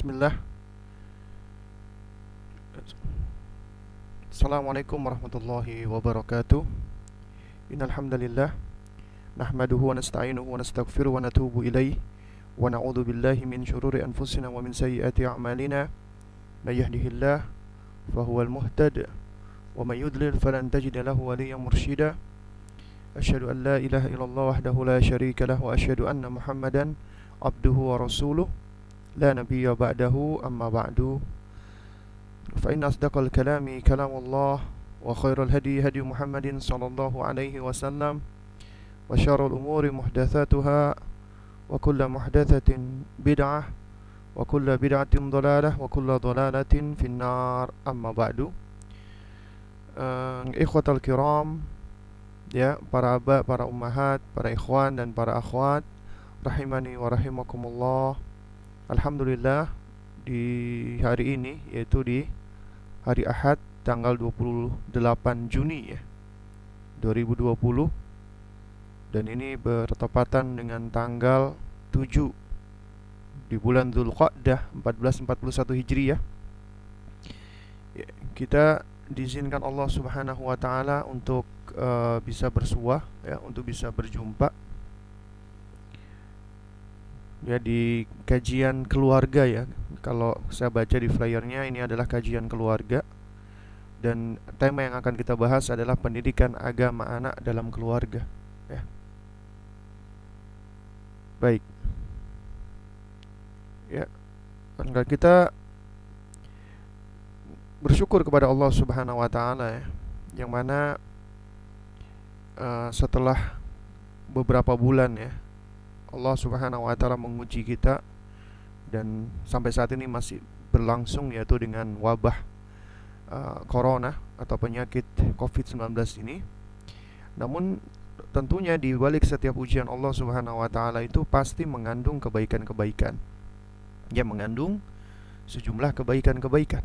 Bismillah. Assalamualaikum warahmatullahi wabarakatuh. Innal hamdalillah nahmaduhu wa nasta'inuhu wa nastaghfiruhu wa natubu ilaih wa na'udzu billahi min syururi anfusina wa min sayyiati a'malina. May yahdihillah fahuwal muhtad wa may yudlil falan tajida lahu waliyyan mursyida. Asyhadu an la ilaha illallah wahdahu la syarika lah wa asyhadu anna Muhammadan abduhu wa rasuluh la nabiyya ba'dahu amma ba'du. فإن أصدق الكلام كلام الله وخير الهدي هدي محمد صلى الله عليه وسلم وشر الأمور محدثاتها وكل محدثة بدعة وكل بدعة ضلالة وكل ضلالة في النار أما بعد. Ikhwatal kiram, ya, para aba, para ummahat, para ikhwan dan para akhwat rahimani wa rahimakumullah. Alhamdulillah, di hari ini, yaitu di hari Ahad tanggal 28 Juni ya 2020, dan ini bertepatan dengan tanggal 7 di bulan Dzulqa'dah 1441 Hijriah. Ya, kita diizinkan Allah Subhanahu wa taala untuk bisa bersuah ya, untuk bisa berjumpa ya di kajian keluarga ya. Kalau saya baca di flyernya, ini adalah kajian keluarga, dan tema yang akan kita bahas adalah pendidikan agama anak dalam keluarga ya. Baik ya, maka kita bersyukur kepada Allah Subhanahu wa taala ya, yang mana setelah beberapa bulan ya, Allah Subhanahu wa taala menguji kita, dan sampai saat ini masih berlangsung, yaitu dengan wabah corona atau penyakit COVID-19 ini. Namun tentunya di balik setiap ujian Allah Subhanahu wa taala itu pasti mengandung kebaikan-kebaikan. Ya, mengandung sejumlah kebaikan-kebaikan.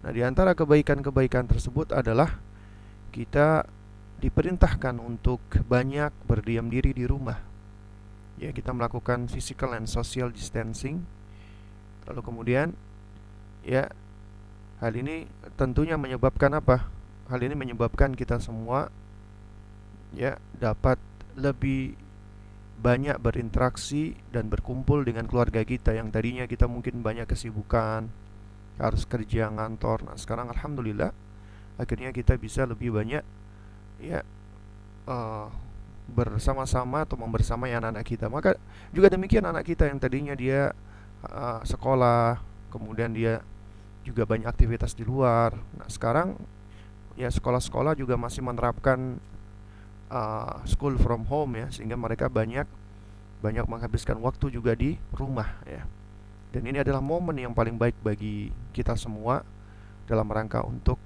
Nah, di antara kebaikan-kebaikan tersebut adalah kita diperintahkan untuk banyak berdiam diri di rumah. Ya, kita melakukan physical and social distancing. Lalu kemudian ya, hal ini tentunya menyebabkan apa? Hal ini menyebabkan kita semua ya dapat lebih banyak berinteraksi dan berkumpul dengan keluarga kita, yang tadinya kita mungkin banyak kesibukan, harus kerja ngantor. Nah, sekarang alhamdulillah akhirnya kita bisa lebih banyak ya bersama-sama atau membersamai anak-anak kita. Maka juga demikian anak kita yang tadinya dia sekolah, kemudian dia juga banyak aktivitas di luar. Nah, sekarang ya sekolah-sekolah juga masih menerapkan school from home ya, sehingga mereka banyak menghabiskan waktu juga di rumah ya. Dan ini adalah momen yang paling baik bagi kita semua dalam rangka untuk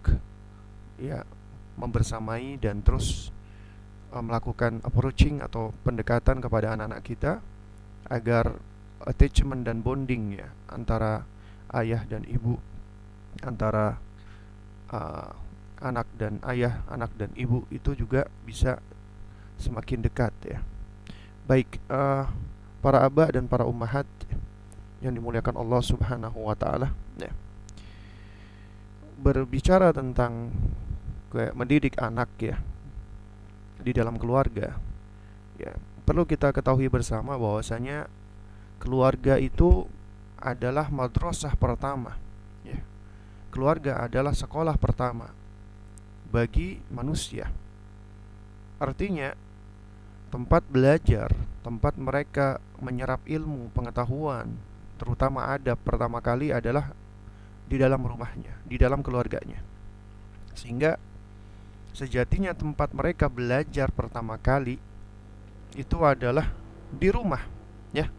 ya membersamai dan terus melakukan approaching atau pendekatan kepada anak-anak kita, agar attachment dan bonding ya antara ayah dan ibu, antara anak dan ayah, anak dan ibu itu juga bisa semakin dekat ya. Baik, para aba dan para ummahat yang dimuliakan Allah Subhanahu wa taala ya. Berbicara tentang mendidik anak ya di dalam keluarga ya, perlu kita ketahui bersama bahwasanya keluarga itu adalah madrasah pertama ya. Keluarga adalah sekolah pertama bagi manusia. Artinya tempat belajar, tempat mereka menyerap ilmu, pengetahuan, terutama adab, pertama kali adalah di dalam rumahnya, di dalam keluarganya. Sehingga sejatinya tempat mereka belajar pertama kali itu adalah di rumah ya.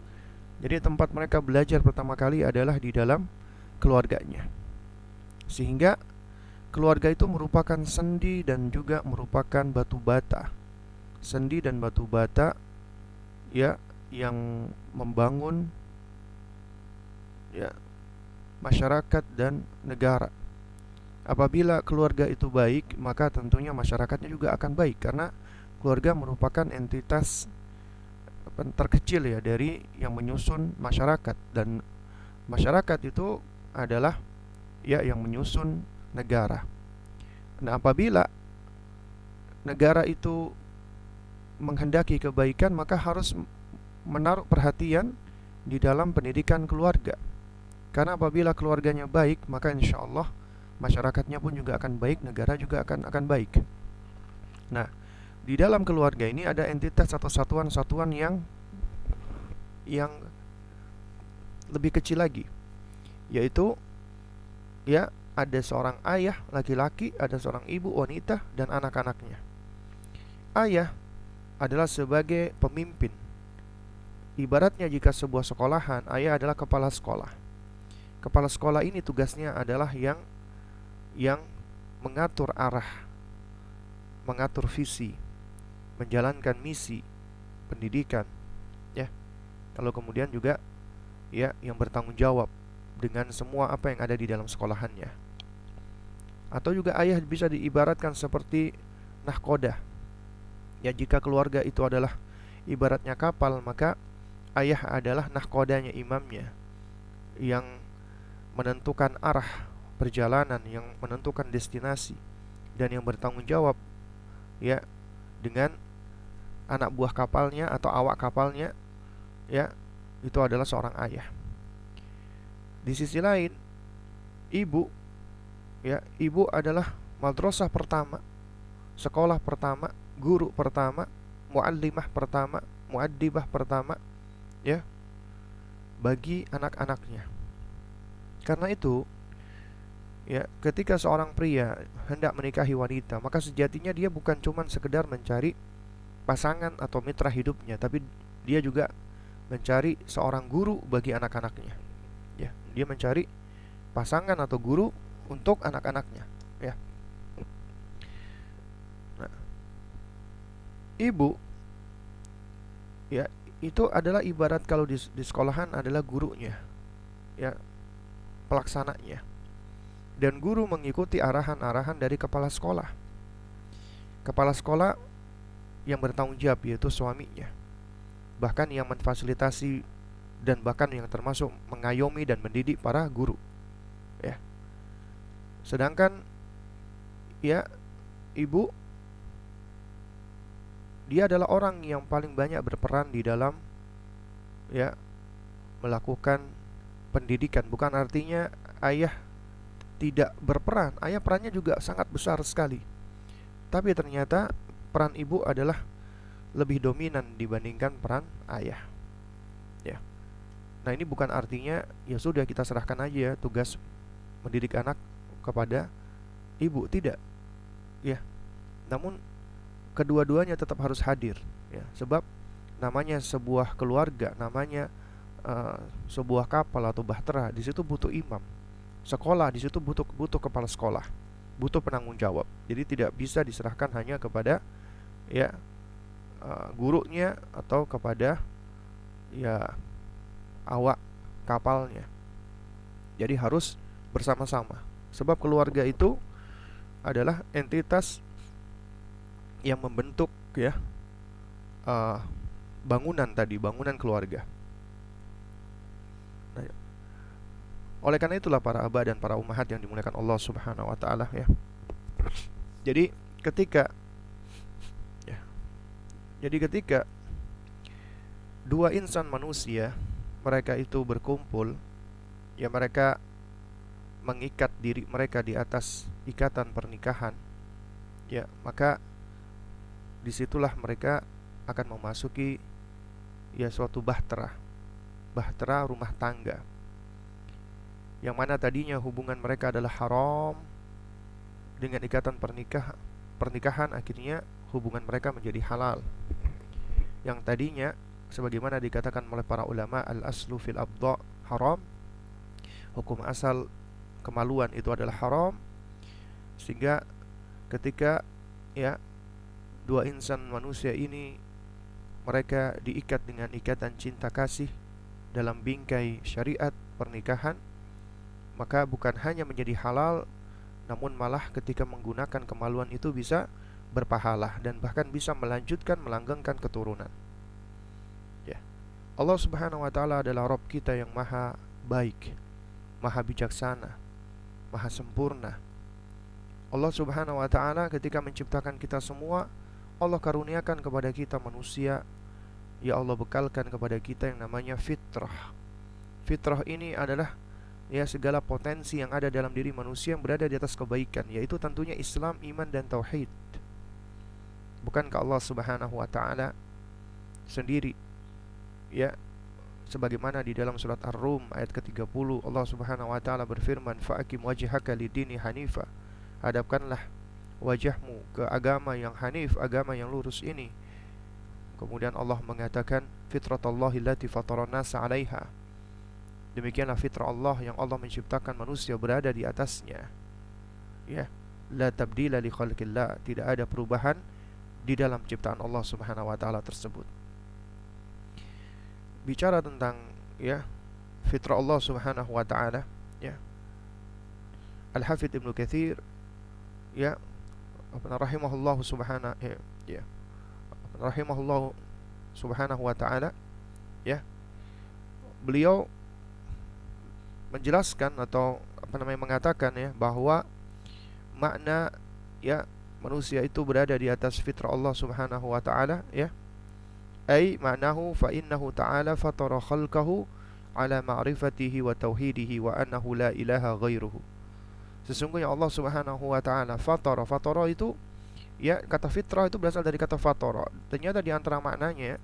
Jadi tempat mereka belajar pertama kali adalah di dalam keluarganya. Sehingga keluarga itu merupakan sendi dan juga merupakan batu bata. Sendi dan batu bata ya, yang membangun ya masyarakat dan negara. Apabila keluarga itu baik, maka tentunya masyarakatnya juga akan baik, karena keluarga merupakan entitas terkecil ya dari yang menyusun masyarakat, dan Masyarakat itu adalah ya yang menyusun negara. Nah, apabila negara itu menghendaki kebaikan, maka harus menaruh perhatian di dalam pendidikan keluarga. Karena apabila keluarganya baik, maka insya Allah masyarakatnya pun juga akan baik, negara juga akan baik. Nah, di dalam keluarga ini ada entitas atau satuan-satuan yang lebih kecil lagi, yaitu ya ada seorang ayah laki-laki, ada seorang ibu wanita, dan anak-anaknya. Ayah adalah sebagai pemimpin. Ibaratnya jika sebuah sekolahan, ayah adalah kepala sekolah. Kepala sekolah ini tugasnya adalah yang mengatur arah, mengatur visi, menjalankan misi pendidikan, ya. Lalu kemudian juga ya yang bertanggung jawab dengan semua apa yang ada di dalam sekolahannya. Atau juga ayah bisa diibaratkan seperti nahkoda. Ya, jika keluarga itu adalah ibaratnya kapal, maka ayah adalah nahkodanya, imamnya, yang menentukan arah perjalanan, yang menentukan destinasi, dan yang bertanggung jawab ya dengan anak buah kapalnya atau awak kapalnya, ya, itu adalah seorang ayah. Di sisi lain, ibu, ya, ibu adalah madrasah pertama, sekolah pertama, guru pertama, muallimah pertama, muaddibah pertama, ya, bagi anak-anaknya. Karena itu, ya, ketika seorang pria hendak menikahi wanita, maka sejatinya dia bukan cuma sekedar mencari pasangan atau mitra hidupnya, tapi dia juga mencari seorang guru bagi anak-anaknya. Ya, dia mencari pasangan atau guru untuk anak-anaknya, ya. Nah, ibu, ya, itu adalah ibarat kalau di sekolahan adalah gurunya, ya, pelaksananya. Dan guru mengikuti arahan-arahan dari kepala sekolah. Kepala sekolah yang bertanggung jawab yaitu suaminya, bahkan yang memfasilitasi dan bahkan yang termasuk mengayomi dan mendidik para guru, ya. Sedangkan ya ibu, dia adalah orang yang paling banyak berperan di dalam ya melakukan pendidikan. Bukan artinya ayah tidak berperan, ayah perannya juga sangat besar sekali. Tapi ternyata peran ibu adalah lebih dominan dibandingkan peran ayah, ya. Nah, ini bukan artinya ya sudah kita serahkan aja tugas mendidik anak kepada ibu, tidak, ya. Namun kedua-duanya tetap harus hadir, ya. Sebab namanya sebuah keluarga, namanya sebuah kapal atau bahtera, di situ butuh imam. Sekolah di situ butuh kepala sekolah, butuh penanggung jawab. Jadi tidak bisa diserahkan hanya kepada ya gurunya atau kepada ya awak kapalnya. Jadi harus bersama-sama. Sebab keluarga itu adalah entitas yang membentuk ya bangunan tadi, bangunan keluarga. Nah, oleh karena itulah para abah dan para ummahat yang dimuliakan Allah Subhanahu wa taala, ya. Jadi ketika ya, jadi ketika dua insan manusia mereka itu berkumpul, ya, mereka mengikat diri mereka di atas ikatan pernikahan, ya, maka disitulah mereka akan memasuki ya suatu bahtera rumah tangga, yang mana tadinya hubungan mereka adalah haram. Dengan ikatan pernikahan akhirnya hubungan mereka menjadi halal. Yang tadinya sebagaimana dikatakan oleh para ulama, al-aslu fil abda haram, hukum asal kemaluan itu adalah haram. Sehingga ketika ya dua insan manusia ini mereka diikat dengan ikatan cinta kasih dalam bingkai syariat pernikahan, maka bukan hanya menjadi halal, namun malah ketika menggunakan kemaluan itu bisa berpahala dan bahkan bisa melanjutkan melanggengkan keturunan, ya. Allah Subhanahu wa taala adalah Rabb kita yang maha baik, maha bijaksana, maha sempurna. Allah Subhanahu wa ta'ala ketika menciptakan kita semua, Allah karuniakan kepada kita manusia. Ya Allah bekalkan kepada kita yang namanya fitrah. Fitrah ini adalah segala potensi yang ada dalam diri manusia yang berada di atas kebaikan, yaitu tentunya Islam, iman dan tauhid. Bukankah Allah Subhanahu wa ta'ala sendiri sebagaimana di dalam surat Ar-Rum ayat ke-30, Allah Subhanahu wa ta'ala berfirman, fa'akim wajhaka lidini hanifa, hadapkanlah wajahmu ke agama yang hanif, agama yang lurus ini. Kemudian Allah mengatakan, fitratallahi allati fataran nasa 'alaiha, demikianlah fitrah Allah yang Allah menciptakan manusia berada di atasnya. La tabdila li khalqillah, tidak ada perubahan di dalam ciptaan Allah Subhanahu wa ta'ala tersebut. Bicara tentang fitrah Allah Subhanahu wa ta'ala, Al-Hafidz Ibnu Katsir rahimahullah subhanahu wa ta'ala, beliau menjelaskan atau mengatakan bahwa makna manusia itu berada di atas fitrah Allah Subhanahu wa ta'ala, ay ma'nahu fa innahu ta'ala fatara khalqahu ala ma'rifatihi wa tauhidihi wa annahu la ilaha ghairuhu. Sesungguhnya Allah Subhanahu wa ta'ala fatara itu kata fitrah itu berasal dari kata fatara. Ternyata di antara maknanya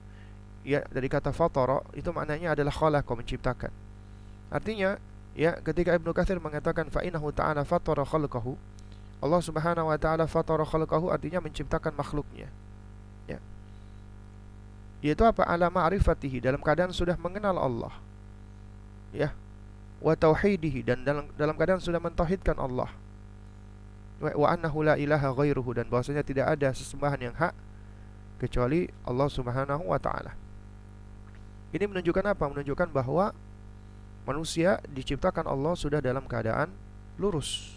dari kata fatara itu maknanya adalah khalaqa, menciptakan. Artinya ketika Ibnu Katsir mengatakan fa innahu ta'ala fatara khalqahu, Allah Subhanahu wa ta'ala fatara khalqahu artinya menciptakan makhluknya. Yaitu apa? Ala ma'rifatihi, dalam keadaan sudah mengenal Allah. Wa tauhidihi, dan dalam keadaan sudah mentauhidkan Allah. Wa annahu la ilaha ghairuhu, dan bahwasanya tidak ada sesembahan yang hak kecuali Allah Subhanahu wa ta'ala. Ini menunjukkan apa? Menunjukkan bahwa manusia diciptakan Allah sudah dalam keadaan lurus,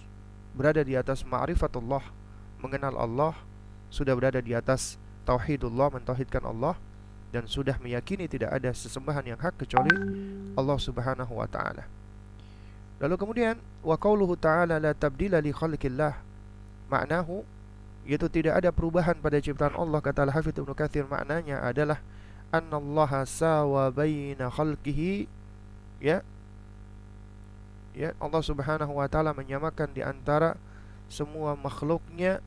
berada di atas ma'rifatullah, mengenal Allah, sudah berada di atas tauhidullah, mentauhidkan Allah, dan sudah meyakini tidak ada sesembahan yang hak kecuali Allah Subhanahu wa ta'ala. Lalu kemudian wa qauluhu ta'ala la tabdila li khalqillah, maknahu yaitu tidak ada perubahan pada ciptaan Allah. Kata Al-Hafidz Ibnu Katsir, maknanya adalah annallaha sawa baina khalqihi, Allah Subhanahu wa ta'ala menyamakan di antara semua makhluknya,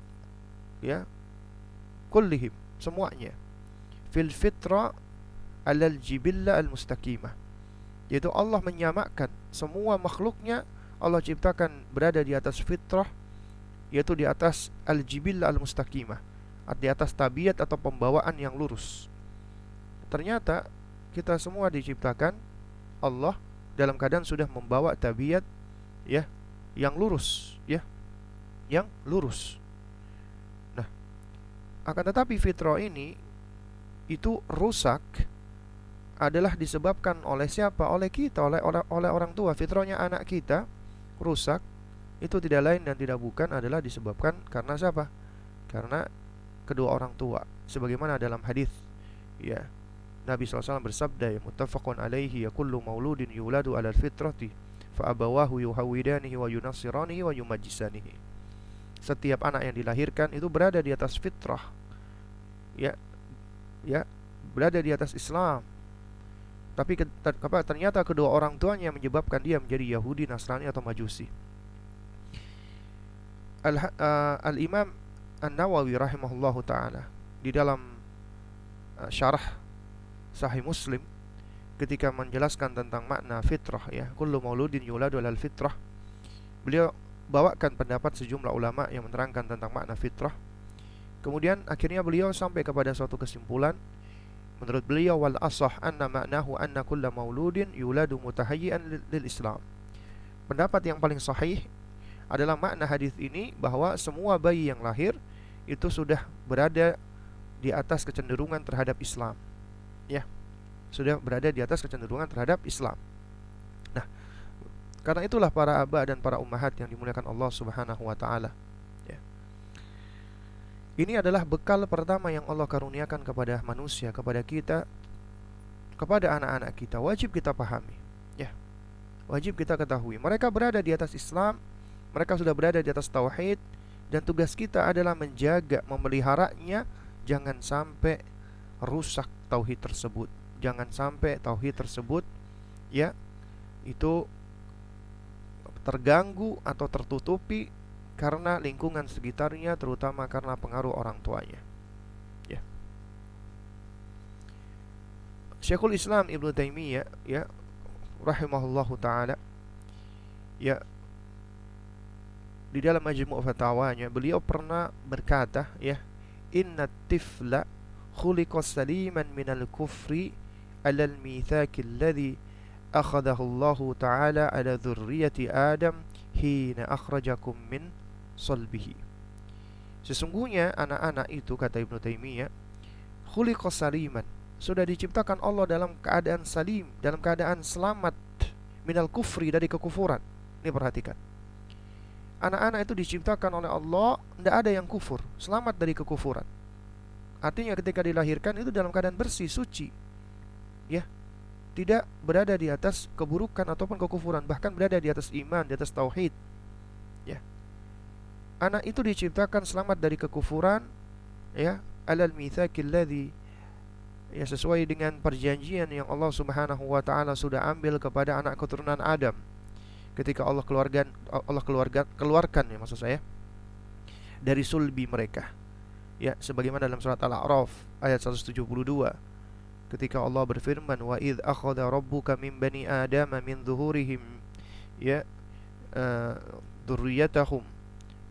kullihim, semuanya, fil fitra alal jibilla al mustaqimah, yaitu Allah menyamakan semua makhluknya, Allah ciptakan berada di atas fitrah, yaitu di atas al jibilla al mustaqimah, di atas tabiat atau pembawaan yang lurus. Ternyata kita semua diciptakan Allah dalam keadaan sudah membawa tabiat yang lurus, yang lurus. Nah, akan tetapi fitrah ini itu rusak adalah disebabkan oleh siapa? Oleh kita, oleh orang tua. Fitrahnya anak kita rusak, itu tidak lain dan tidak bukan adalah disebabkan karena siapa? Karena kedua orang tua. Sebagaimana dalam hadis Nabi SAW bersabda, muttafaqun alaihi, kullu mauludin yuladu ala fitrati fa abawahu yuhawidanihi wa yunassiranihi wa yumajjisanihi. Setiap anak yang dilahirkan itu berada di atas fitrah, berada di atas Islam. Tapi ternyata kedua orang tuanya menyebabkan dia menjadi Yahudi, Nasrani atau Majusi. Al-Imam An-Nawawi rahimahullahu ta'ala di dalam syarah Sahih Muslim ketika menjelaskan tentang makna fitrah, kullu mauludin yuladu alal fitrah, beliau bawakan pendapat sejumlah ulama yang menerangkan tentang makna fitrah. Kemudian akhirnya beliau sampai kepada suatu kesimpulan. Menurut beliau, wal asah anna ma'nahu anna kulla mauludin yuladu mutahayyi'an lil Islam. Pendapat yang paling sahih adalah makna hadis ini bahwa semua bayi yang lahir itu sudah berada di atas kecenderungan terhadap Islam. Sudah berada di atas kecenderungan terhadap Islam. Nah, karena itulah para aba dan para ummahat yang dimuliakan Allah Subhanahu wa ta'ala, ini adalah bekal pertama yang Allah karuniakan kepada manusia, kepada kita, kepada anak-anak kita. Wajib kita pahami, Wajib kita ketahui, mereka berada di atas Islam, mereka sudah berada di atas tauhid, dan tugas kita adalah menjaga, memeliharanya, jangan sampai rusak tauhid tersebut. Jangan sampai tauhid tersebut ya itu terganggu atau tertutupi karena lingkungan sekitarnya, terutama karena pengaruh orang tuanya. Ya. Syekhul Islam Ibnu Taimiyah ya rahimahullahu taala ya di dalam majmu' fatawanya beliau pernah berkata ya, inna tifla khuliqa saliman minal kufri alal mitsaqi alladhi akhadahu Allah taala ala dzurriyyati Adam hina akhrajakum min salbihi. Sesungguhnya anak-anak itu, kata Ibnu Taimiyah, khuliqa saliman, sudah diciptakan Allah dalam keadaan salim, dalam keadaan selamat, minal kufri, dari kekufuran. Ini perhatikan, anak-anak itu diciptakan oleh Allah, tidak ada yang kufur, selamat dari kekufuran. Artinya ketika dilahirkan itu dalam keadaan bersih, suci, ya, tidak berada di atas keburukan ataupun kekufuran, bahkan berada di atas iman, di atas tauhid. Ya, anak itu diciptakan selamat dari kekufuran, ya, alal mitsaqil ladzi, ya, sesuai dengan perjanjian yang Allah Subhanahu wa taala sudah ambil kepada anak keturunan Adam ketika Allah keluarkan ya, maksud saya, dari sulbi mereka. Ya, sebagaimana dalam surat Al-A'raf ayat 172 ketika Allah berfirman, wa idz akhadha rabbuka min bani adama min zuhurihim ya dzurriyyatahum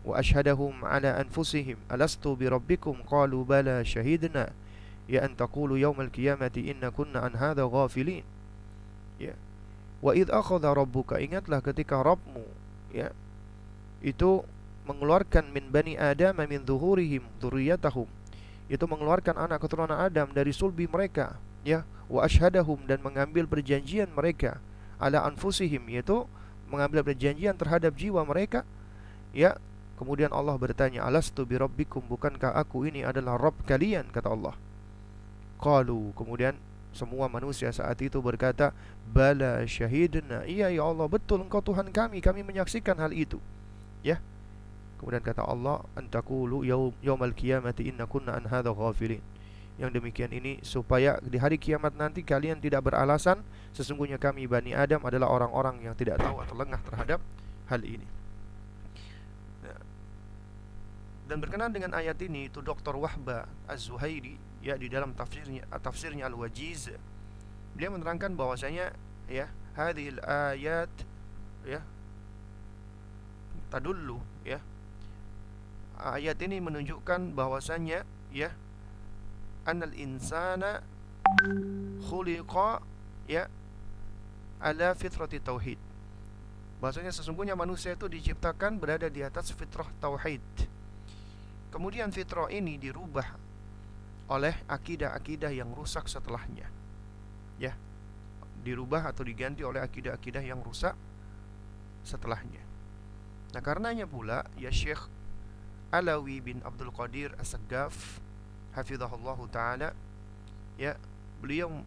wa ashhadahum ala anfusihim alastu bi rabbikum qalu bala syahidna ya an taqulu yaumal qiyamati inna kunna an hadza ghafilin. Ya, wa idz akhadha rabbuka, ingatlah ketika Rabbmu ya itu mengeluarkan min bani Adam min zuhurihim dzurriyyatahum, itu mengeluarkan anak keturunan Adam dari sulbi mereka, ya, wa asyhadahum, dan mengambil perjanjian mereka, ala anfusihim, yaitu mengambil perjanjian terhadap jiwa mereka, ya. Kemudian Allah bertanya, alastu bi rabbikum, bukankah aku ini adalah Rabb kalian, kata Allah. Qalu, kemudian semua manusia saat itu berkata, bala syahidna, iya ya Allah, betul engkau Tuhan kami menyaksikan hal itu, ya. Kemudian kata Allah, antakulu yaumal qiyamati inna kunna an hadza ghafilin. Yang demikian ini supaya di hari kiamat nanti kalian tidak beralasan sesungguhnya kami Bani Adam adalah orang-orang yang tidak tahu atau lengah terhadap hal ini. Dan berkenaan dengan ayat ini, itu Dr. Wahba Az-Zuhairi ya di dalam tafsirnya Al-Wajiz, beliau menerangkan bahwasanya ya hadhil ayat ya tadullu, ya, ayat ini menunjukkan bahwasanya ya annal insana khuliqa ya ala fitrati tauhid, bahwasanya sesungguhnya manusia itu diciptakan berada di atas fitrah tauhid. Kemudian fitrah ini dirubah oleh akidah-akidah yang rusak setelahnya, ya, dirubah atau diganti oleh akidah-akidah yang rusak setelahnya. Nah, karenanya pula ya Syekh Alawi bin Abdul Qadir As-Saggaf hafizahullah taala ya, beliau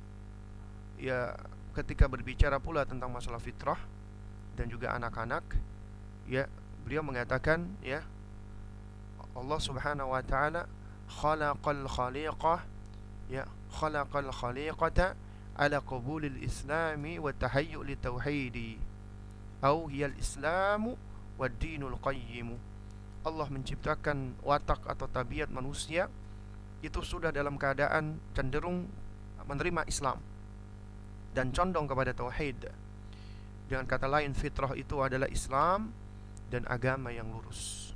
ya ketika berbicara pula tentang masalah fitrah dan juga anak-anak, ya, beliau mengatakan ya Allah Subhanahu wa taala khalaqal khaliqah ya khalaqal khaliqata ala qabulil islami wa tahayyu' li tauhidi au hiya al-islamu wad dinul qayyim. Allah menciptakan watak atau tabiat manusia itu sudah dalam keadaan cenderung menerima Islam dan condong kepada tauhid. Dengan kata lain, fitrah itu adalah Islam dan agama yang lurus.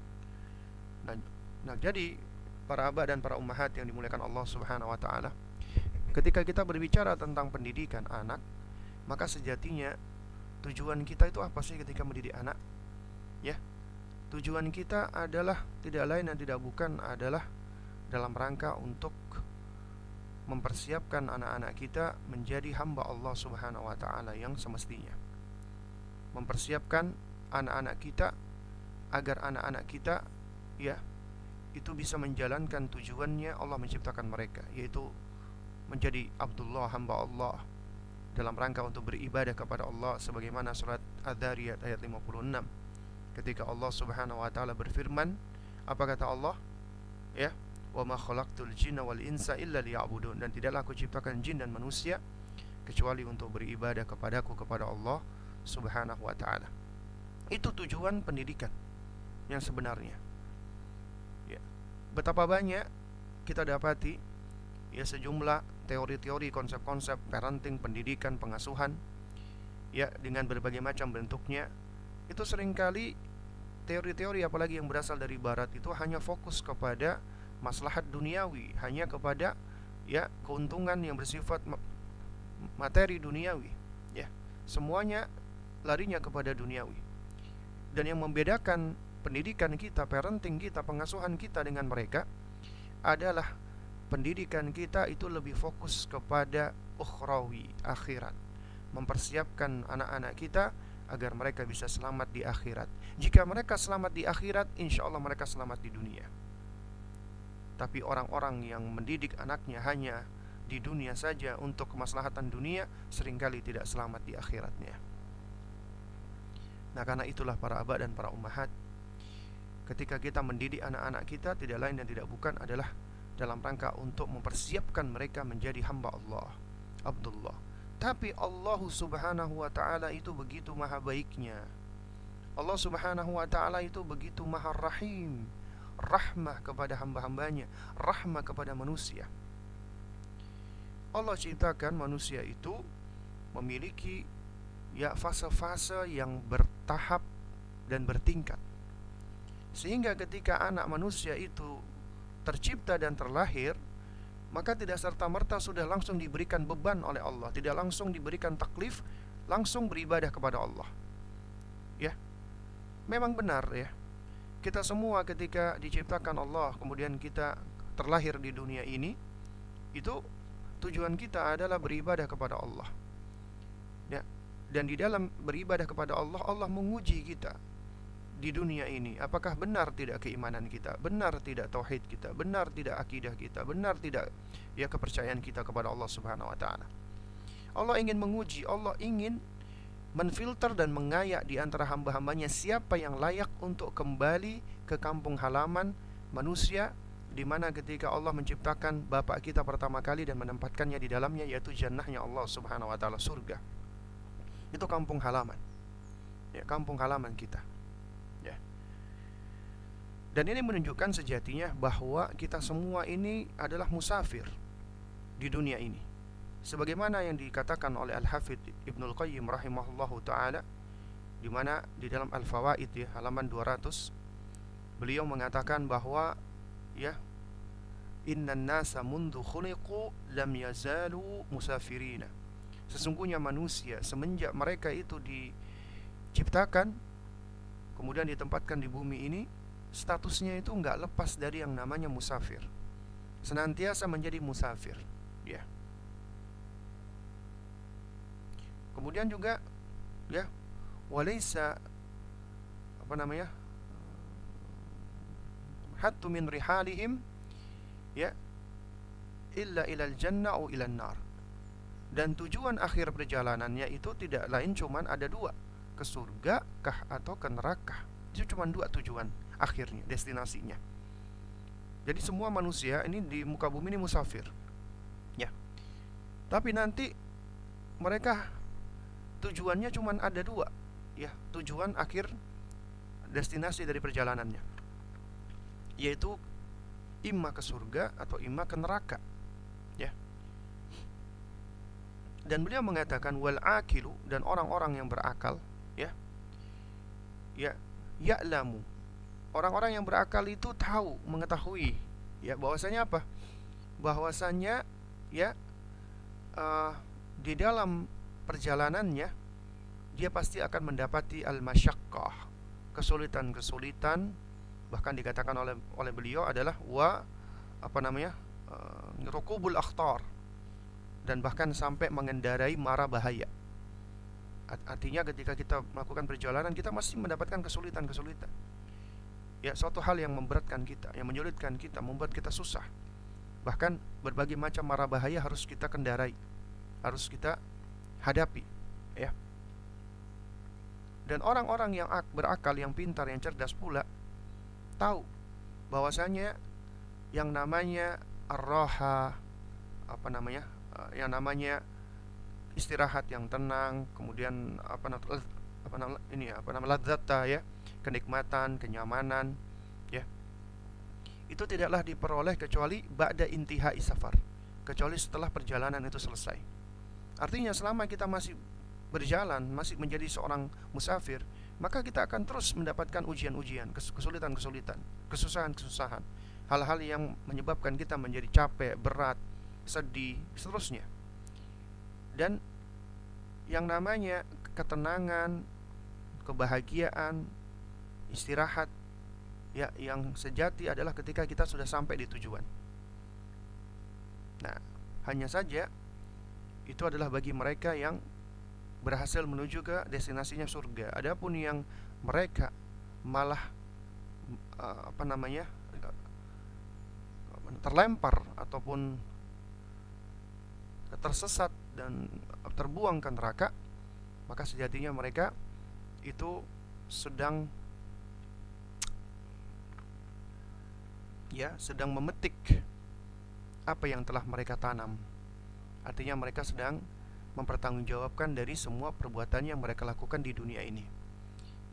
Nah, jadi para abah dan para ummahat yang dimuliakan Allah Subhanahu wa taala, ketika kita berbicara tentang pendidikan anak, maka sejatinya tujuan kita itu apa sih ketika mendidik anak? Ya, tujuan kita adalah tidak lain dan tidak bukan adalah dalam rangka untuk mempersiapkan anak-anak kita menjadi hamba Allah Subhanahu wa taala yang semestinya. Mempersiapkan anak-anak kita agar anak-anak kita ya itu bisa menjalankan tujuannya Allah menciptakan mereka, yaitu menjadi Abdullah, hamba Allah, dalam rangka untuk beribadah kepada Allah, sebagaimana surat Adz-Dzariyat ayat 56 ketika Allah Subhanahu wa taala berfirman, apa kata Allah? Ya, wa ma khalaqtul jinna wal insa illa liya'budun, dan tidaklah aku ciptakan jin dan manusia kecuali untuk beribadah kepadaku, kepada Allah Subhanahu wa taala. Itu tujuan pendidikan yang sebenarnya. Ya. Betapa banyak kita dapati ya sejumlah teori-teori, konsep-konsep parenting, pendidikan, pengasuhan ya dengan berbagai macam bentuknya. Itu seringkali teori-teori apalagi yang berasal dari barat itu hanya fokus kepada maslahat duniawi, hanya kepada ya keuntungan yang bersifat materi duniawi, ya. Semuanya larinya kepada duniawi. Dan yang membedakan pendidikan kita, parenting kita, pengasuhan kita dengan mereka adalah pendidikan kita itu lebih fokus kepada ukhrawi, akhirat, mempersiapkan anak-anak kita agar mereka bisa selamat di akhirat. Jika mereka selamat di akhirat, insya Allah mereka selamat di dunia. Tapi orang-orang yang mendidik anaknya hanya di dunia saja untuk kemaslahatan dunia, seringkali tidak selamat di akhiratnya. Nah, karena itulah para abah dan para ummahat, ketika kita mendidik anak-anak kita, tidak lain dan tidak bukan adalah dalam rangka untuk mempersiapkan mereka menjadi hamba Allah, Abdullah. Tapi Allah Subhanahu wa ta'ala itu begitu maha baiknya. Allah Subhanahu wa ta'ala itu begitu maha rahim, rahmah kepada hamba-hambanya, rahmah kepada manusia. Allah ciptakan manusia itu memiliki ya fase-fase yang bertahap dan bertingkat, sehingga ketika anak manusia itu tercipta dan terlahir, maka tidak serta-merta sudah langsung diberikan beban oleh Allah, tidak langsung diberikan taklif, langsung beribadah kepada Allah. Ya, memang benar ya, kita semua ketika diciptakan Allah, kemudian kita terlahir di dunia ini, itu tujuan kita adalah beribadah kepada Allah. Ya, dan di dalam beribadah kepada Allah, Allah menguji kita di dunia ini, apakah benar tidak keimanan kita, benar tidak tauhid kita, benar tidak akidah kita, benar tidak ya kepercayaan kita kepada Allah Subhanahu wa taala. Allah ingin menguji, Allah ingin menfilter dan mengayak di antara hamba-hambanya siapa yang layak untuk kembali ke kampung halaman manusia, di mana ketika Allah menciptakan bapak kita pertama kali dan menempatkannya di dalamnya, yaitu jannahnya Allah Subhanahu wa taala, surga. Itu kampung halaman. Ya, kampung halaman kita. Ya. Dan ini menunjukkan sejatinya bahwa kita semua ini adalah musafir di dunia ini. Sebagaimana yang dikatakan oleh Al-Hafidz Ibnul Qayyim rahimahullahu taala, di mana di dalam Al-Fawaid ya, halaman 200, beliau mengatakan bahwa ya, innan nasa mundu khuliqu lam yazalu musafirina. Sesungguhnya manusia semenjak mereka itu diciptakan kemudian ditempatkan di bumi ini, statusnya itu enggak lepas dari yang namanya musafir. Senantiasa menjadi musafir, ya. Kemudian juga ya, walaysa hattu min rihalihim ya illa ilal jannah au ilan nar. Dan tujuan akhir perjalanannya itu tidak lain cuman ada dua, ke surga kah atau ke neraka. Itu cuma dua tujuan akhirnya, destinasinya. Jadi semua manusia ini di muka bumi ini musafir, ya. Tapi nanti mereka tujuannya cuma ada dua, ya, tujuan akhir destinasi dari perjalanannya, yaitu imma ke surga atau imma ke neraka, ya. Dan beliau mengatakan wal akilu, dan orang-orang yang berakal, ya, ya'lamu, orang-orang yang berakal itu tahu, mengetahui, ya, bahwasanya apa? Bahwasanya ya di dalam perjalanannya dia pasti akan mendapati al-masyaqqah, kesulitan-kesulitan, bahkan dikatakan oleh beliau adalah rukubul akhtar, dan bahkan sampai mengendarai mara bahaya. Artinya ketika kita melakukan perjalanan, kita masih mendapatkan kesulitan-kesulitan. Ya, suatu hal yang memberatkan kita, yang menyulitkan kita, membuat kita susah. Bahkan berbagai macam mara bahaya harus kita kendarai, harus kita hadapi, ya. Dan orang-orang yang berakal, yang pintar, yang cerdas pula tahu bahwasanya yang namanya ar-raha, apa namanya, yang namanya istirahat yang tenang, kemudian ladzata, ya, kenikmatan, kenyamanan, ya, itu tidaklah diperoleh kecuali ba'da intihai safar, kecuali setelah perjalanan itu selesai. Artinya selama kita masih berjalan, masih menjadi seorang musafir, maka kita akan terus mendapatkan ujian-ujian, kesulitan-kesulitan, kesusahan-kesusahan, hal-hal yang menyebabkan kita menjadi capek, berat, sedih, seterusnya. Dan yang namanya ketenangan, kebahagiaan, istirahat, ya, yang sejati adalah ketika kita sudah sampai di tujuan. Nah, hanya saja itu adalah bagi mereka yang berhasil menuju ke destinasinya surga. Adapun yang mereka malah terlempar ataupun tersesat dan terbuang ke neraka, maka sejatinya mereka itu sedang memetik apa yang telah mereka tanam. Artinya mereka sedang mempertanggungjawabkan dari semua perbuatan yang mereka lakukan di dunia ini.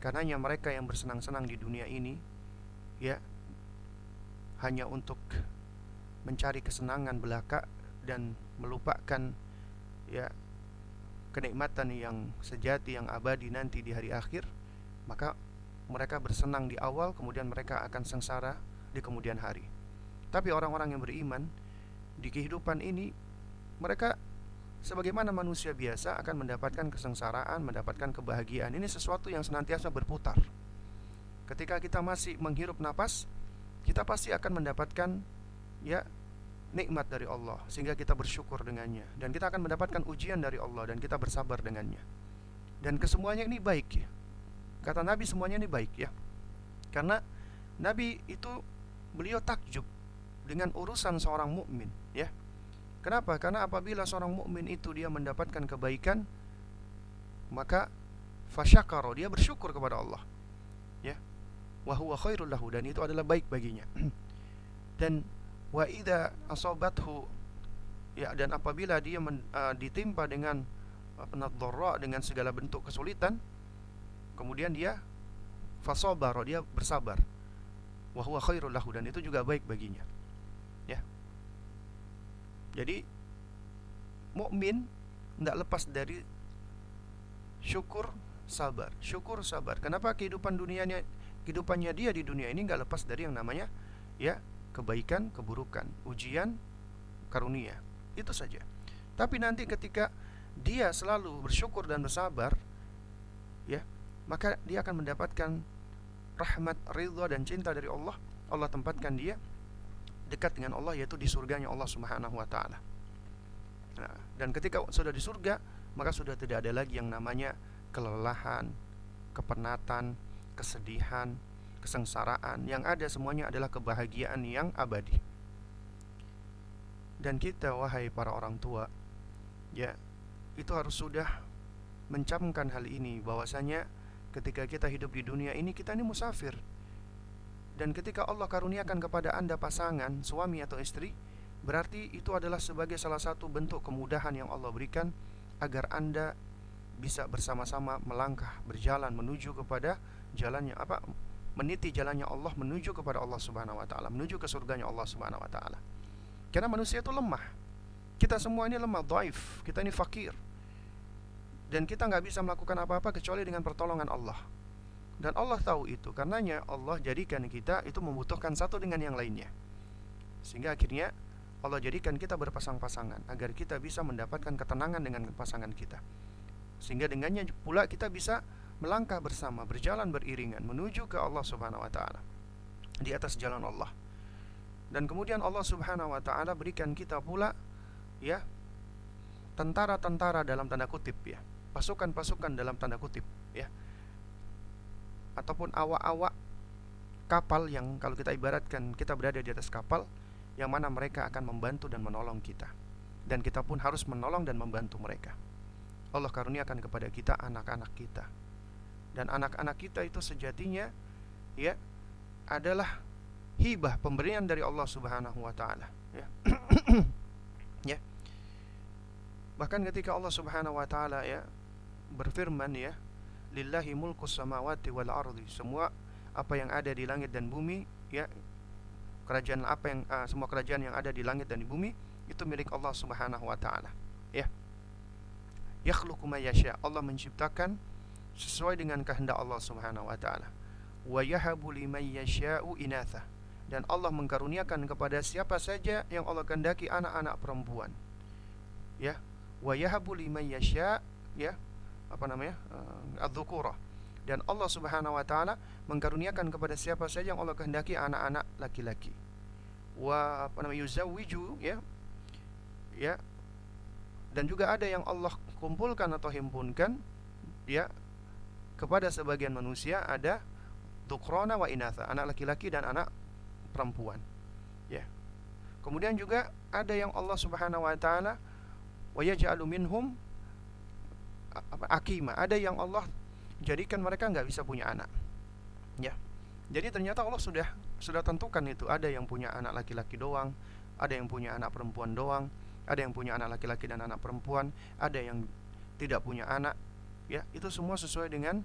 Karenanya mereka yang bersenang-senang di dunia ini, ya, hanya untuk mencari kesenangan belaka dan melupakan, ya, kenikmatan yang sejati, yang abadi nanti di hari akhir, maka mereka bersenang di awal, kemudian mereka akan sengsara di kemudian hari. Tapi orang-orang yang beriman di kehidupan ini, mereka sebagaimana manusia biasa akan mendapatkan kesengsaraan, mendapatkan kebahagiaan. Ini sesuatu yang senantiasa berputar. Ketika kita masih menghirup napas, kita pasti akan mendapatkan, ya, nikmat dari Allah, sehingga kita bersyukur dengannya. Dan kita akan mendapatkan ujian dari Allah, dan kita bersabar dengannya. Dan kesemuanya ini baik, ya. Kata Nabi, semuanya ini baik, ya. Karena Nabi itu, beliau takjub dengan urusan seorang mukmin, ya. Kenapa? Karena apabila seorang mukmin itu dia mendapatkan kebaikan, maka fasyakara, dia bersyukur kepada Allah, ya. Wa huwa khairul lahu, dan itu adalah baik baginya. Dan wa idza asabathu, ya, dan apabila dia ditimpa dengan dharra, dengan segala bentuk kesulitan, kemudian dia fasabara, dia bersabar. Wa huwa khairul lahu, dan itu juga baik baginya, ya. Jadi mukmin tidak lepas dari syukur sabar, syukur sabar. Kenapa? Kehidupannya dia di dunia ini nggak lepas dari yang namanya, ya, kebaikan, keburukan, ujian, karunia. Itu saja. Tapi nanti ketika dia selalu bersyukur dan bersabar, ya, maka dia akan mendapatkan rahmat, ridha, dan cinta dari Allah. Allah tempatkan dia dekat dengan Allah, yaitu di surganya Allah Subhanahu wa ta'ala. Nah, dan ketika sudah di surga, maka sudah tidak ada lagi yang namanya kelelahan, kepenatan, kesedihan, kesengsaraan. Yang ada semuanya adalah kebahagiaan yang abadi. Dan kita, wahai para orang tua, ya, itu harus sudah mencamkan hal ini, bahwasanya ketika kita hidup di dunia ini, kita ini musafir. Dan ketika Allah karuniakan kepada Anda pasangan, suami atau istri, berarti itu adalah sebagai salah satu bentuk kemudahan yang Allah berikan agar Anda bisa bersama-sama melangkah, berjalan menuju kepada jalannya, meniti jalannya Allah, menuju kepada Allah Subhanahu wa ta'ala, menuju ke surganya Allah Subhanahu wa ta'ala. Karena manusia itu lemah. Kita semua ini lemah, dhaif, kita ini fakir. Dan kita nggak bisa melakukan apa-apa kecuali dengan pertolongan Allah. Dan Allah tahu itu, karenanya Allah jadikan kita itu membutuhkan satu dengan yang lainnya. Sehingga akhirnya Allah jadikan kita berpasang-pasangan agar kita bisa mendapatkan ketenangan dengan pasangan kita. Sehingga dengannya pula kita bisa melangkah bersama, berjalan beriringan menuju ke Allah Subhanahu wa ta'ala, di atas jalan Allah. Dan kemudian Allah Subhanahu wa ta'ala berikan kita pula, ya, tentara-tentara dalam tanda kutip, ya, pasukan-pasukan dalam tanda kutip, ya, ataupun awak-awak kapal yang kalau kita ibaratkan kita berada di atas kapal, yang mana mereka akan membantu dan menolong kita, dan kita pun harus menolong dan membantu mereka. Allah karuniakan kepada kita anak-anak kita. Dan anak-anak kita itu sejatinya ya adalah hibah, pemberian dari Allah Subhanahu wa taala, ya. Ya. Bahkan ketika Allah Subhanahu wa taala ya berfirman ya, lillahi mulkus samawati wal ardi, semua apa yang ada di langit dan bumi ya, kerajaan apa yang semua kerajaan yang ada di langit dan di bumi itu milik Allah Subhanahu wa taala, ya. Yakhluqu ma yasha, Allah menciptakan sesuai dengan kehendak Allah Subhanahu wa taala. Wa yahabu liman yasha'u inatha, dan Allah mengkaruniakan kepada siapa saja yang Allah kehendaki anak-anak perempuan. Ya, wa yahabu liman yasha' ya, apa namanya? Adz-dzukura. Dan Allah Subhanahu wa taala mengkaruniakan kepada siapa saja yang Allah kehendaki anak-anak laki-laki. Wa apa namanya? Yuzawwiju ya. Ya. Dan juga ada yang Allah kumpulkan atau himpunkan ya kepada sebagian manusia, ada dzukrana wa inatha, anak laki-laki dan anak perempuan. Ya. Kemudian juga ada yang Allah Subhanahu wa taala wa yaj'alu minhum akima, ada yang Allah jadikan mereka enggak bisa punya anak. Ya. Jadi ternyata Allah sudah tentukan itu, ada yang punya anak laki-laki doang, ada yang punya anak perempuan doang, ada yang punya anak laki-laki dan anak perempuan, ada yang tidak punya anak. Ya, itu semua sesuai dengan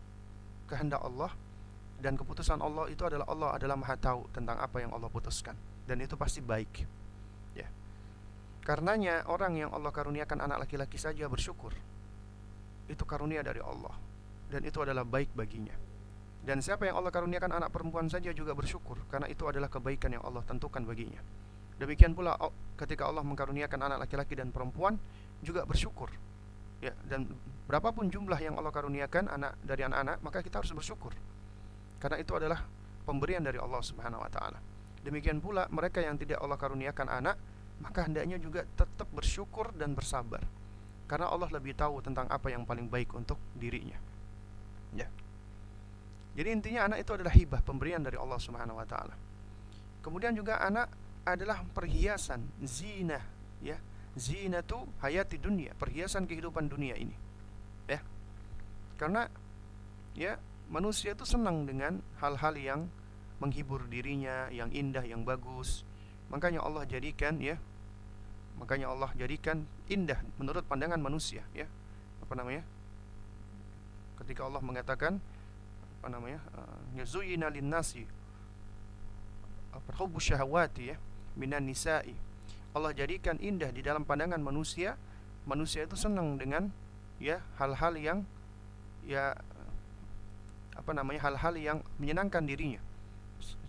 kehendak Allah, dan keputusan Allah itu adalah Allah adalah Maha tahu tentang apa yang Allah putuskan, dan itu pasti baik. Ya. Karenanya orang yang Allah karuniakan anak laki-laki saja bersyukur. Itu karunia dari Allah, dan itu adalah baik baginya. Dan siapa yang Allah karuniakan anak perempuan saja juga bersyukur, karena itu adalah kebaikan yang Allah tentukan baginya. Demikian pula ketika Allah mengkaruniakan anak laki-laki dan perempuan juga bersyukur. Ya, dan berapapun jumlah yang Allah karuniakan anak dari anak-anak, maka kita harus bersyukur, karena itu adalah pemberian dari Allah Subhanahu wa taala. Demikian pula mereka yang tidak Allah karuniakan anak, maka hendaknya juga tetap bersyukur dan bersabar, karena Allah lebih tahu tentang apa yang paling baik untuk dirinya. Ya. Jadi intinya anak itu adalah hibah, pemberian dari Allah Subhanahu wa taala. Kemudian juga anak adalah perhiasan, zinah, ya. Zinatu hayati dunia, perhiasan kehidupan dunia ini. Ya. Karena ya manusia itu senang dengan hal-hal yang menghibur dirinya, yang indah, yang bagus. Makanya Allah jadikan indah menurut pandangan manusia, ya. Apa namanya? Ketika Allah mengatakan apa namanya? Yazuyina lin-nasi hubbu syahawati ya minan nisa'i. Allah jadikan indah di dalam pandangan manusia. Manusia itu senang dengan ya hal-hal yang ya apa namanya? Hal-hal yang menyenangkan dirinya.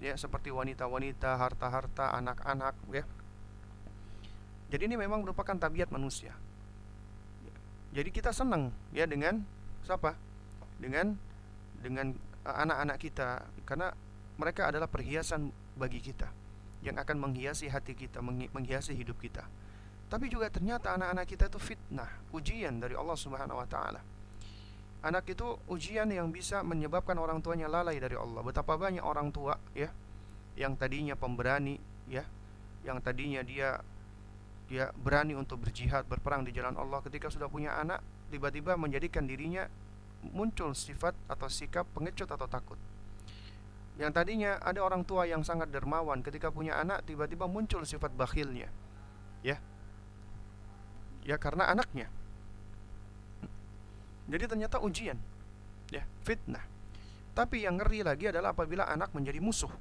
Ya, seperti wanita-wanita, harta-harta, anak-anak, ya. Jadi ini memang merupakan tabiat manusia. Jadi kita senang ya dengan siapa? Dengan anak-anak kita, karena mereka adalah perhiasan bagi kita yang akan menghiasi hati kita, menghiasi hidup kita. Tapi juga ternyata anak-anak kita itu fitnah, ujian dari Allah Subhanahu wa taala. Anak itu ujian yang bisa menyebabkan orang tuanya lalai dari Allah. Betapa banyak orang tua ya yang tadinya pemberani ya, yang tadinya dia berani untuk berjihad, berperang di jalan Allah, ketika sudah punya anak tiba-tiba menjadikan dirinya muncul sifat atau sikap pengecut atau takut. Yang tadinya ada orang tua yang sangat dermawan, ketika punya anak tiba-tiba muncul sifat bakhilnya. Ya. Ya karena anaknya. Jadi ternyata ujian. Ya, fitnah. Tapi yang ngeri lagi adalah apabila anak menjadi musuh.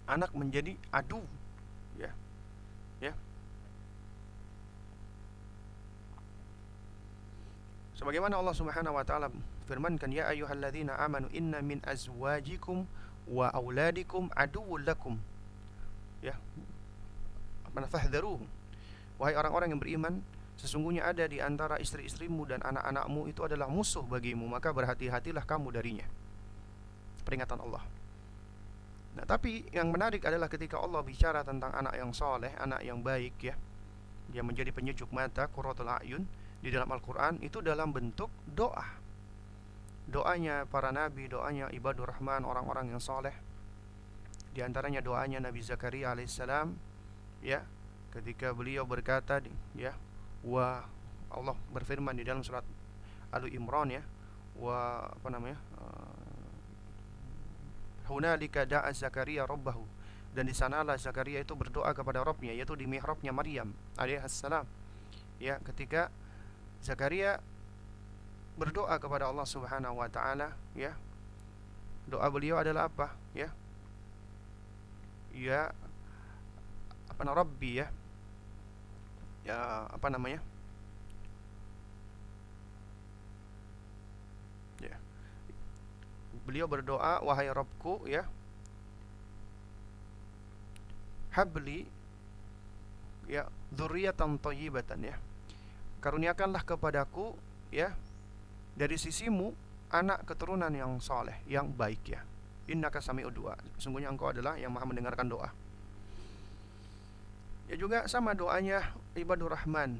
Anak menjadi adu. Ya. Ya. Sebagaimana Allah Subhanahu wa taala firmankan, ya ayyuhalladzina amanu inna min azwajikum wa auladikum aduwwul lakum. Ya. Fahdharuhum. Wahai orang-orang yang beriman, sesungguhnya ada di antara istri-istrimu dan anak-anakmu itu adalah musuh bagimu, maka berhati-hatilah kamu darinya. Peringatan Allah. Nah, tapi yang menarik adalah ketika Allah bicara tentang anak yang soleh, anak yang baik ya, dia menjadi penyejuk mata, qurratul a'yun di dalam Al-Quran, itu dalam bentuk doa. Doanya para nabi, doanya ibadur rahman, orang-orang yang soleh. Di antaranya doanya Nabi Zakaria alaihissalam ya, ketika beliau berkata ya, wa Allah berfirman di dalam surat Al Imran ya, wa apa namanya? Hunalika da'a Zakaria rabbahu, dan di sanalah Zakaria itu berdoa kepada Rabbnya, yaitu di mihrabnya Maryam alaihissalam. Ya, ketika Zakaria berdoa kepada Allah Subhanahu wa taala, ya, doa beliau adalah apa? Ya, ya apa namanya? Rabbi ya. Ya, apa namanya? Ya. Beliau berdoa, wahai Rabbku, ya, habli ya dzurriyyatan thayyibatan, ya. Karuniakanlah kepadaku, ya, dari sisimu anak keturunan yang soleh, yang baik, ya. Innaka sami'ud du'a. Sungguhnya engkau adalah yang maha mendengarkan doa. Ya, juga sama doanya ibadur rahman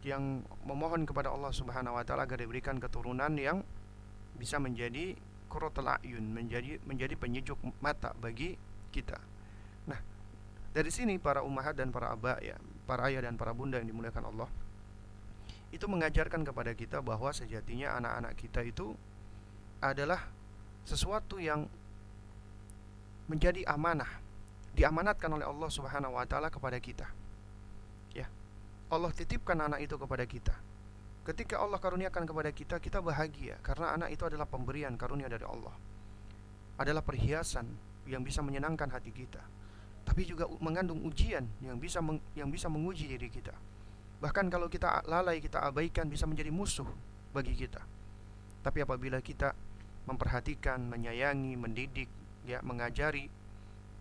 yang memohon kepada Allah Subhanahu wa taala agar diberikan keturunan yang bisa menjadi qurratul a'yun, menjadi penyejuk mata bagi kita. Nah, dari sini para ummahat dan para aba, ya, para ayah dan para bunda yang dimuliakan Allah, itu mengajarkan kepada kita bahwa sejatinya anak-anak kita itu adalah sesuatu yang menjadi amanah, diamanatkan oleh Allah Subhanahu wa taala kepada kita. Ya. Allah titipkan anak itu kepada kita. Ketika Allah karuniakan kepada kita, kita bahagia karena anak itu adalah pemberian karunia dari Allah. Adalah perhiasan yang bisa menyenangkan hati kita. Tapi juga mengandung ujian yang bisa menguji diri kita. Bahkan kalau kita lalai, kita abaikan, bisa menjadi musuh bagi kita. Tapi apabila kita memperhatikan, menyayangi, mendidik, ya, mengajari,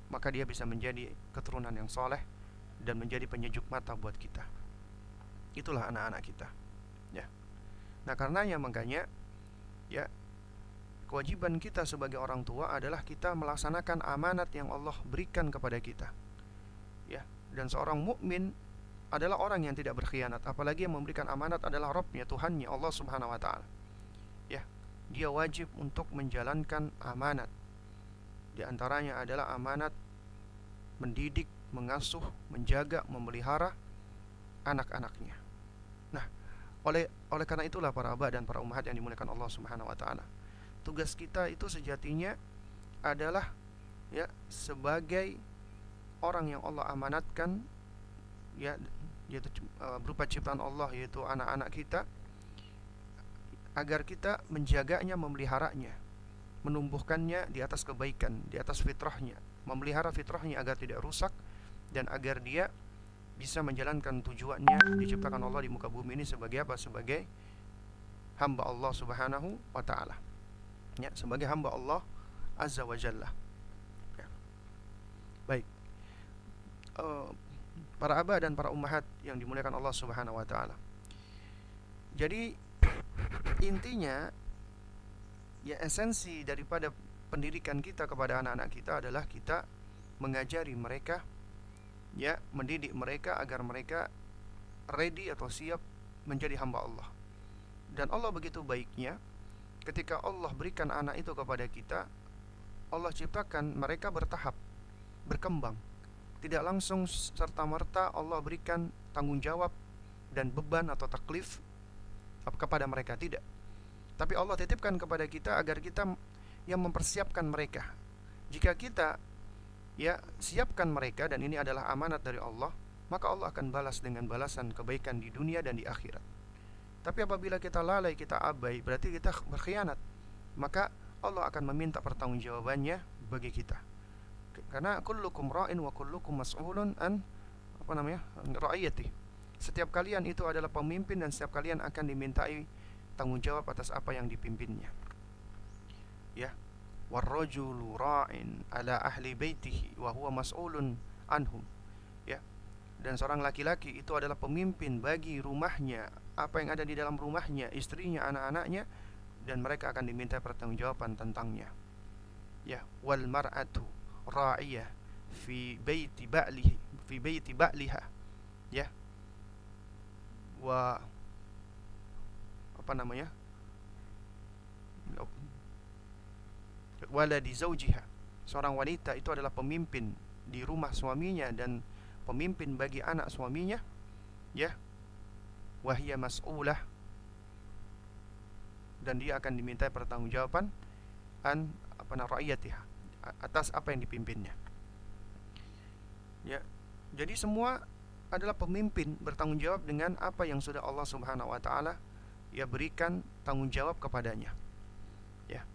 maka dia bisa menjadi keturunan yang soleh dan menjadi penyejuk mata buat kita. Itulah anak-anak kita, ya. Nah, karenanya makanya, ya, kewajiban kita sebagai orang tua adalah kita melaksanakan amanat yang Allah berikan kepada kita, ya. Dan seorang mukmin adalah orang yang tidak berkhianat, apalagi yang memberikan amanat adalah Rabbnya, Tuhannya, Allah Subhanahu wa taala. Ya, dia wajib untuk menjalankan amanat. Di antaranya adalah amanat mendidik, mengasuh, menjaga, memelihara anak-anaknya. Nah, oleh karena itulah para abah dan para ummahat yang dimuliakan Allah Subhanahu wa taala, tugas kita itu sejatinya adalah, ya, sebagai orang yang Allah amanatkan, ya, yaitu berupa ciptaan Allah, yaitu anak-anak kita, agar kita menjaganya, memeliharanya, menumbuhkannya di atas kebaikan, di atas fitrahnya, memelihara fitrahnya agar tidak rusak dan agar dia bisa menjalankan tujuannya diciptakan Allah di muka bumi ini sebagai apa? Sebagai hamba Allah Subhanahu wa taala. Ya, sebagai hamba Allah Azza wa Jalla. Ya. Baik. Para abah dan para ummahat yang dimuliakan Allah Subhanahu wa taala. Jadi intinya, ya, esensi daripada pendidikan kita kepada anak-anak kita adalah kita mengajari mereka, ya, mendidik mereka agar mereka ready atau siap menjadi hamba Allah. Dan Allah begitu baiknya, ketika Allah berikan anak itu kepada kita, Allah ciptakan mereka bertahap, berkembang. Tidak langsung serta-merta Allah berikan tanggung jawab dan beban atau taklif kepada mereka, tidak. Tapi Allah titipkan kepada kita agar kita yang mempersiapkan mereka. Jika kita, ya, siapkan mereka, dan ini adalah amanat dari Allah, maka Allah akan balas dengan balasan kebaikan di dunia dan di akhirat. Tapi apabila kita lalai, kita abai, berarti kita berkhianat. Maka Allah akan meminta pertanggungjawabannya bagi kita. Karena kullukum ra'in wa kullukum mas'ulun an ra'iyati. Setiap kalian itu adalah pemimpin dan setiap kalian akan dimintai tanggung jawab atas apa yang dipimpinnya. Ya. Warrajulu ra'in ala ahli baitihi wa huwa mas'ulun anhum. Ya. Dan seorang laki-laki itu adalah pemimpin bagi rumahnya, apa yang ada di dalam rumahnya, istrinya, anak-anaknya, dan mereka akan diminta pertanggungjawaban tentangnya. Ya, wal mar'atu ra'iyah fi baiti ba'liha. Ya. Wa waladi zaujiha. Seorang wanita itu adalah pemimpin di rumah suaminya dan pemimpin bagi anak suaminya, ya. wahiyya mas'ulah, dan dia akan diminta pertanggungjawaban rakyatiha, atas apa yang dipimpinnya. Ya, jadi semua adalah pemimpin bertanggung jawab dengan apa yang sudah Allah Subhanahu wa taala berikan tanggung jawab kepadanya. Ya.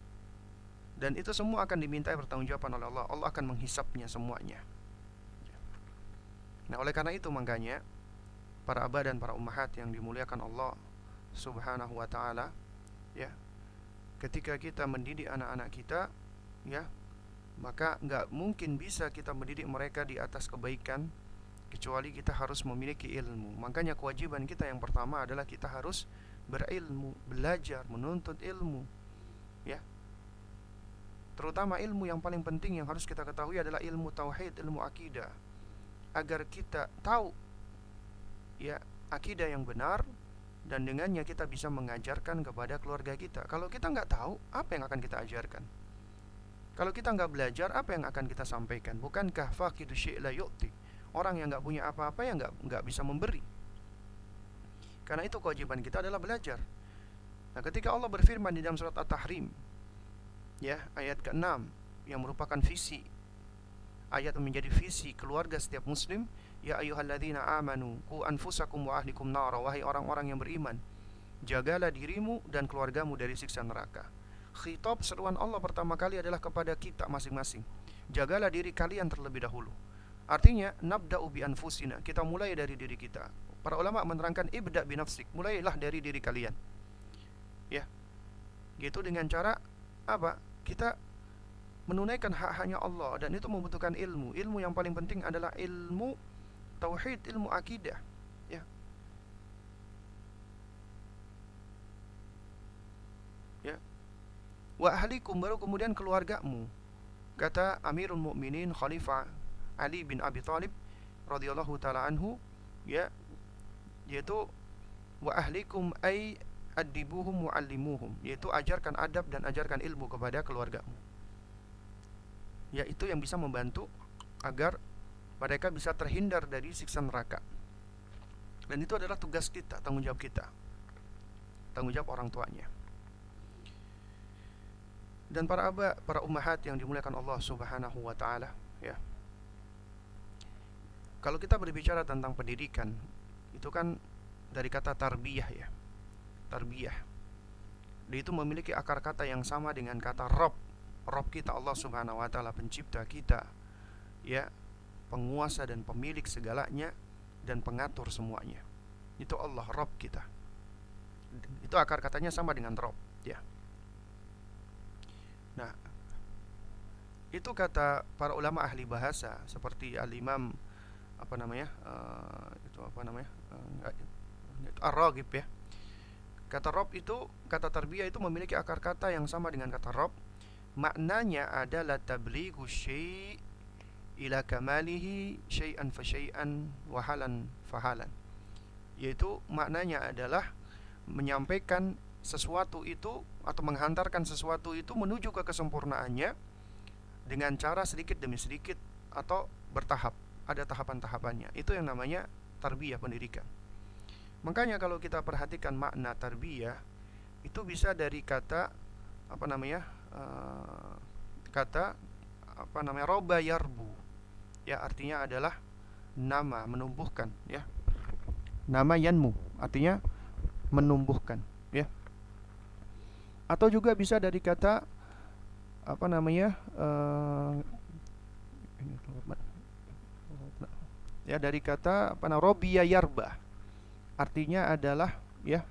Dan itu semua akan diminta pertanggungjawaban oleh Allah. Allah akan menghisapnya semuanya. Nah, oleh karena itu makanya para abah dan para ummahat yang dimuliakan Allah Subhanahu wa taala, ya, ketika kita mendidik anak-anak kita, ya, maka nggak mungkin bisa kita mendidik mereka di atas kebaikan kecuali kita harus memiliki ilmu. Makanya kewajiban kita yang pertama adalah kita harus berilmu, belajar, menuntut ilmu, ya. Terutama ilmu yang paling penting yang harus kita ketahui adalah ilmu tauhid, ilmu akidah, agar kita tahu, ya, akidah yang benar, dan dengannya kita bisa mengajarkan kepada keluarga kita. Kalau kita nggak tahu, apa yang akan kita ajarkan? Kalau kita nggak belajar, apa yang akan kita sampaikan? Bukankah faqidu syai' la yu'ti? Orang yang nggak punya apa-apa yang nggak bisa memberi. Karena itu kewajiban kita adalah belajar. Nah, ketika Allah berfirman di dalam surat At-Tahrim, ya, ayat ke-6, yang merupakan visi, ayat menjadi visi keluarga setiap muslim, ya ayyuhalladzina amanu qu anfusakum wa ahlikum nara, wahai orang-orang yang beriman, jagalah dirimu dan keluargamu dari siksa neraka. Khitab seruan Allah pertama kali adalah kepada kita masing-masing. Jagalah diri kalian terlebih dahulu. Artinya nabda'u bi anfusina, kita mulai dari diri kita. Para ulama menerangkan ibda bi nafsik, mulailah dari diri kalian. Ya. Gitu, dengan cara apa? Kita menunaikan hak-haknya Allah, dan itu membutuhkan ilmu. Ilmu yang paling penting adalah ilmu tauhid, ilmu akidah, ya. Ya. Wa ahlikum, baru kemudian keluargamu. Kata Amirul Mukminin Khalifah Ali bin Abi Thalib radhiyallahu taala anhu, ya, yaitu wa ahlikum ay adibuhum muallimuhum, yaitu ajarkan adab dan ajarkan ilmu kepada keluargamu. Ya, itu yang bisa membantu agar mereka bisa terhindar dari siksa neraka. Dan itu adalah tugas kita, tanggung jawab kita, tanggung jawab orang tuanya. Dan para abah, para ummahat yang dimuliakan Allah Subhanahu wa taala, ya. Kalau kita berbicara tentang pendidikan, itu kan dari kata tarbiyah, ya. Tarbiyah. Dia itu memiliki akar kata yang sama dengan kata Rabb. Rabb kita Allah Subhanahu wa taala, pencipta kita, ya, penguasa dan pemilik segalanya dan pengatur semuanya. Itu Allah, Rabb kita. Itu akar katanya sama dengan Rabb, ya. Nah, itu kata para ulama ahli bahasa seperti Al-Imam Ar-Raghib, ya. Kata Rabb itu, kata tarbiyah itu memiliki akar kata yang sama dengan kata Rabb. Maknanya adalah tablighu syai' ila kamalihi syai'an fa syai'an wa halan fa halan. Yaitu maknanya adalah menyampaikan sesuatu itu atau menghantarkan sesuatu itu menuju ke kesempurnaannya dengan cara sedikit demi sedikit atau bertahap. Ada tahapan-tahapannya. Itu yang namanya tarbiyah, pendidikan. Makanya kalau kita perhatikan makna tarbiyah, itu bisa dari kata roba yarbu, ya, artinya adalah nama, menumbuhkan, ya. Nama yanmu artinya menumbuhkan, ya. Atau juga bisa dari kata ya, dari kata robiya yarba, artinya adalah, ya,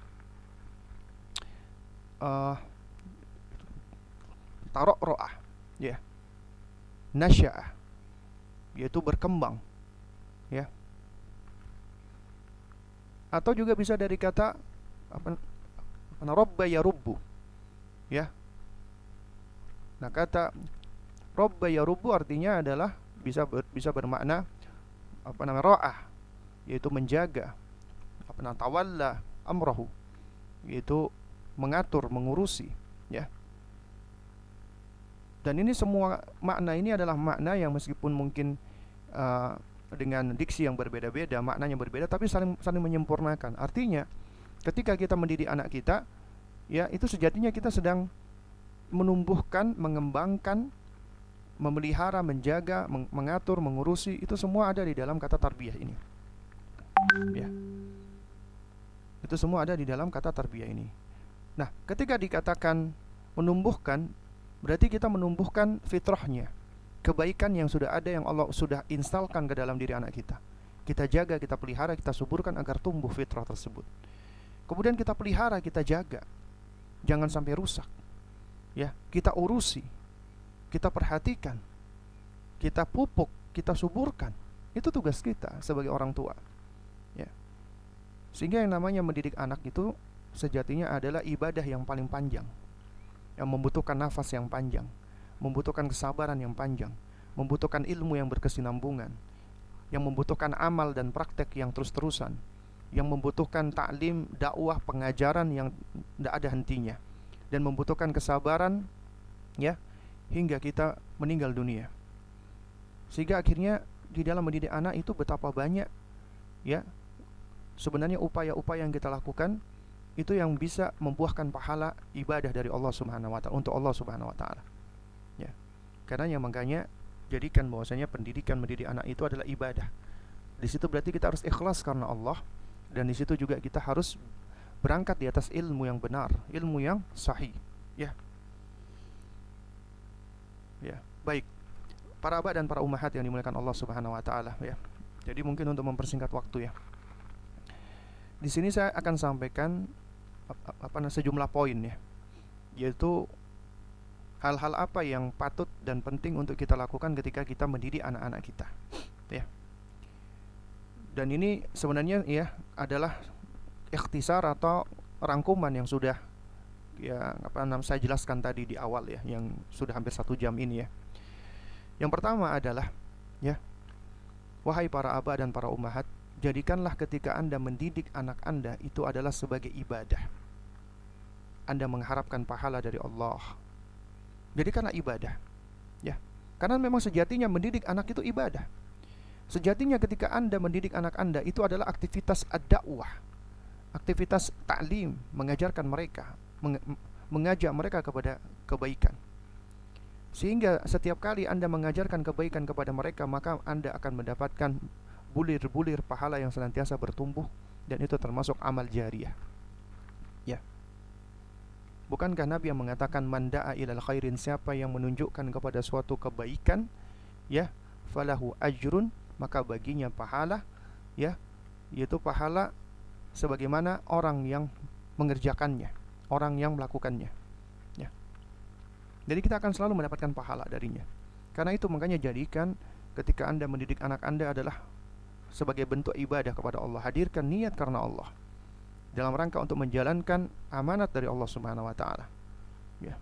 tarok ro'ah, ya, nasya'ah, yaitu berkembang, ya. Atau juga bisa dari kata robba yarubbu, ya. Nah, kata robba yarubbu artinya adalah bisa bermakna ro'ah, yaitu menjaga, tawalla amrahu, yaitu mengatur, mengurusi, ya. Dan ini semua makna ini adalah makna yang meskipun mungkin dengan diksi yang berbeda-beda, maknanya berbeda, tapi saling menyempurnakan. Artinya Ketika kita mendidik anak kita, ya itu sejatinya kita sedang menumbuhkan, mengembangkan, memelihara, menjaga, mengatur, mengurusi, itu semua ada di dalam kata tarbiyah ini. Ya, itu semua ada di dalam kata tarbiyah ini. Nah, ketika dikatakan menumbuhkan, berarti kita menumbuhkan fitrahnya, kebaikan yang sudah ada, yang Allah sudah instalkan ke dalam diri anak kita. Kita jaga, kita pelihara, kita suburkan agar tumbuh fitrah tersebut. Kemudian kita pelihara, kita jaga, jangan sampai rusak. Ya, kita urusi, kita perhatikan, kita pupuk, kita suburkan. Itu tugas kita sebagai orang tua. Ya. Sehingga yang namanya mendidik anak itu sejatinya adalah ibadah yang paling panjang, yang membutuhkan nafas yang panjang, membutuhkan kesabaran yang panjang, membutuhkan ilmu yang berkesinambungan, yang membutuhkan amal dan praktek yang terus-terusan, yang membutuhkan taklim, dakwah, pengajaran yang tidak ada hentinya, dan membutuhkan kesabaran, ya, hingga kita meninggal dunia. Sehingga akhirnya di dalam mendidik anak itu betapa banyak, ya, sebenarnya upaya-upaya yang kita lakukan itu yang bisa membuahkan pahala ibadah dari Allah Subhanahu wa taala, untuk Allah Subhanahu wa taala. Ya. Karena makanya jadikan bahwasanya pendidikan mendidik anak itu adalah ibadah. Di situ berarti kita harus ikhlas karena Allah, dan di situ juga kita harus berangkat di atas ilmu yang benar, ilmu yang sahih. Ya. Ya, baik. Para abah dan para ummahat yang dimuliakan Allah Subhanahu wa taala, ya. Jadi mungkin untuk mempersingkat waktu, ya. Di sini saya akan sampaikan sejumlah poin, ya. Yaitu hal-hal apa yang patut dan penting untuk kita lakukan ketika kita mendidik anak-anak kita, ya. Dan ini sebenarnya, ya, adalah ikhtisar atau rangkuman yang sudah, ya, saya jelaskan tadi di awal, ya, yang sudah hampir 1 jam ini, ya. Yang pertama adalah, ya, wahai para abah dan para ummahat, jadikanlah ketika Anda mendidik anak Anda itu adalah sebagai ibadah. Anda mengharapkan pahala dari Allah. Jadikanlah ibadah, ya. Karena memang sejatinya mendidik anak itu ibadah. Sejatinya ketika Anda mendidik anak Anda itu adalah aktivitas ad-da'wah, aktivitas ta'lim, mengajarkan mereka, mengajak mereka kepada kebaikan. Sehingga setiap kali Anda mengajarkan kebaikan kepada mereka, maka Anda akan mendapatkan bulir-bulir pahala yang senantiasa bertumbuh, dan itu termasuk amal jariyah. Ya. Bukankah Nabi yang mengatakan man da'a ilal khairin, siapa yang menunjukkan kepada suatu kebaikan, ya, falahu ajrun, maka baginya pahala, ya, yaitu pahala sebagaimana orang yang mengerjakannya, orang yang melakukannya, ya. Jadi kita akan selalu mendapatkan pahala darinya. Karena itu makanya jadikan ketika Anda mendidik anak Anda adalah sebagai bentuk ibadah kepada Allah. Hadirkan niat karena Allah, dalam rangka untuk menjalankan amanat dari Allah Subhanahu wa taala, ya.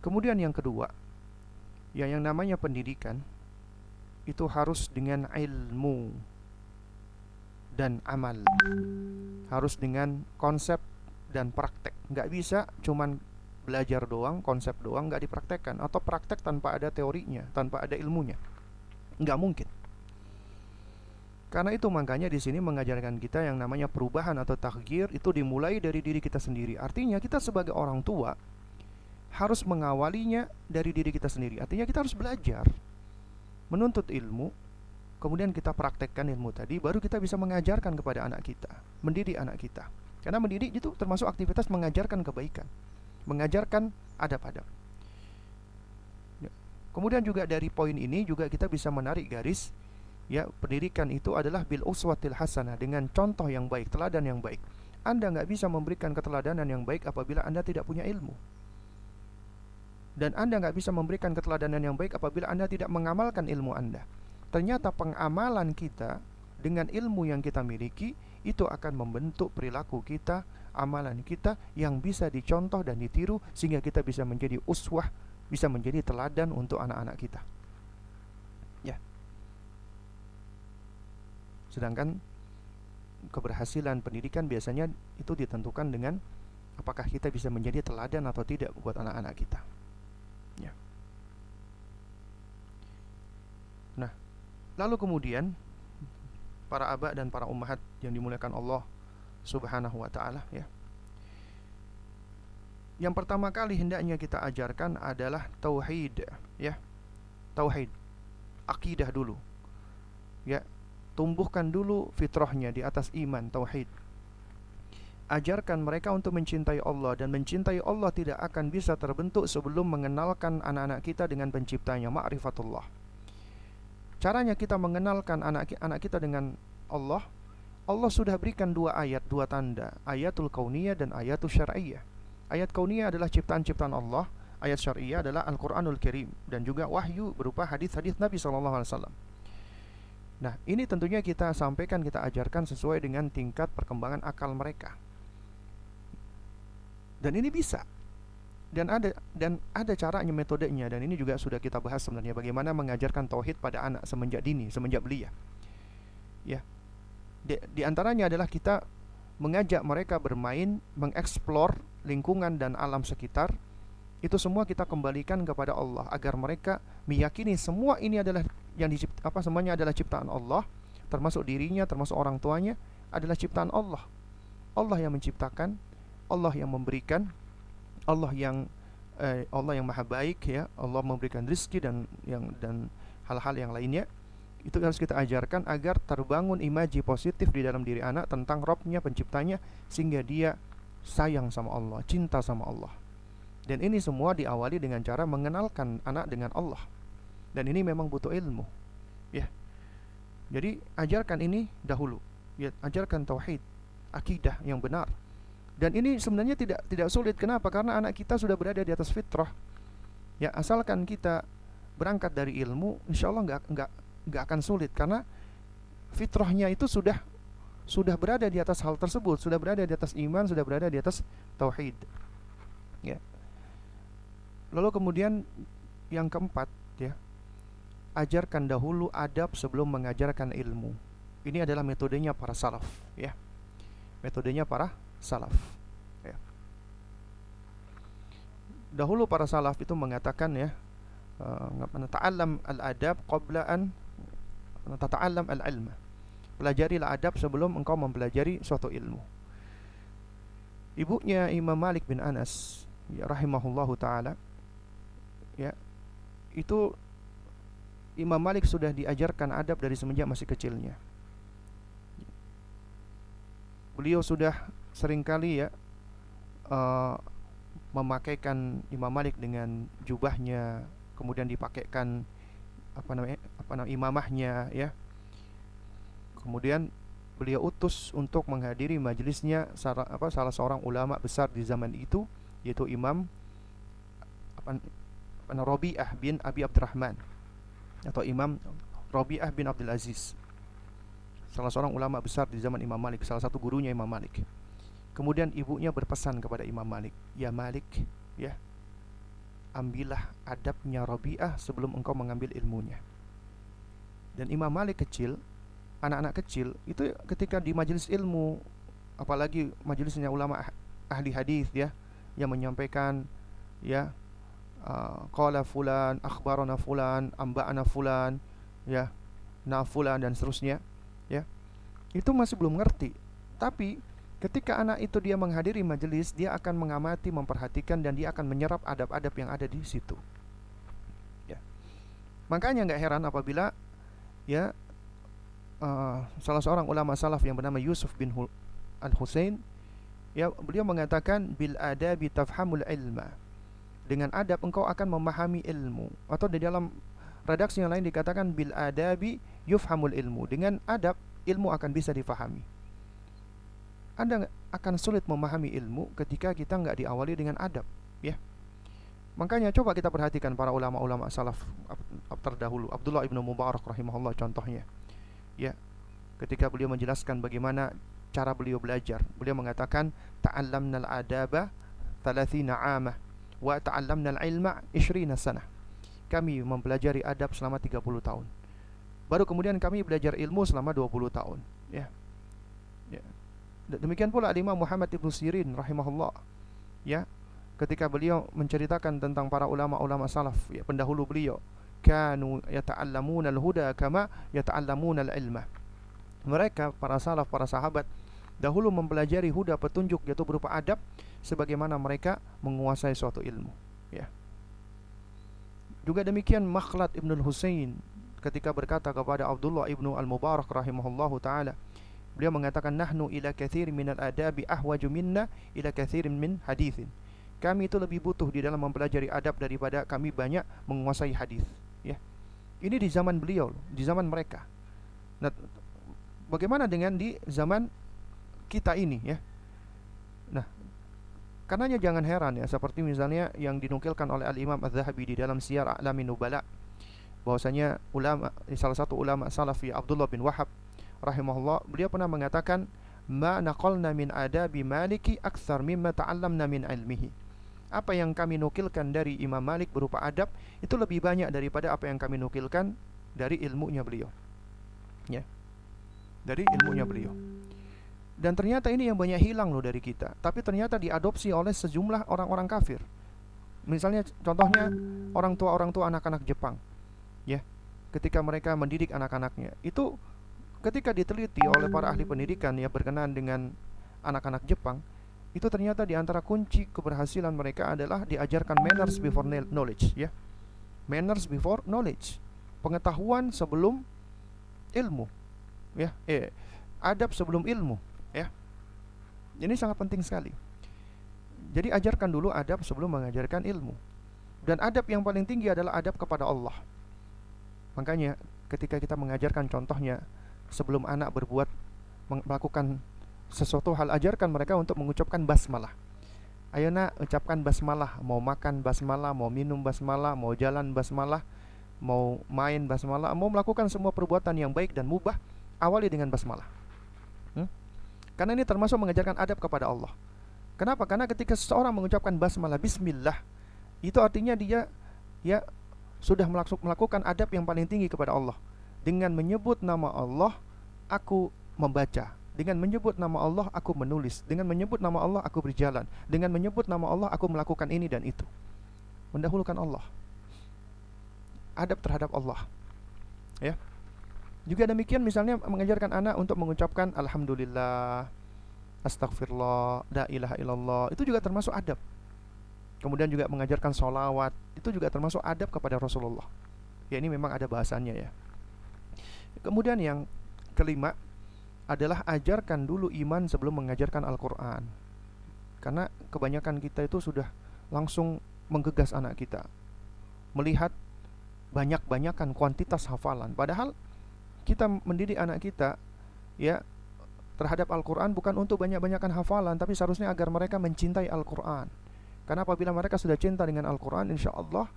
Kemudian yang kedua, ya, yang namanya pendidikan itu harus dengan ilmu dan amal, harus dengan konsep dan praktek. Nggak bisa cuman belajar doang, konsep doang, nggak dipraktekkan, atau praktek tanpa ada teorinya, tanpa ada ilmunya, nggak mungkin. Karena itu makanya di sini mengajarkan kita yang namanya perubahan atau taghyir itu dimulai dari diri kita sendiri. Artinya kita sebagai orang tua harus mengawalinya dari diri kita sendiri. Artinya kita harus belajar, menuntut ilmu, kemudian kita praktekkan ilmu tadi, baru kita bisa mengajarkan kepada anak kita, mendidik anak kita. Karena mendidik itu termasuk aktivitas mengajarkan kebaikan, mengajarkan adab-adab. Ya. Kemudian juga dari poin ini juga kita bisa menarik garis, ya, pendidikan itu adalah bil uswatil hasanah, dengan contoh yang baik, teladan yang baik. Anda nggak bisa memberikan keteladanan yang baik apabila Anda tidak punya ilmu. Dan Anda nggak bisa memberikan keteladanan yang baik apabila Anda tidak mengamalkan ilmu Anda. Ternyata pengamalan kita dengan ilmu yang kita miliki itu akan membentuk perilaku kita, amalan kita yang bisa dicontoh dan ditiru, sehingga kita bisa menjadi uswah, bisa menjadi teladan untuk anak-anak kita, ya. Sedangkan keberhasilan pendidikan biasanya itu ditentukan dengan apakah kita bisa menjadi teladan atau tidak buat anak-anak kita, ya. Nah, lalu kemudian para abah dan para ummahat yang dimuliakan Allah Subhanahu wa taala ya. Yang pertama kali hendaknya kita ajarkan adalah tauhid ya. Tauhid, akidah dulu. Ya, tumbuhkan dulu fitrahnya di atas iman, tauhid. Ajarkan mereka untuk mencintai Allah, dan mencintai Allah tidak akan bisa terbentuk sebelum mengenalkan anak-anak kita dengan penciptanya, ma'rifatullah. Caranya kita mengenalkan anak kita dengan Allah, Allah sudah berikan dua ayat, dua tanda, ayatul kauniyah dan ayatul syar'iyyah. Ayat kauniyah adalah ciptaan-ciptaan Allah, ayat syar'iyyah adalah Al-Quranul Karim, dan juga wahyu berupa hadis-hadis Nabi SAW. Nah, ini tentunya kita sampaikan, kita ajarkan sesuai dengan tingkat perkembangan akal mereka. Dan ini bisa. Dan ada caranya, metodenya, dan ini juga sudah kita bahas sebenarnya, bagaimana mengajarkan tauhid pada anak semenjak dini, semenjak belia. Ya. Di antaranya adalah kita mengajak mereka bermain, mengeksplor lingkungan dan alam sekitar. Itu semua kita kembalikan kepada Allah agar mereka meyakini semua ini adalah semuanya adalah ciptaan Allah, termasuk dirinya, termasuk orang tuanya adalah ciptaan Allah. Allah yang menciptakan, Allah yang memberikan, Allah yang maha baik ya. Allah memberikan rezeki dan hal-hal yang lainnya. Itu harus kita ajarkan agar terbangun imaji positif di dalam diri anak tentang Rabbnya, penciptanya, sehingga dia sayang sama Allah, cinta sama Allah. Dan ini semua diawali dengan cara mengenalkan anak dengan Allah. Dan ini memang butuh ilmu ya. Jadi ajarkan ini dahulu ya, ajarkan tauhid, akidah yang benar. Dan ini sebenarnya tidak sulit. Kenapa? Karena anak kita sudah berada di atas fitrah. Ya, asalkan kita berangkat dari ilmu, insya Allah nggak akan sulit, karena fitrahnya itu sudah berada di atas hal tersebut, sudah berada di atas iman, sudah berada di atas tauhid. Ya. Lalu kemudian yang keempat ya, ajarkan dahulu adab sebelum mengajarkan ilmu. Ini adalah metodenya para salaf ya. Metodenya para salaf ya. Dahulu para salaf itu mengatakan ya, ta'allam al-adab qabla an tata'allam al-ilma. Pelajarilah adab sebelum engkau mempelajari suatu ilmu. Ibunya Imam Malik bin Anas ya, rahimahullahu taala ya, itu Imam Malik sudah diajarkan adab dari semenjak masih kecilnya. Beliau sudah seringkali ya memakaikan Imam Malik dengan jubahnya, kemudian dipakaikan imamahnya ya. Kemudian beliau utus untuk menghadiri majelisnya salah seorang ulama besar di zaman itu, yaitu Imam Rabi'ah bin Abi Abdurrahman, atau Imam Rabi'ah bin Abdul Aziz, salah seorang ulama besar di zaman Imam Malik, salah satu gurunya Imam Malik. Kemudian ibunya berpesan kepada Imam Malik, "Ya Malik, ya, ambillah adabnya Rabi'ah sebelum engkau mengambil ilmunya." Dan Imam Malik kecil, anak-anak kecil itu ketika di majelis ilmu, apalagi majelisnya ulama ahli hadis ya, yang menyampaikan ya, qala fulan, akhbarana fulan, amba'ana fulan ya, na fulan, dan seterusnya ya. Itu masih belum ngerti. Tapi ketika anak itu dia menghadiri majelis, dia akan mengamati, memperhatikan, dan dia akan menyerap adab-adab yang ada di situ ya. Makanya nggak heran apabila ya salah seorang ulama salaf yang bernama Yusuf bin Al-Husain ya, beliau mengatakan, bil adabi tafhamul ilma, dengan adab engkau akan memahami ilmu. Atau di dalam redaksi yang lain dikatakan, bil adabi yufhamul ilmu, dengan adab ilmu akan bisa difahami. Anda akan sulit memahami ilmu ketika kita nggak diawali dengan adab ya. Makanya coba kita perhatikan para ulama-ulama salaf terdahulu. Abdullah ibnu Mubarak rahimahullah contohnya ya, ketika beliau menjelaskan bagaimana cara beliau belajar, beliau mengatakan, ta'allamna al-adaba 30 'amah wa ta'allamna al-ilma 20 sanah. Kami mempelajari adab selama 30 tahun. Baru kemudian kami belajar ilmu selama 20 tahun ya. Ya. Demikian pula Imam Muhammad ibn Sirin rahimahullah ya, ketika beliau menceritakan tentang para ulama-ulama salaf ya, pendahulu beliau, kanu yata'allamuna al-huda kama yata'allamuna al-ilma. Mereka para salaf, para sahabat dahulu mempelajari huda petunjuk yaitu berupa adab sebagaimana mereka menguasai suatu ilmu, ya. Juga demikian Makhlad Ibnul Husain ketika berkata kepada Abdullah Ibnu Al-Mubarak rahimahullahu taala, beliau mengatakan, nahnu ila katsirin minal adabi ahwaju minna ila katsirin min haditsin. Kami itu lebih butuh di dalam mempelajari adab daripada kami banyak menguasai hadis, ya. Ini di zaman beliau, di zaman mereka. Nah, bagaimana dengan di zaman kita ini, ya? Nah, karenanya jangan heran ya, seperti misalnya yang dinukilkan oleh Al-Imam Az-Zahabi di dalam Siyar A'lamin Nubala, bahwasanya salah satu ulama salafi Abdullah bin Wahab rahimahullah, beliau pernah mengatakan, ma naqalna min adabi maliki aktsar mimma ta'allamna min ilmihi. Apa yang kami nukilkan dari Imam Malik berupa adab itu lebih banyak daripada apa yang kami nukilkan dari ilmunya beliau, ya, dari ilmunya beliau. Dan ternyata ini yang banyak hilang loh dari kita, tapi ternyata diadopsi oleh sejumlah orang-orang kafir. Misalnya contohnya orang tua anak-anak Jepang, ya, ketika mereka mendidik anak-anaknya, itu ketika diteliti oleh para ahli pendidikan yang berkenaan dengan anak-anak Jepang, itu ternyata di antara kunci keberhasilan mereka adalah diajarkan manners before knowledge, ya. Manners before knowledge, pengetahuan sebelum ilmu, ya. Adab sebelum ilmu, ya. Ini sangat penting sekali. Jadi ajarkan dulu adab sebelum mengajarkan ilmu. Dan adab yang paling tinggi adalah adab kepada Allah. Makanya ketika kita mengajarkan, contohnya sebelum anak melakukan sesuatu hal, ajarkan mereka untuk mengucapkan basmalah. Ayo nak, ucapkan basmalah. Mau makan basmalah, mau minum basmalah, mau jalan basmalah, mau main basmalah, mau melakukan semua perbuatan yang baik dan mubah, awali dengan basmalah. Karena ini termasuk mengajarkan adab kepada Allah. Kenapa? Karena ketika seseorang mengucapkan basmalah, bismillah, itu artinya dia, ya, sudah melakukan adab yang paling tinggi kepada Allah. Dengan menyebut nama Allah, aku membaca. Dengan menyebut nama Allah, aku menulis. Dengan menyebut nama Allah, aku berjalan. Dengan menyebut nama Allah, aku melakukan ini dan itu. Mendahulukan Allah, adab terhadap Allah, ya. Juga demikian misalnya mengajarkan anak untuk mengucapkan alhamdulillah, astagfirullah, la ilaha illallah, itu juga termasuk adab. Kemudian juga mengajarkan sholawat, itu juga termasuk adab kepada Rasulullah. Ya, ini memang ada bahasanya, ya. Kemudian yang kelima adalah ajarkan dulu iman sebelum mengajarkan Al-Quran. Karena kebanyakan kita itu sudah langsung menggegas anak kita, melihat banyak-banyakan kuantitas hafalan. Padahal kita mendidik anak kita, ya, terhadap Al-Quran bukan untuk banyak-banyakan hafalan, tapi seharusnya agar mereka mencintai Al-Quran. Karena apabila mereka sudah cinta dengan Al-Quran, insya Allah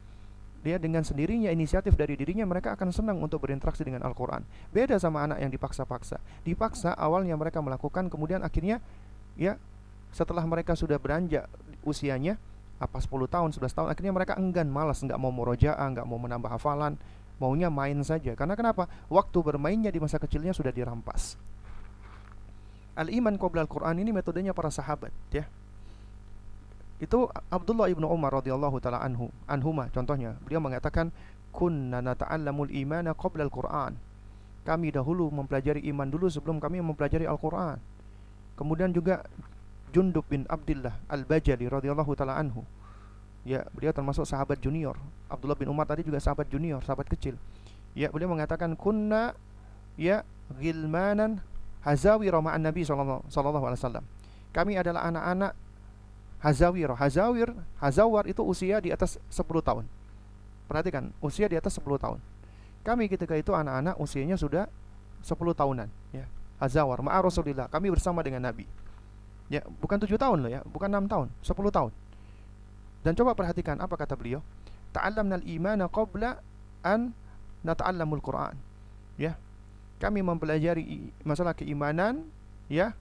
dia dengan sendirinya, inisiatif dari dirinya, mereka akan senang untuk berinteraksi dengan Al-Quran. Beda sama anak yang dipaksa-paksa. Dipaksa awalnya mereka melakukan, kemudian akhirnya, ya, setelah mereka sudah beranjak usianya, 10 tahun, 11 tahun, akhirnya mereka enggan, malas, nggak mau murojaah, nggak mau menambah hafalan, maunya main saja. Karena kenapa? Waktu bermainnya di masa kecilnya sudah dirampas. Al-iman qabla Al-Quran ini metodenya para sahabat, ya. Itu Abdullah ibnu Umar radhiyallahu taala anhuma contohnya, beliau mengatakan, kunna nata'allamul imana qabla Al-Quran. Kami dahulu mempelajari iman dulu sebelum kami mempelajari Al-Quran. Kemudian juga Jundub bin Abdullah Al-Bajali radhiyallahu taala anhu, ya, beliau termasuk sahabat junior. Abdullah bin Umar tadi juga sahabat junior, sahabat kecil. Ya, beliau mengatakan, kunna, ya, ghilmanan hazawira ma'an Nabi sallallahu alaihi wasallam. Kami adalah anak-anak hazawir. Hazawar itu usia di atas 10 tahun. Perhatikan, usia di atas 10 tahun. Kami ketika itu anak-anak usianya sudah 10 tahunan, ya. Hazawar ma'a Rasulillah, kami bersama dengan Nabi. Ya, bukan 7 tahun loh, ya, bukan 6 tahun, 10 tahun. Dan coba perhatikan apa kata beliau, ta'allamnal imana qabla an nata'allamul Qur'an. Ya. Kami mempelajari masalah keimanan, ya,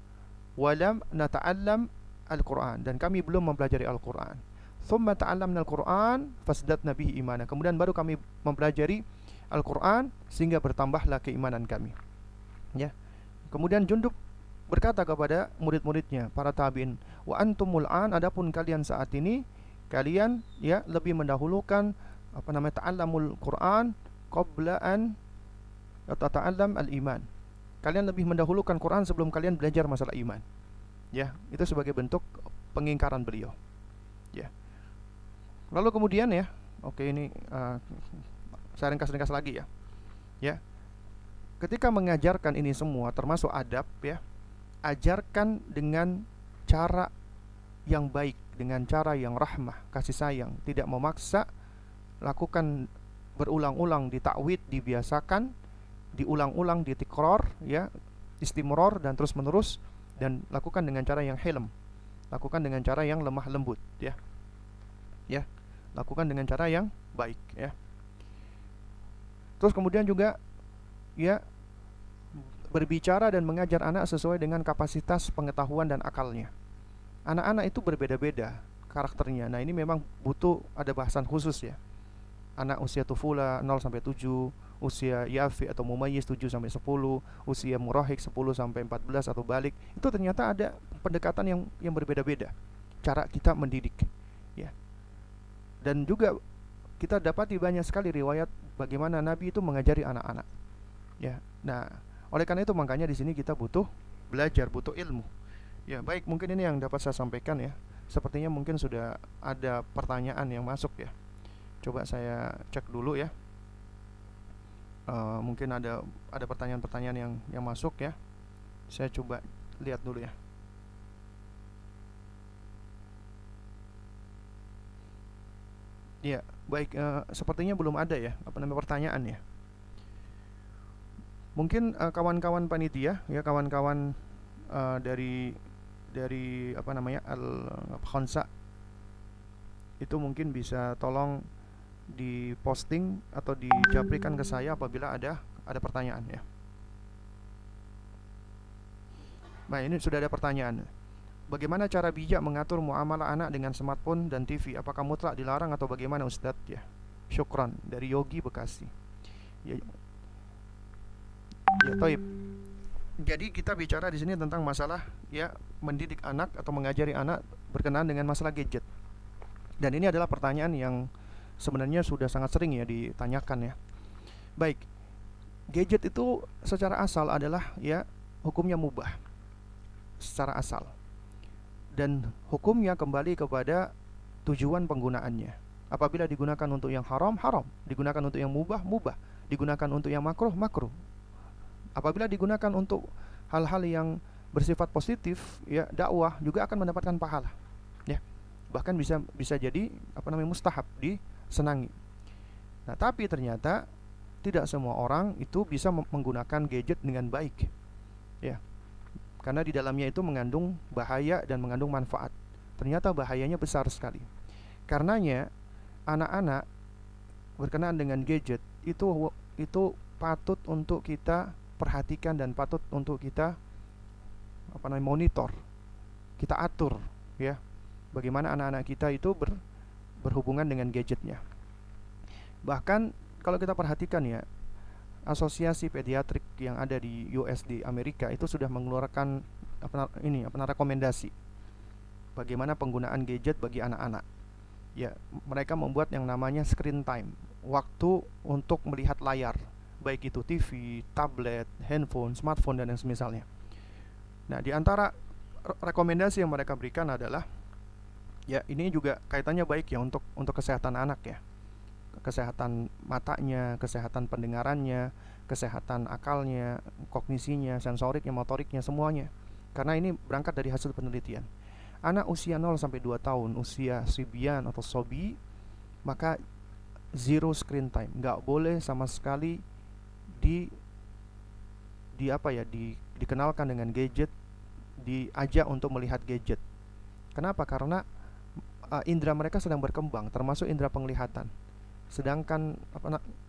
walam nata'allam Al-Quran, dan kami belum mempelajari Al-Quran. Thumma ta'allamna Al-Quran fasdatna bihi imana. Kemudian baru kami mempelajari Al-Quran sehingga bertambahlah keimanan kami, ya. Kemudian Jundub berkata kepada murid-muridnya, para tabi'in, wa antumul an, adapun kalian saat ini, kalian, ya, lebih mendahulukan ta'allamul Quran qabla an tata'allam al-iman. Kalian lebih mendahulukan Quran sebelum kalian belajar masalah iman. Ya, itu sebagai bentuk pengingkaran beliau. Ya. Lalu kemudian ya, oke ini saya ringkas-ringkas lagi ya. Ya. Ketika mengajarkan ini semua termasuk adab ya, ajarkan dengan cara yang baik, dengan cara yang rahmah, kasih sayang, tidak memaksa, lakukan berulang-ulang, ditakwid, dibiasakan, diulang-ulang, ditikror ya, istimror dan terus menerus, dan lakukan dengan cara yang hilm, lakukan dengan cara yang lemah lembut ya. Ya, lakukan dengan cara yang baik ya. Terus kemudian juga ya, berbicara dan mengajar anak sesuai dengan kapasitas pengetahuan dan akalnya. Anak-anak itu berbeda-beda karakternya. Nah, ini memang butuh ada bahasan khusus ya. Anak usia tufula 0 sampai 7, usia yafi atau mumayyiz 7 sampai 10, usia murahik 10 sampai 14 atau balik. Itu ternyata ada pendekatan yang berbeda-beda cara kita mendidik ya. Dan juga kita dapati banyak sekali riwayat bagaimana Nabi itu mengajari anak-anak. Ya. Nah, oleh karena itu makanya di sini kita butuh belajar, butuh ilmu. Ya, baik, mungkin ini yang dapat saya sampaikan ya. Sepertinya mungkin sudah ada pertanyaan yang masuk ya. Coba saya cek dulu ya. Mungkin ada pertanyaan-pertanyaan yang masuk ya. Saya coba lihat dulu ya. Ya, baik, sepertinya belum ada ya pertanyaan ya. Mungkin kawan-kawan panitia ya, kawan-kawan dari Al-Khonsa itu mungkin bisa tolong diposting atau dijaprikan ke saya apabila ada pertanyaan ya. Nah, ini sudah ada pertanyaan. Bagaimana cara bijak mengatur muamalah anak dengan smartphone dan TV? Apakah mutlak dilarang atau bagaimana Ustadz ya? Syukran dari Yogi Bekasi. Ya, Taib. Jadi kita bicara di sini tentang masalah ya, mendidik anak atau mengajari anak berkenaan dengan masalah gadget. Dan ini adalah pertanyaan yang sebenarnya sudah sangat sering ya ditanyakan ya. Baik. Gadget itu secara asal adalah ya hukumnya mubah. Secara asal. Dan hukumnya kembali kepada tujuan penggunaannya. Apabila digunakan untuk yang haram, haram. Digunakan untuk yang mubah, mubah. Digunakan untuk yang makruh, makruh. Apabila digunakan untuk hal-hal yang bersifat positif, ya dakwah juga akan mendapatkan pahala. Ya. Bahkan bisa jadi mustahab, disenangi. Nah, tapi ternyata tidak semua orang itu bisa menggunakan gadget dengan baik. Ya. Karena di dalamnya itu mengandung bahaya dan mengandung manfaat. Ternyata bahayanya besar sekali. Karenanya anak-anak berkenaan dengan gadget itu patut untuk kita perhatikan dan patut untuk kita monitor. Kita atur ya. Bagaimana anak-anak kita itu berhubungan dengan gadgetnya. Bahkan kalau kita perhatikan ya, asosiasi pediatrik yang ada di US di Amerika itu sudah mengeluarkan rekomendasi bagaimana penggunaan gadget bagi anak-anak. Ya, mereka membuat yang namanya screen time, waktu untuk melihat layar, baik itu TV, tablet, handphone, smartphone dan yang semisalnya. Nah, di antara rekomendasi yang mereka berikan adalah ya, ini juga kaitannya baik ya untuk kesehatan anak ya. Kesehatan matanya, kesehatan pendengarannya, kesehatan akalnya, kognisinya, sensoriknya, motoriknya, semuanya. Karena ini berangkat dari hasil penelitian. Anak usia 0 sampai 2 tahun, usia sibyan atau sobi, maka zero screen time, nggak boleh sama sekali dikenalkan dengan gadget, diajak untuk melihat gadget. Kenapa? Karena indera mereka sedang berkembang, termasuk indera penglihatan. Sedangkan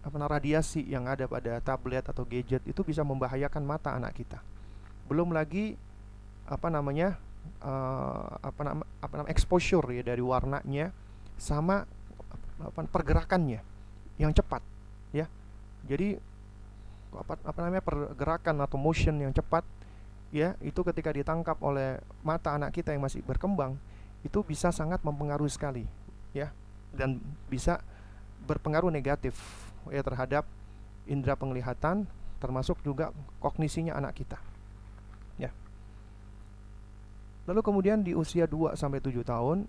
radiasi yang ada pada tablet atau gadget itu bisa membahayakan mata anak kita. Belum lagi exposure ya dari warnanya sama pergerakannya yang cepat ya. Jadi pergerakan atau motion yang cepat ya, itu ketika ditangkap oleh mata anak kita yang masih berkembang itu bisa sangat mempengaruhi sekali ya, dan bisa berpengaruh negatif ya terhadap indera penglihatan, termasuk juga kognisinya anak kita. Ya. Lalu kemudian di usia 2 sampai 7 tahun,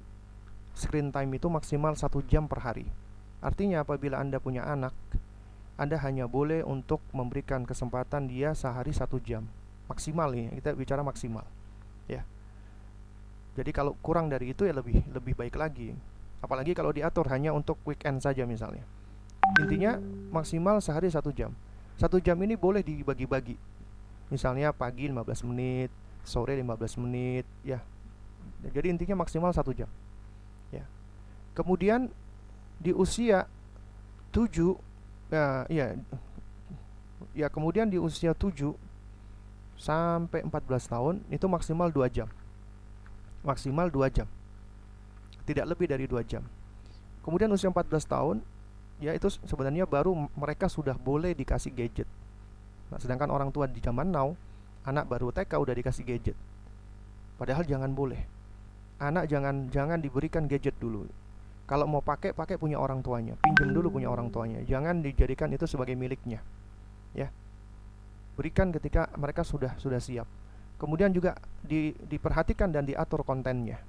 screen time itu maksimal 1 jam per hari. Artinya apabila Anda punya anak, Anda hanya boleh untuk memberikan kesempatan dia sehari 1 jam. Maksimal ini, kita bicara maksimal. Ya. Jadi kalau kurang dari itu ya lebih baik lagi. Apalagi kalau diatur hanya untuk weekend saja misalnya. Intinya maksimal sehari 1 jam. 1 jam ini boleh dibagi-bagi. Misalnya pagi 15 menit, sore 15 menit, ya. Jadi intinya maksimal 1 jam. Ya. Kemudian di usia 7 kemudian di usia 7 sampai 14 tahun itu maksimal 2 jam. Maksimal 2 jam. Tidak lebih dari 2 jam. Kemudian usia 14 tahun, ya itu sebenarnya baru mereka sudah boleh dikasih gadget. Nah, sedangkan orang tua di zaman now, anak baru TK udah dikasih gadget. Padahal jangan boleh. Anak jangan diberikan gadget dulu. Kalau mau pakai punya orang tuanya. Pinjam dulu punya orang tuanya. Jangan dijadikan itu sebagai miliknya. Ya. Berikan ketika mereka sudah siap. Kemudian juga diperhatikan dan diatur kontennya.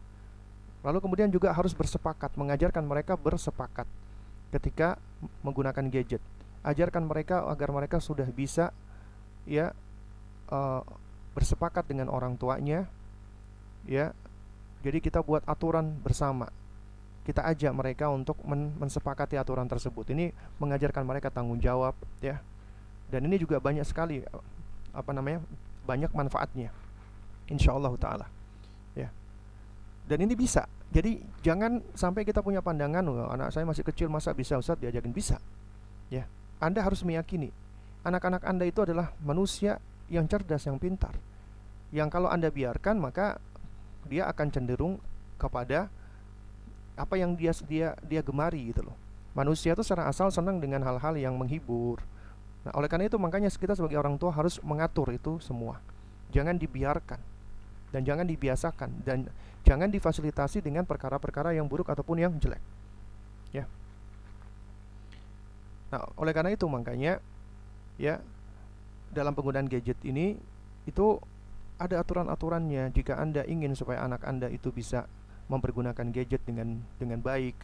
Lalu kemudian juga harus bersepakat, mengajarkan mereka bersepakat ketika menggunakan gadget. Ajarkan mereka agar mereka sudah bisa ya bersepakat dengan orang tuanya, ya. Jadi kita buat aturan bersama. Kita ajak mereka untuk mensepakati aturan tersebut. Ini mengajarkan mereka tanggung jawab, ya. Dan ini juga banyak sekali banyak manfaatnya. Insyaallah taala. Ya. Dan ini bisa. Jadi jangan sampai kita punya pandangan, anak saya masih kecil masa bisa Ustaz diajakin, bisa. Ya. Anda harus meyakini anak-anak Anda itu adalah manusia yang cerdas, yang pintar. Yang kalau Anda biarkan maka dia akan cenderung kepada apa yang dia gemari gitu loh. Manusia itu secara asal senang dengan hal-hal yang menghibur. Nah, oleh karena itu makanya kita sebagai orang tua harus mengatur itu semua. Jangan dibiarkan dan jangan dibiasakan dan jangan difasilitasi dengan perkara-perkara yang buruk ataupun yang jelek. Ya. Nah, oleh karena itu makanya ya dalam penggunaan gadget ini itu ada aturan-aturannya. Jika Anda ingin supaya anak Anda itu bisa mempergunakan gadget dengan baik,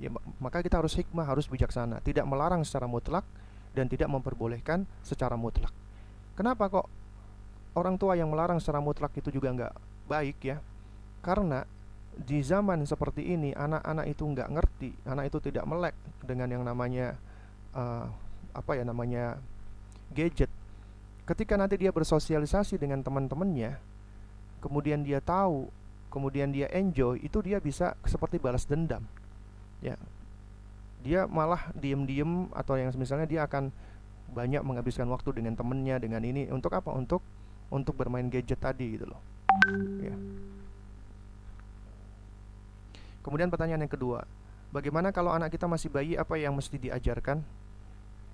ya maka kita harus hikmah, harus bijaksana, tidak melarang secara mutlak dan tidak memperbolehkan secara mutlak. Kenapa kok orang tua yang melarang secara mutlak itu juga nggak baik ya? Karena di zaman seperti ini anak-anak itu nggak ngerti, anak itu tidak melek dengan yang namanya gadget. Ketika nanti dia bersosialisasi dengan teman-temannya, kemudian dia tahu, kemudian dia enjoy, itu dia bisa seperti balas dendam. Ya. Dia malah diem-diem atau yang misalnya dia akan banyak menghabiskan waktu dengan temennya, dengan ini untuk apa? Untuk bermain gadget tadi gitu loh. Ya. Kemudian pertanyaan yang kedua, bagaimana kalau anak kita masih bayi, apa yang mesti diajarkan?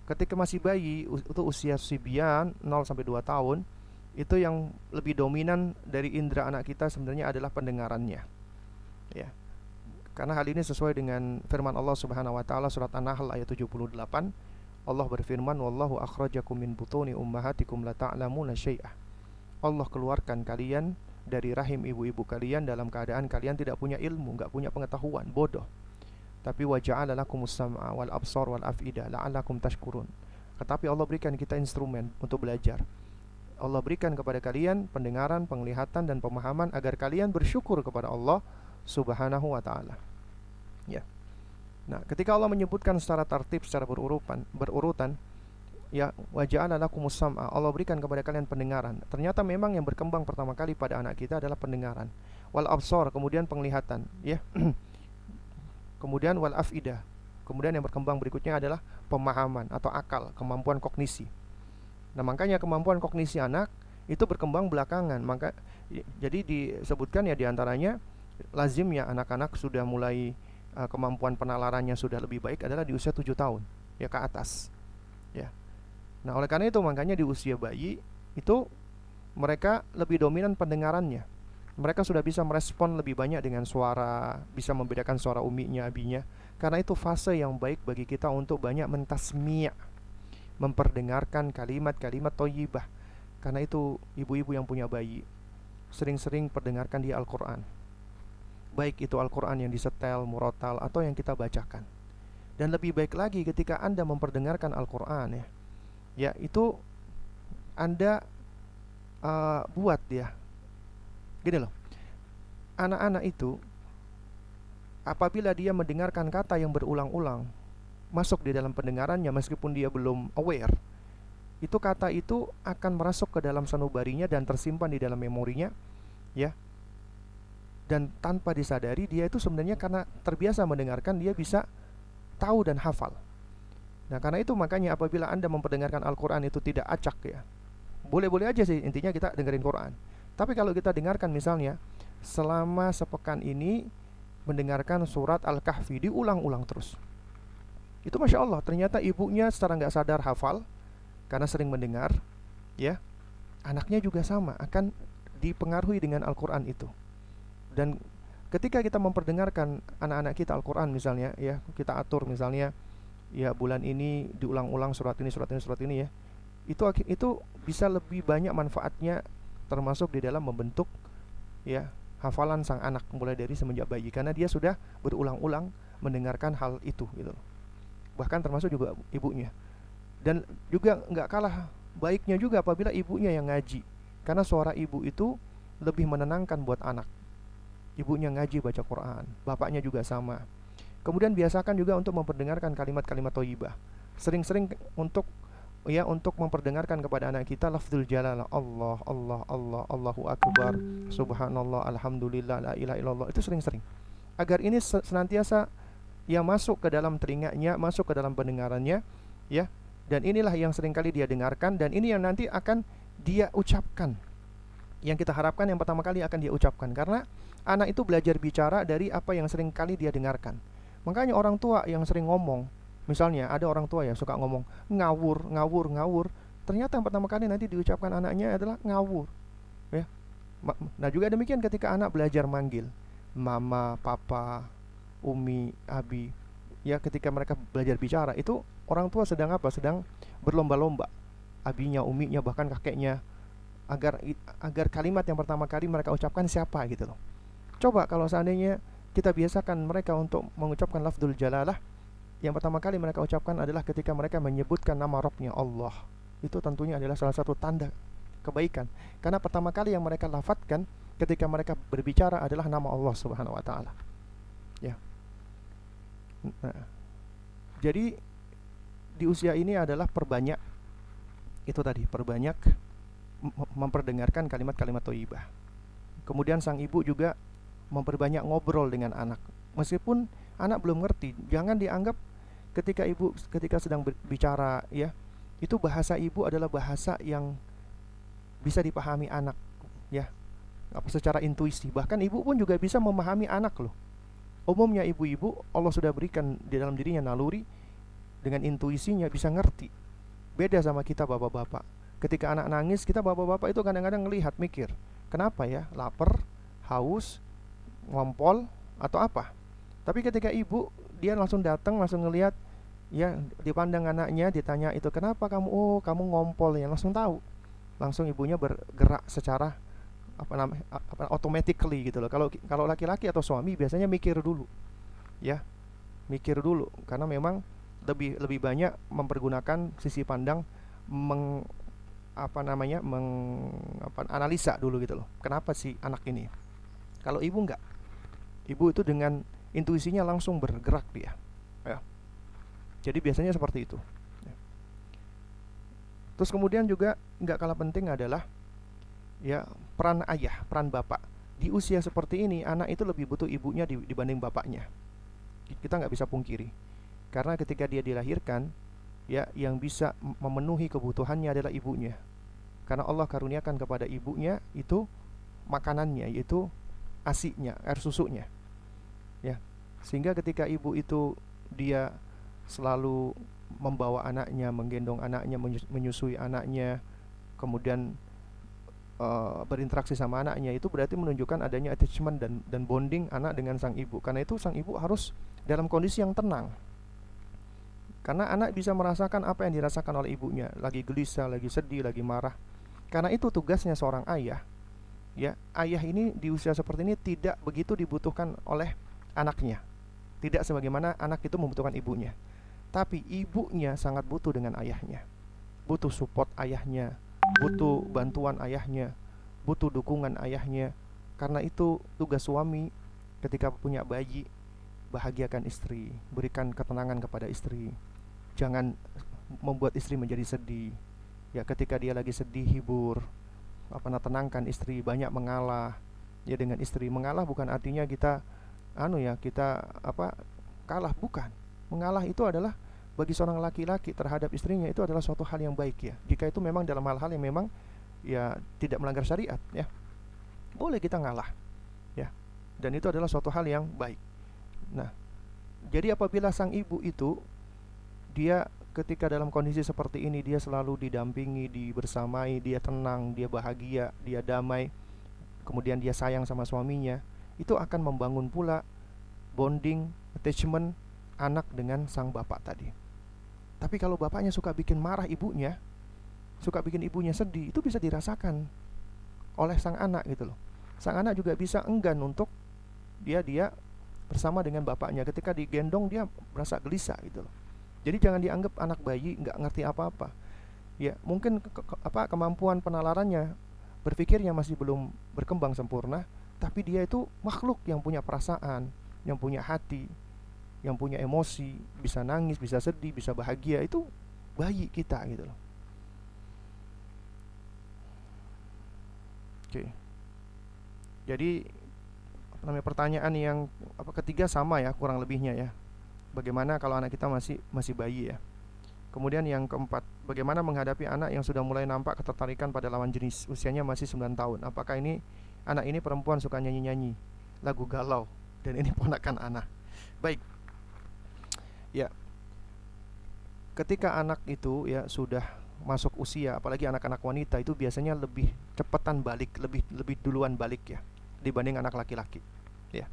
Ketika masih bayi, itu usia sibyan 0 sampai 2 tahun, itu yang lebih dominan dari indera anak kita sebenarnya adalah pendengarannya. Ya. Karena hal ini sesuai dengan firman Allah Subhanahu wa taala surat An-Nahl ayat 78. Allah berfirman, "Wallahu akhrajakum min butuni ummahatikum la ta'lamuna syai'ah." Allah keluarkan kalian dari rahim ibu-ibu kalian dalam keadaan kalian tidak punya ilmu, enggak punya pengetahuan, bodoh. Tapi wa ja'ala lakumus sam'a wal absar wal af'idah la'allakum tashkurun. Tetapi Allah berikan kita instrumen untuk belajar. Allah berikan kepada kalian pendengaran, penglihatan dan pemahaman agar kalian bersyukur kepada Allah Subhanahu wa taala. Ya. Nah, ketika Allah menyebutkan secara tertib, secara berurutan, ya, wa ja'ala lakumus sam'a, Allah berikan kepada kalian pendengaran. Ternyata memang yang berkembang pertama kali pada anak kita adalah pendengaran. Wal absar, kemudian penglihatan, ya. Kemudian wal afidah. Kemudian yang berkembang berikutnya adalah pemahaman atau akal, kemampuan kognisi. Nah, makanya kemampuan kognisi anak itu berkembang belakangan. Jadi disebutkan ya diantaranya lazimnya anak-anak sudah mulai kemampuan penalarannya sudah lebih baik adalah di usia 7 tahun ya ke atas. Ya. Nah, oleh karena itu makanya di usia bayi itu mereka lebih dominan pendengarannya. Mereka sudah bisa merespon lebih banyak dengan suara, bisa membedakan suara uminya, abinya. Karena itu fase yang baik bagi kita untuk banyak mentasmi', memperdengarkan kalimat-kalimat thayyibah. Karena itu ibu-ibu yang punya bayi, sering-sering perdengarkan dia Al-Quran. Baik itu Al-Quran yang disetel, murotal, atau yang kita bacakan. Dan lebih baik lagi ketika Anda memperdengarkan Al-Quran, ya itu Anda buat dia. Gini loh, anak-anak itu apabila dia mendengarkan kata yang berulang-ulang masuk di dalam pendengarannya meskipun dia belum aware, itu kata itu akan merasuk ke dalam sanubarinya dan tersimpan di dalam memorinya, ya. Dan tanpa disadari dia itu sebenarnya karena terbiasa mendengarkan, dia bisa tahu dan hafal. Nah, karena itu makanya apabila Anda memperdengarkan Al-Quran itu tidak acak, ya, boleh-boleh aja sih, intinya kita dengerin Quran. Tapi kalau kita dengarkan misalnya selama sepekan ini mendengarkan surat Al-Kahfi diulang-ulang terus, itu Masya Allah, ternyata ibunya secara nggak sadar hafal karena sering mendengar, ya. Anaknya juga sama, akan dipengaruhi dengan Al-Quran itu. Dan ketika kita memperdengarkan anak-anak kita Al-Quran misalnya, ya, kita atur misalnya, ya bulan ini diulang-ulang surat ini, surat ini, surat ini, ya, itu bisa lebih banyak manfaatnya, termasuk di dalam membentuk, ya, hafalan sang anak mulai dari semenjak bayi, karena dia sudah berulang-ulang mendengarkan hal itu, gitu. Bahkan termasuk juga ibunya. Dan juga nggak kalah baiknya juga apabila ibunya yang ngaji, karena suara ibu itu lebih menenangkan buat anak. Ibunya ngaji baca Quran, bapaknya juga sama. Kemudian biasakan juga untuk memperdengarkan kalimat-kalimat thayyibah. Sering-sering untuk memperdengarkan kepada anak kita lafzul jalalah, Allah, Allah, Allah, Allahu akbar, subhanallah, alhamdulillah, la ilaha illallah. Itu sering-sering. Agar ini senantiasa yang masuk ke dalam telinganya, masuk ke dalam pendengarannya, ya. Dan inilah yang seringkali dia dengarkan, dan ini yang nanti akan dia ucapkan. Yang kita harapkan yang pertama kali akan dia ucapkan, karena anak itu belajar bicara dari apa yang sering kali dia dengarkan. Makanya orang tua yang sering ngomong, misalnya ada orang tua yang suka ngomong ngawur, ngawur, ngawur, ternyata yang pertama kali nanti diucapkan anaknya adalah ngawur, ya. Nah juga demikian ketika anak belajar manggil mama, papa, umi, abi, ya, ketika mereka belajar bicara, itu orang tua sedang apa? Sedang berlomba-lomba, abinya, uminya, bahkan kakeknya, agar kalimat yang pertama kali mereka ucapkan siapa, gitu loh. Coba kalau seandainya kita biasakan mereka untuk mengucapkan lafzul jalalah, yang pertama kali mereka ucapkan adalah ketika mereka menyebutkan nama Rabbnya Allah. Itu tentunya adalah salah satu tanda kebaikan, karena pertama kali yang mereka lafadzkan ketika mereka berbicara adalah nama Allah Subhanahu wa taala, ya. Nah, jadi di usia ini adalah perbanyak memperdengarkan kalimat-kalimat thayyibah. Kemudian sang ibu juga memperbanyak ngobrol dengan anak. Meskipun anak belum ngerti, jangan dianggap ketika sedang berbicara, ya, itu bahasa ibu adalah bahasa yang bisa dipahami anak, ya, secara intuisi. Bahkan ibu pun juga bisa memahami anak loh. Umumnya ibu-ibu Allah sudah berikan di dalam dirinya naluri, dengan intuisinya bisa ngerti. Beda sama kita bapak-bapak. Ketika anak nangis, kita bapak-bapak itu kadang-kadang ngelihat, mikir, kenapa ya, lapar, haus, ngompol, atau apa. Tapi ketika ibu, dia langsung datang, langsung ngelihat, ya, dipandang anaknya, ditanya itu kenapa kamu, oh kamu ngompol, ya, langsung tahu. Langsung ibunya bergerak secara automatically, gitu loh. Kalau laki-laki atau suami biasanya mikir dulu, ya, mikir dulu, karena memang lebih banyak mempergunakan sisi pandang, analisa dulu, gitu loh. Kenapa sih anak ini? Kalau ibu enggak, ibu itu dengan intuisinya langsung bergerak dia, ya. Jadi biasanya seperti itu, ya. Terus kemudian juga enggak kalah penting adalah, ya, peran ayah, peran bapak. Di usia seperti ini anak itu lebih butuh ibunya dibanding bapaknya. Kita nggak bisa pungkiri, karena ketika dia dilahirkan, ya, yang bisa memenuhi kebutuhannya adalah ibunya. Karena Allah karuniakan kepada ibunya itu makanannya, yaitu ASI-nya, air susunya, ya. Sehingga ketika ibu itu dia selalu membawa anaknya, menggendong anaknya, menyusui anaknya, kemudian berinteraksi sama anaknya, itu berarti menunjukkan adanya attachment dan bonding anak dengan sang ibu. Karena itu sang ibu harus dalam kondisi yang tenang. Karena anak bisa merasakan apa yang dirasakan oleh ibunya, lagi gelisah, lagi sedih, lagi marah. Karena itu tugasnya seorang ayah. Ya, ayah ini di usia seperti ini tidak begitu dibutuhkan oleh anaknya. Tidak sebagaimana anak itu membutuhkan ibunya. Tapi ibunya sangat butuh dengan ayahnya. Butuh support ayahnya, butuh bantuan ayahnya, butuh dukungan ayahnya. Karena itu tugas suami ketika punya bayi, bahagiakan istri, berikan ketenangan kepada istri. Jangan membuat istri menjadi sedih. Ya, ketika dia lagi sedih, hibur, tenangkan istri, banyak mengalah. Ya, dengan istri mengalah bukan artinya kita kita kalah, bukan. Mengalah itu adalah bagi seorang laki-laki terhadap istrinya itu adalah suatu hal yang baik ya. Jika itu memang dalam hal-hal yang memang ya tidak melanggar syariat ya. Boleh kita ngalah ya. Dan itu adalah suatu hal yang baik. Nah, jadi apabila sang ibu itu dia ketika dalam kondisi seperti ini, dia selalu didampingi, dibersamai, dia tenang, dia bahagia, dia damai, kemudian dia sayang sama suaminya, itu akan membangun pula bonding, attachment anak dengan sang bapak tadi. Tapi kalau bapaknya suka bikin marah ibunya, suka bikin ibunya sedih, itu bisa dirasakan oleh sang anak gitu loh. Sang anak juga bisa enggan untuk dia bersama dengan bapaknya. Ketika digendong dia merasa gelisah gitu loh. Jadi jangan dianggap anak bayi nggak ngerti apa-apa. Ya, mungkin kemampuan penalarannya, berpikirnya masih belum berkembang sempurna, tapi dia itu makhluk yang punya perasaan, yang punya hati, yang punya emosi, bisa nangis, bisa sedih, bisa bahagia. Itu bayi kita gitu loh. Oke. Jadi pertanyaan yang ketiga sama ya kurang lebihnya ya. Bagaimana kalau anak kita masih bayi ya. Kemudian yang keempat, bagaimana menghadapi anak yang sudah mulai nampak ketertarikan pada lawan jenis, usianya masih 9 tahun. Apakah anak ini perempuan, suka nyanyi-nyanyi lagu galau, dan ini ponakan anak. Baik. Ya. Ketika anak itu ya sudah masuk usia, apalagi anak-anak wanita itu biasanya lebih cepatan balik, lebih duluan balik ya dibanding anak laki-laki. Ya.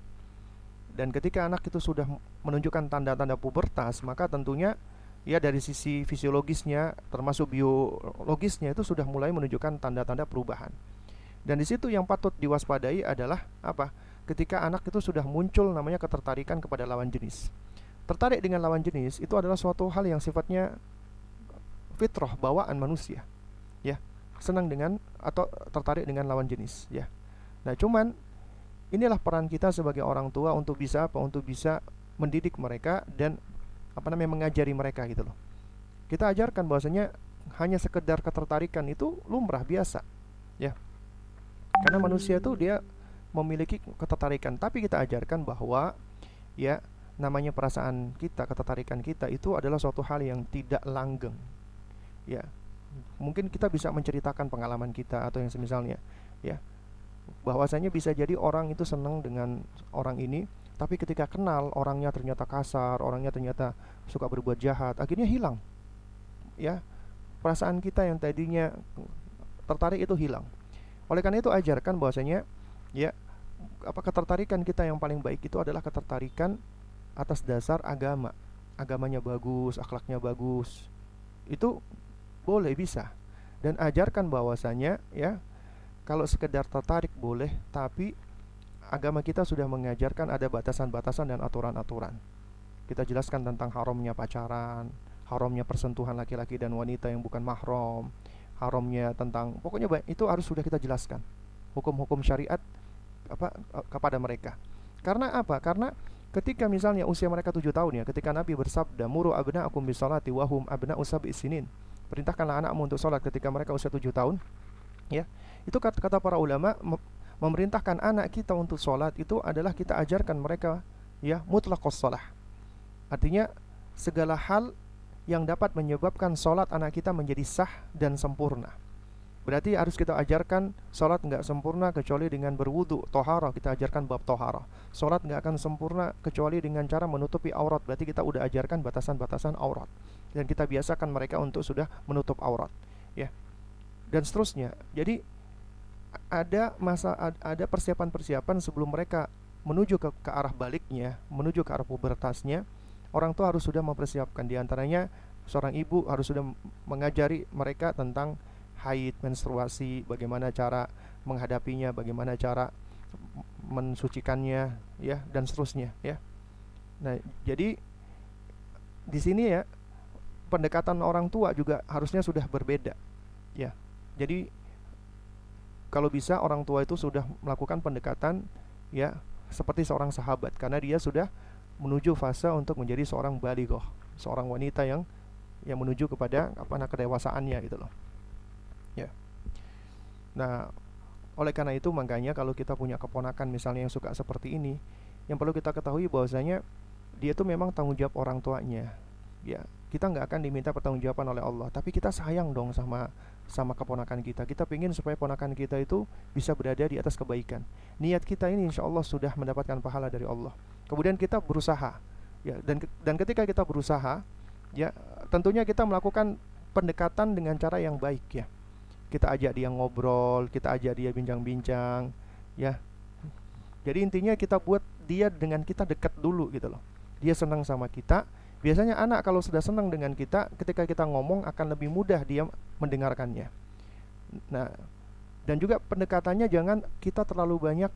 Dan ketika anak itu sudah menunjukkan tanda-tanda pubertas, maka tentunya ya dari sisi fisiologisnya termasuk biologisnya itu sudah mulai menunjukkan tanda-tanda perubahan. Dan di situ yang patut diwaspadai adalah apa? Ketika anak itu sudah muncul namanya ketertarikan kepada lawan jenis. Tertarik dengan lawan jenis itu adalah suatu hal yang sifatnya fitrah, bawaan manusia. Ya, senang dengan atau tertarik dengan lawan jenis, ya. Nah, cuman inilah peran kita sebagai orang tua untuk bisa mendidik mereka dan mengajari mereka gitu loh. Kita ajarkan bahwasanya hanya sekedar ketertarikan itu lumrah biasa, ya. Karena manusia itu dia memiliki ketertarikan, tapi kita ajarkan bahwa ya namanya perasaan kita, ketertarikan kita itu adalah suatu hal yang tidak langgeng. Ya. Mungkin kita bisa menceritakan pengalaman kita atau yang semisalnya, ya. Bahwasanya bisa jadi orang itu senang dengan orang ini, tapi ketika kenal orangnya ternyata kasar, orangnya ternyata suka berbuat jahat, akhirnya hilang. Ya, perasaan kita yang tadinya tertarik itu hilang. Oleh karena itu ajarkan bahwasanya ya ketertarikan kita yang paling baik itu adalah ketertarikan atas dasar agama. Agamanya bagus, akhlaknya bagus. Itu boleh, bisa. Dan ajarkan bahwasanya ya kalau sekedar tertarik boleh, tapi agama kita sudah mengajarkan ada batasan-batasan dan aturan-aturan. Kita jelaskan tentang haramnya pacaran, haramnya persentuhan laki-laki dan wanita yang bukan mahram, haramnya tentang pokoknya itu harus sudah kita jelaskan. Hukum-hukum syariat kepada mereka. Karena apa? Karena ketika misalnya usia mereka 7 tahun ya, ketika Nabi bersabda, "Muru abna'akum bis-shalati wa hum abna'u sab'i sinin." Perintahkanlah anakmu untuk sholat ketika mereka usia 7 tahun. Ya. Itu kata para ulama, memerintahkan anak kita untuk sholat itu adalah kita ajarkan mereka ya mutlaqus shalah. Artinya segala hal yang dapat menyebabkan sholat anak kita menjadi sah dan sempurna. Berarti harus kita ajarkan sholat nggak sempurna kecuali dengan berwudu, toharah, kita ajarkan bab toharah. Sholat nggak akan sempurna kecuali dengan cara menutupi aurat. Berarti kita udah ajarkan batasan-batasan aurat. Dan kita biasakan mereka untuk sudah menutup aurat, ya. Dan seterusnya. Jadi ada persiapan-persiapan sebelum mereka menuju ke arah baliknya, menuju ke arah pubertasnya, orang tua harus sudah mempersiapkan. Di antaranya seorang ibu harus sudah mengajari mereka tentang haid, menstruasi, bagaimana cara menghadapinya, bagaimana cara mensucikannya, ya, dan seterusnya, ya. Nah, jadi di sini ya pendekatan orang tua juga harusnya sudah berbeda, ya. Jadi kalau bisa orang tua itu sudah melakukan pendekatan, ya, seperti seorang sahabat, karena dia sudah menuju fase untuk menjadi seorang balighah, seorang wanita yang menuju kepada kedewasaannya gitu loh, ya. Nah, oleh karena itu makanya kalau kita punya keponakan misalnya yang suka seperti ini, yang perlu kita ketahui bahwasanya dia itu memang tanggung jawab orang tuanya, ya. Kita nggak akan diminta pertanggungjawaban oleh Allah, tapi kita sayang dong sama keponakan kita. Kita ingin supaya ponakan kita itu bisa berada di atas kebaikan. Niat kita ini insya Allah sudah mendapatkan pahala dari Allah. Kemudian kita berusaha, ya, dan ketika kita berusaha, ya, tentunya kita melakukan pendekatan dengan cara yang baik, ya. Kita ajak dia ngobrol, kita ajak dia bincang-bincang, ya. Jadi intinya kita buat dia dengan kita dekat dulu gitu loh. Dia senang sama kita. Biasanya anak kalau sudah senang dengan kita, ketika kita ngomong akan lebih mudah dia mendengarkannya. Nah, dan juga pendekatannya jangan kita terlalu banyak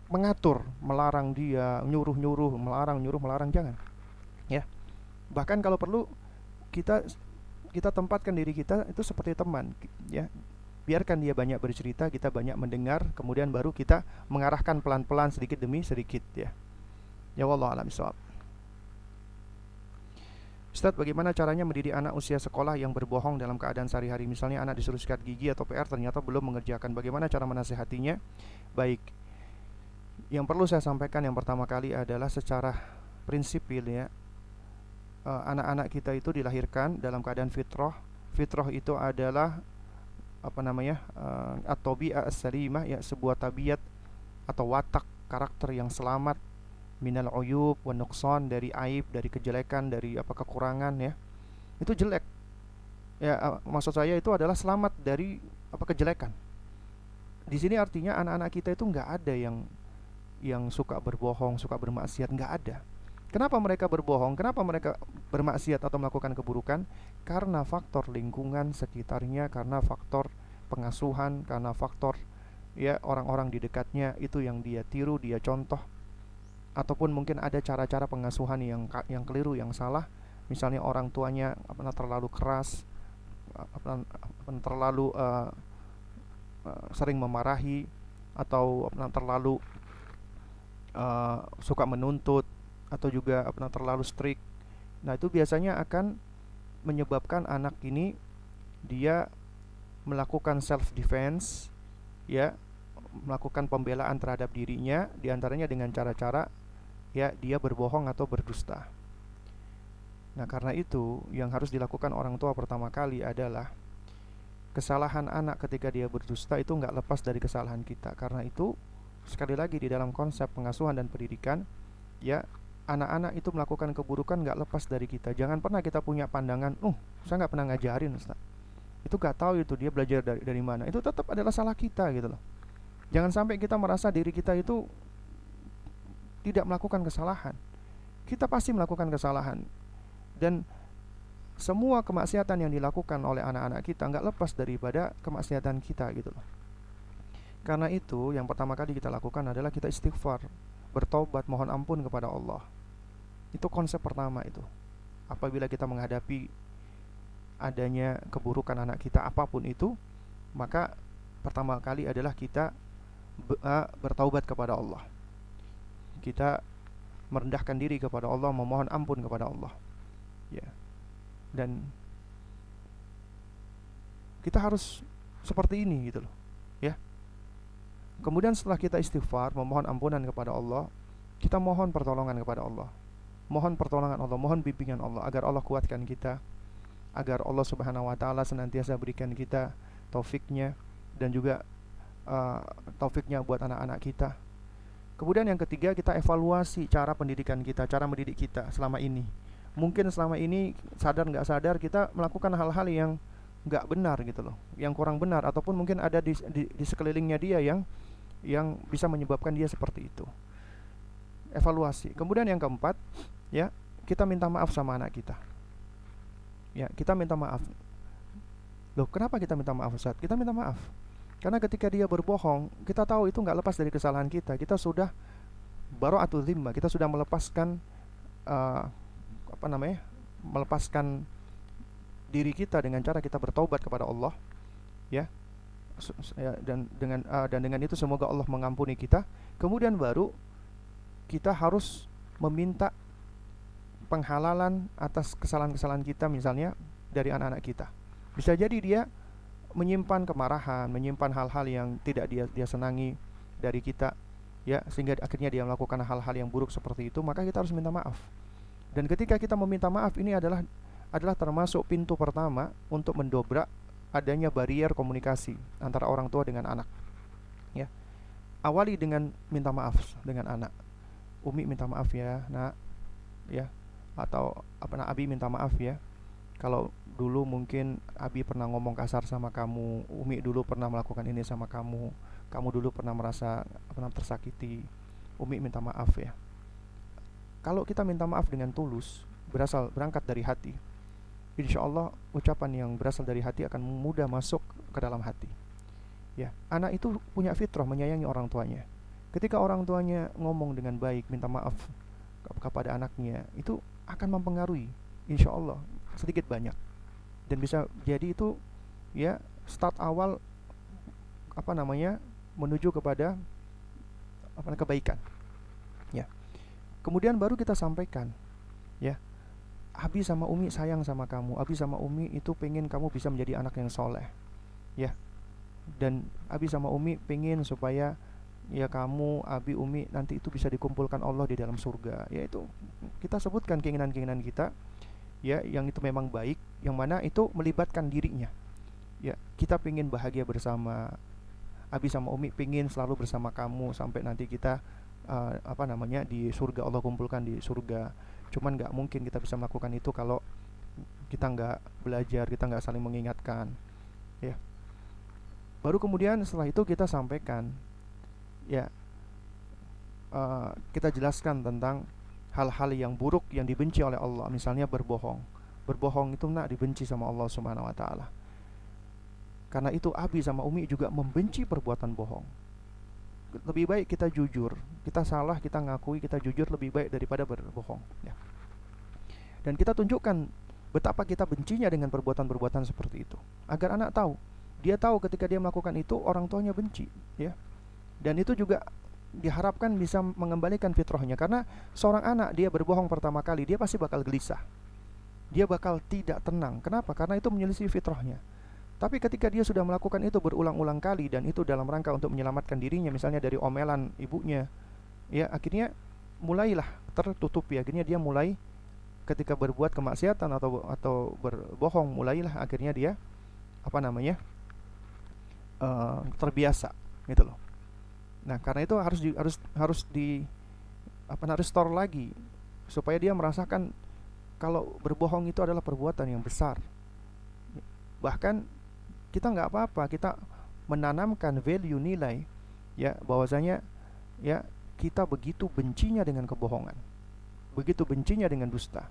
mengatur, melarang dia, nyuruh-nyuruh, melarang, jangan. Ya. Bahkan kalau perlu kita tempatkan diri kita itu seperti teman, ya. Biarkan dia banyak bercerita, kita banyak mendengar, kemudian baru kita mengarahkan pelan-pelan sedikit demi sedikit, ya. Ya wallahu a'lam bishawab. Ustaz, bagaimana caranya mendidik anak usia sekolah yang berbohong dalam keadaan sehari-hari? Misalnya anak disuruh sikat gigi atau PR ternyata belum mengerjakan. Bagaimana cara menasihatinya? Baik. Yang perlu saya sampaikan yang pertama kali adalah secara prinsipil, ya. Anak-anak kita itu dilahirkan dalam keadaan fitrah. Fitrah itu adalah at-tabi'ah as-salimah, ya, sebuah tabiat atau watak karakter yang selamat minal uyub wa nuqsan, dari aib, dari kejelekan, dari kekurangan, ya. Itu jelek. Ya, maksud saya itu adalah selamat dari kejelekan. Di sini artinya anak-anak kita itu nggak ada yang suka berbohong, suka bermaksiat, nggak ada. Kenapa mereka berbohong? Kenapa mereka bermaksiat atau melakukan keburukan? Karena faktor lingkungan sekitarnya, karena faktor pengasuhan, karena faktor, ya, orang-orang di dekatnya itu yang dia tiru, dia contoh. Ataupun mungkin ada cara-cara pengasuhan yang keliru, yang salah. Misalnya orang tuanya terlalu keras, terlalu sering memarahi, atau terlalu suka menuntut, atau juga terlalu strict. Nah, itu biasanya akan menyebabkan anak ini dia melakukan self defense, ya, melakukan pembelaan terhadap dirinya, diantaranya dengan cara-cara, ya, dia berbohong atau berdusta. Nah, karena itu yang harus dilakukan orang tua pertama kali adalah kesalahan anak ketika dia berdusta itu nggak lepas dari kesalahan kita. Karena itu sekali lagi di dalam konsep pengasuhan dan pendidikan, ya, anak-anak itu melakukan keburukan nggak lepas dari kita. Jangan pernah kita punya pandangan, saya nggak pernah ngajarin, Ustaz. Itu nggak tahu itu dia belajar dari mana. Itu tetap adalah salah kita gitu loh. Jangan sampai kita merasa diri kita itu tidak melakukan kesalahan. Kita pasti melakukan kesalahan. Dan semua kemaksiatan yang dilakukan oleh anak-anak kita nggak lepas daripada kemaksiatan kita gitu loh. Karena itu yang pertama kali kita lakukan adalah kita istighfar, bertobat, mohon ampun kepada Allah. Itu konsep pertama itu. Apabila kita menghadapi adanya keburukan anak kita apapun itu, maka pertama kali adalah kita bertaubat kepada Allah. Kita merendahkan diri kepada Allah, memohon ampun kepada Allah, ya. Dan kita harus seperti ini gitu loh, ya. Kemudian setelah kita istighfar, memohon ampunan kepada Allah, kita mohon pertolongan kepada Allah. Mohon pertolongan Allah, mohon bimbingan Allah agar Allah kuatkan kita, agar Allah Subhanahu wa taala senantiasa berikan kita taufiknya dan juga taufiknya buat anak-anak kita. Kemudian yang ketiga, kita evaluasi cara pendidikan kita, cara mendidik kita selama ini. Mungkin selama ini sadar nggak sadar kita melakukan hal-hal yang nggak benar gitu loh, yang kurang benar, ataupun mungkin ada di sekelilingnya dia yang bisa menyebabkan dia seperti itu. Evaluasi. Kemudian yang keempat, ya, kita minta maaf sama anak kita. Ya, kita minta maaf. Loh, kenapa kita minta maaf, Ustaz? Kita minta maaf karena ketika dia berbohong, kita tahu itu nggak lepas dari kesalahan kita. Kita sudah bara'atu dzimma, kita sudah melepaskan uh, apa namanya? Melepaskan diri kita dengan cara kita bertaubat kepada Allah, ya. Dan dengan itu semoga Allah mengampuni kita. Kemudian baru kita harus meminta penghalalan atas kesalahan-kesalahan kita, misalnya dari anak-anak kita. Bisa jadi dia menyimpan kemarahan, menyimpan hal-hal yang tidak dia senangi dari kita, ya, sehingga akhirnya dia melakukan hal-hal yang buruk seperti itu. Maka kita harus minta maaf. Dan ketika kita meminta maaf, ini adalah termasuk pintu pertama untuk mendobrak adanya barier komunikasi antara orang tua dengan anak, ya. Awali dengan minta maaf dengan anak. Umi minta maaf ya, Nak, ya. Atau Abi minta maaf ya, kalau dulu mungkin Abi pernah ngomong kasar sama kamu, Umi dulu pernah melakukan ini sama kamu, kamu dulu pernah merasa tersakiti, Umi minta maaf ya. Kalau kita minta maaf dengan tulus, berangkat dari hati, insya Allah ucapan yang berasal dari hati akan mudah masuk ke dalam hati, ya. Anak itu punya fitrah menyayangi orang tuanya. Ketika orang tuanya ngomong dengan baik, minta maaf kepada anaknya, itu akan mempengaruhi, insya Allah sedikit banyak, dan bisa jadi itu, ya, start awal menuju kepada kebaikan, ya. Kemudian baru kita sampaikan, ya, Abi sama Umi sayang sama kamu, Abi sama Umi itu pengen kamu bisa menjadi anak yang soleh, ya. Dan Abi sama Umi pengen supaya, ya, kamu, Abi, Umi nanti itu bisa dikumpulkan Allah di dalam surga. Yaitu kita sebutkan keinginan-keinginan kita, ya, yang itu memang baik, yang mana itu melibatkan dirinya. Ya, kita pengen bahagia bersama. Abi sama Umi pengen selalu bersama kamu sampai nanti kita di surga, Allah kumpulkan di surga. Cuman nggak mungkin kita bisa melakukan itu kalau kita nggak belajar, kita nggak saling mengingatkan, ya. Baru kemudian setelah itu kita sampaikan, ya, kita jelaskan tentang hal-hal yang buruk yang dibenci oleh Allah. Misalnya berbohong itu dibenci sama Allah Subhanahu wa taala. Karena itu Abi sama Umi juga membenci perbuatan bohong. Lebih baik kita jujur, kita salah, kita ngakui, kita jujur lebih baik daripada berbohong, ya. Dan kita tunjukkan betapa kita bencinya dengan perbuatan-perbuatan seperti itu, agar anak tahu. Dia tahu ketika dia melakukan itu orang tuanya benci, ya. Dan itu juga diharapkan bisa mengembalikan fitrahnya, karena seorang anak dia berbohong pertama kali, dia pasti bakal gelisah, dia bakal tidak tenang. Kenapa? Karena itu menyelisih fitrahnya. Tapi ketika dia sudah melakukan itu berulang-ulang kali, dan itu dalam rangka untuk menyelamatkan dirinya, misalnya dari omelan ibunya, ya, akhirnya mulailah tertutupi. Akhirnya dia mulai ketika berbuat kemaksiatan atau berbohong, mulailah akhirnya dia terbiasa, gitu loh. Nah, karena itu harus store lagi supaya dia merasakan kalau berbohong itu adalah perbuatan yang besar. Bahkan kita nggak apa-apa, kita menanamkan value, nilai, ya, bahwasanya, ya, kita begitu bencinya dengan kebohongan, begitu bencinya dengan dusta.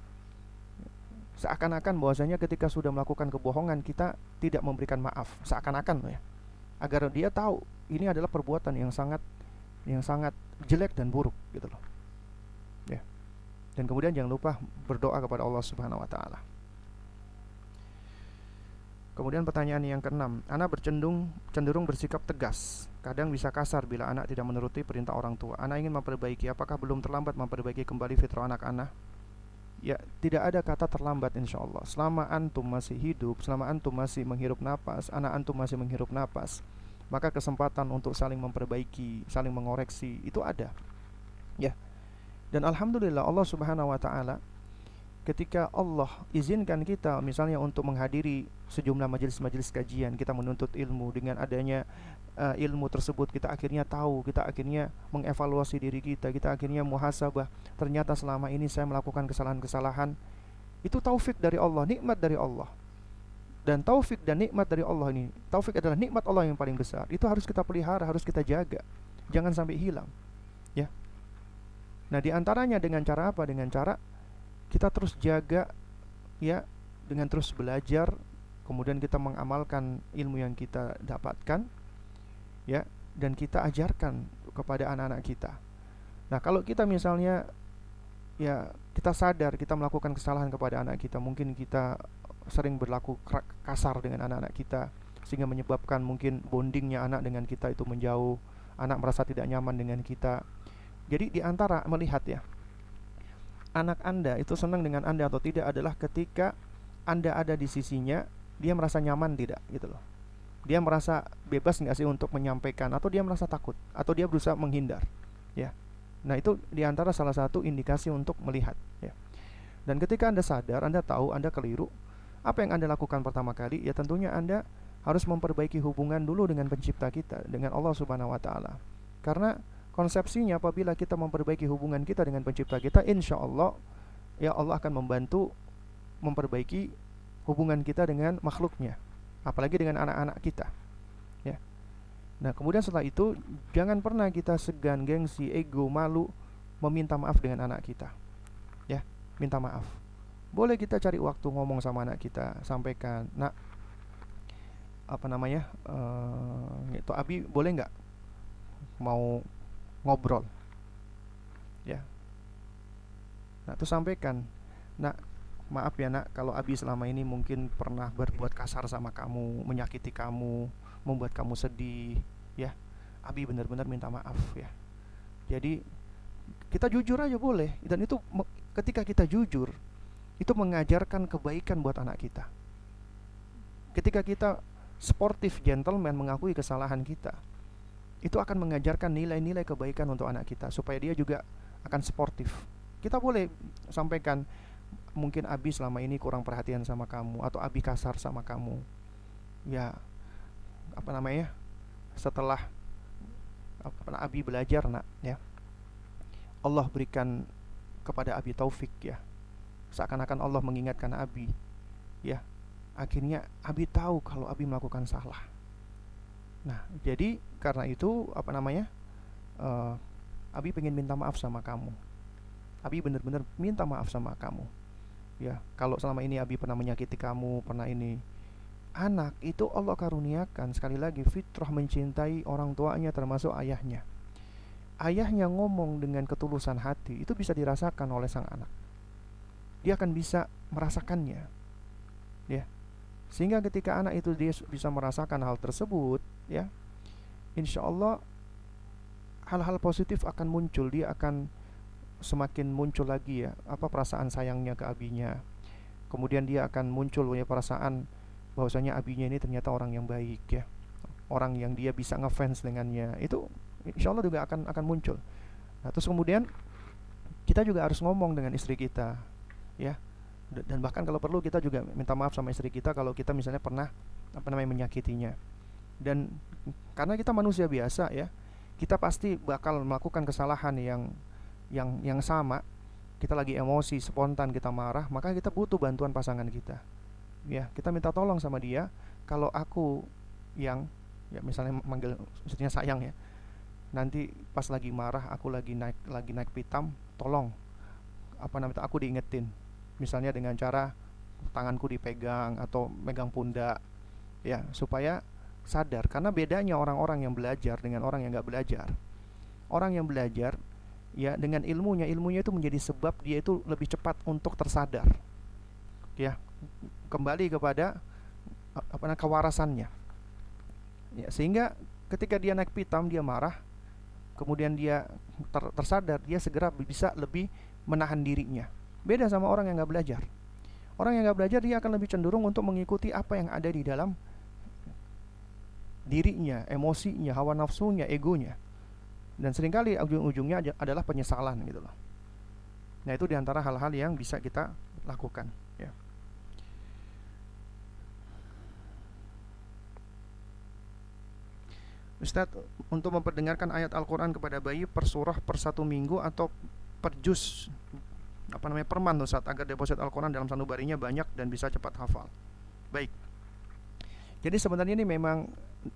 Seakan-akan bahwasanya ketika sudah melakukan kebohongan kita tidak memberikan maaf, seakan-akan, ya, agar dia tahu ini adalah perbuatan yang sangat jelek dan buruk, gitu loh, ya. Dan kemudian jangan lupa berdoa kepada Allah Subhanahu wa taala. Kemudian pertanyaan yang keenam, anak cenderung bersikap tegas, kadang bisa kasar bila anak tidak menuruti perintah orang tua. Anak ingin memperbaiki, apakah belum terlambat memperbaiki kembali fitrah anak-anak? Ya, tidak ada kata terlambat insya Allah. Selama antum masih hidup, selama antum masih menghirup napas, anak antum masih menghirup napas, maka kesempatan untuk saling memperbaiki, saling mengoreksi itu ada, ya. Dan alhamdulillah Allah Subhanahu wa taala, ketika Allah izinkan kita misalnya untuk menghadiri sejumlah majelis-majelis kajian, kita menuntut ilmu, dengan adanya ilmu tersebut kita akhirnya tahu, kita akhirnya mengevaluasi diri kita akhirnya muhasabah, ternyata selama ini saya melakukan kesalahan-kesalahan. Itu taufik dari Allah, nikmat dari Allah. Dan taufik dan nikmat dari Allah ini, taufik adalah nikmat Allah yang paling besar. Itu harus kita pelihara, harus kita jaga, jangan sampai hilang, ya. Nah, diantaranya dengan cara apa? Dengan cara kita terus jaga ya, dengan terus belajar, kemudian kita mengamalkan ilmu yang kita dapatkan ya, dan kita ajarkan kepada anak-anak kita. Nah, kalau kita misalnya ya kita sadar kita melakukan kesalahan kepada anak kita, mungkin kita sering berlaku kasar dengan anak-anak kita sehingga menyebabkan mungkin bondingnya anak dengan kita itu menjauh, anak merasa tidak nyaman dengan kita. Jadi di antara melihat ya, anak Anda itu senang dengan Anda atau tidak adalah ketika Anda ada di sisinya, dia merasa nyaman tidak gitu loh. Dia merasa bebas nggak sih untuk menyampaikan, atau dia merasa takut, atau dia berusaha menghindar ya. Nah, itu diantara salah satu indikasi untuk melihat ya. Dan ketika Anda sadar, Anda tahu Anda keliru, apa yang Anda lakukan pertama kali? Ya tentunya Anda harus memperbaiki hubungan dulu dengan pencipta kita, dengan Allah Subhanahu wa taala. Karena konsepsinya apabila kita memperbaiki hubungan kita dengan pencipta kita, insya Allah ya Allah akan membantu memperbaiki hubungan kita dengan makhluknya, apalagi dengan anak-anak kita ya. Nah, kemudian setelah itu jangan pernah kita segan, gengsi, ego, malu meminta maaf dengan anak kita ya. Minta maaf, boleh kita cari waktu ngomong sama anak kita, sampaikan, nak, apa namanya, itu Abi boleh nggak mau ngobrol ya. Nah, itu sampaikan, nak, maaf ya nak, kalau Abi selama ini mungkin pernah berbuat kasar sama kamu, menyakiti kamu, membuat kamu sedih ya. Abi benar-benar minta maaf ya. Jadi kita jujur aja boleh, dan itu ketika kita jujur itu mengajarkan kebaikan buat anak kita. Ketika kita sportif, gentleman, mengakui kesalahan kita, itu akan mengajarkan nilai-nilai kebaikan untuk anak kita supaya dia juga akan sportif. Kita boleh sampaikan, mungkin Abi selama ini kurang perhatian sama kamu, atau Abi kasar sama kamu ya, apa namanya, setelah Abi belajar nak ya, Allah berikan kepada Abi taufik ya, seakan-akan Allah mengingatkan Abi ya. Akhirnya Abi tahu kalau Abi melakukan salah. Nah, jadi karena itu apa namanya, Abi pengen minta maaf sama kamu. Abi benar-benar minta maaf sama kamu ya, kalau selama ini Abi pernah menyakiti kamu, pernah ini. Anak itu Allah karuniakan, sekali lagi, fitrah mencintai orang tuanya, termasuk ayahnya. Ayahnya ngomong dengan ketulusan hati, itu bisa dirasakan oleh sang anak. Dia akan bisa merasakannya ya. Sehingga ketika anak itu dia bisa merasakan hal tersebut ya, insya Allah hal-hal positif akan muncul. Dia akan semakin muncul lagi ya, apa, perasaan sayangnya ke abinya. Kemudian dia akan muncul ya perasaan bahwasanya abinya ini ternyata orang yang baik ya, orang yang dia bisa ngefans dengannya. Itu insya Allah juga akan muncul. Nah, terus kemudian kita juga harus ngomong dengan istri kita ya, dan bahkan kalau perlu kita juga minta maaf sama istri kita kalau kita misalnya pernah apa namanya menyakitinya. Dan karena kita manusia biasa ya, kita pasti bakal melakukan kesalahan yang sama. Kita lagi emosi, spontan kita marah, maka kita butuh bantuan pasangan kita ya. Kita minta tolong sama dia, kalau aku yang ya misalnya manggil istrinya sayang ya, nanti pas lagi marah, aku lagi naik pitam, tolong apa namanya, aku diingetin, misalnya dengan cara tanganku dipegang atau megang pundak ya, supaya sadar. Karena bedanya orang-orang yang belajar dengan orang yang nggak belajar. Orang yang belajar ya, dengan ilmunya itu menjadi sebab dia itu lebih cepat untuk tersadar ya, kembali kepada apa namanya, kewarasannya ya. Sehingga ketika dia naik pitam, dia marah, kemudian dia tersadar, dia segera bisa lebih menahan dirinya. Beda sama orang yang nggak belajar. Orang yang nggak belajar, dia akan lebih cenderung untuk mengikuti apa yang ada di dalam dirinya, emosinya, hawa nafsunya, egonya, dan seringkali ujung-ujungnya adalah penyesalan gitu loh. Nah, itu diantara hal-hal yang bisa kita lakukan ya. Ustaz, untuk memperdengarkan ayat Al-Quran kepada bayi per surah, per 1 minggu, atau per juz, apa namanya, per month Ustaz, agar deposit Al-Quran dalam sanubarinya banyak dan bisa cepat hafal. Baik. Jadi sebenarnya ini memang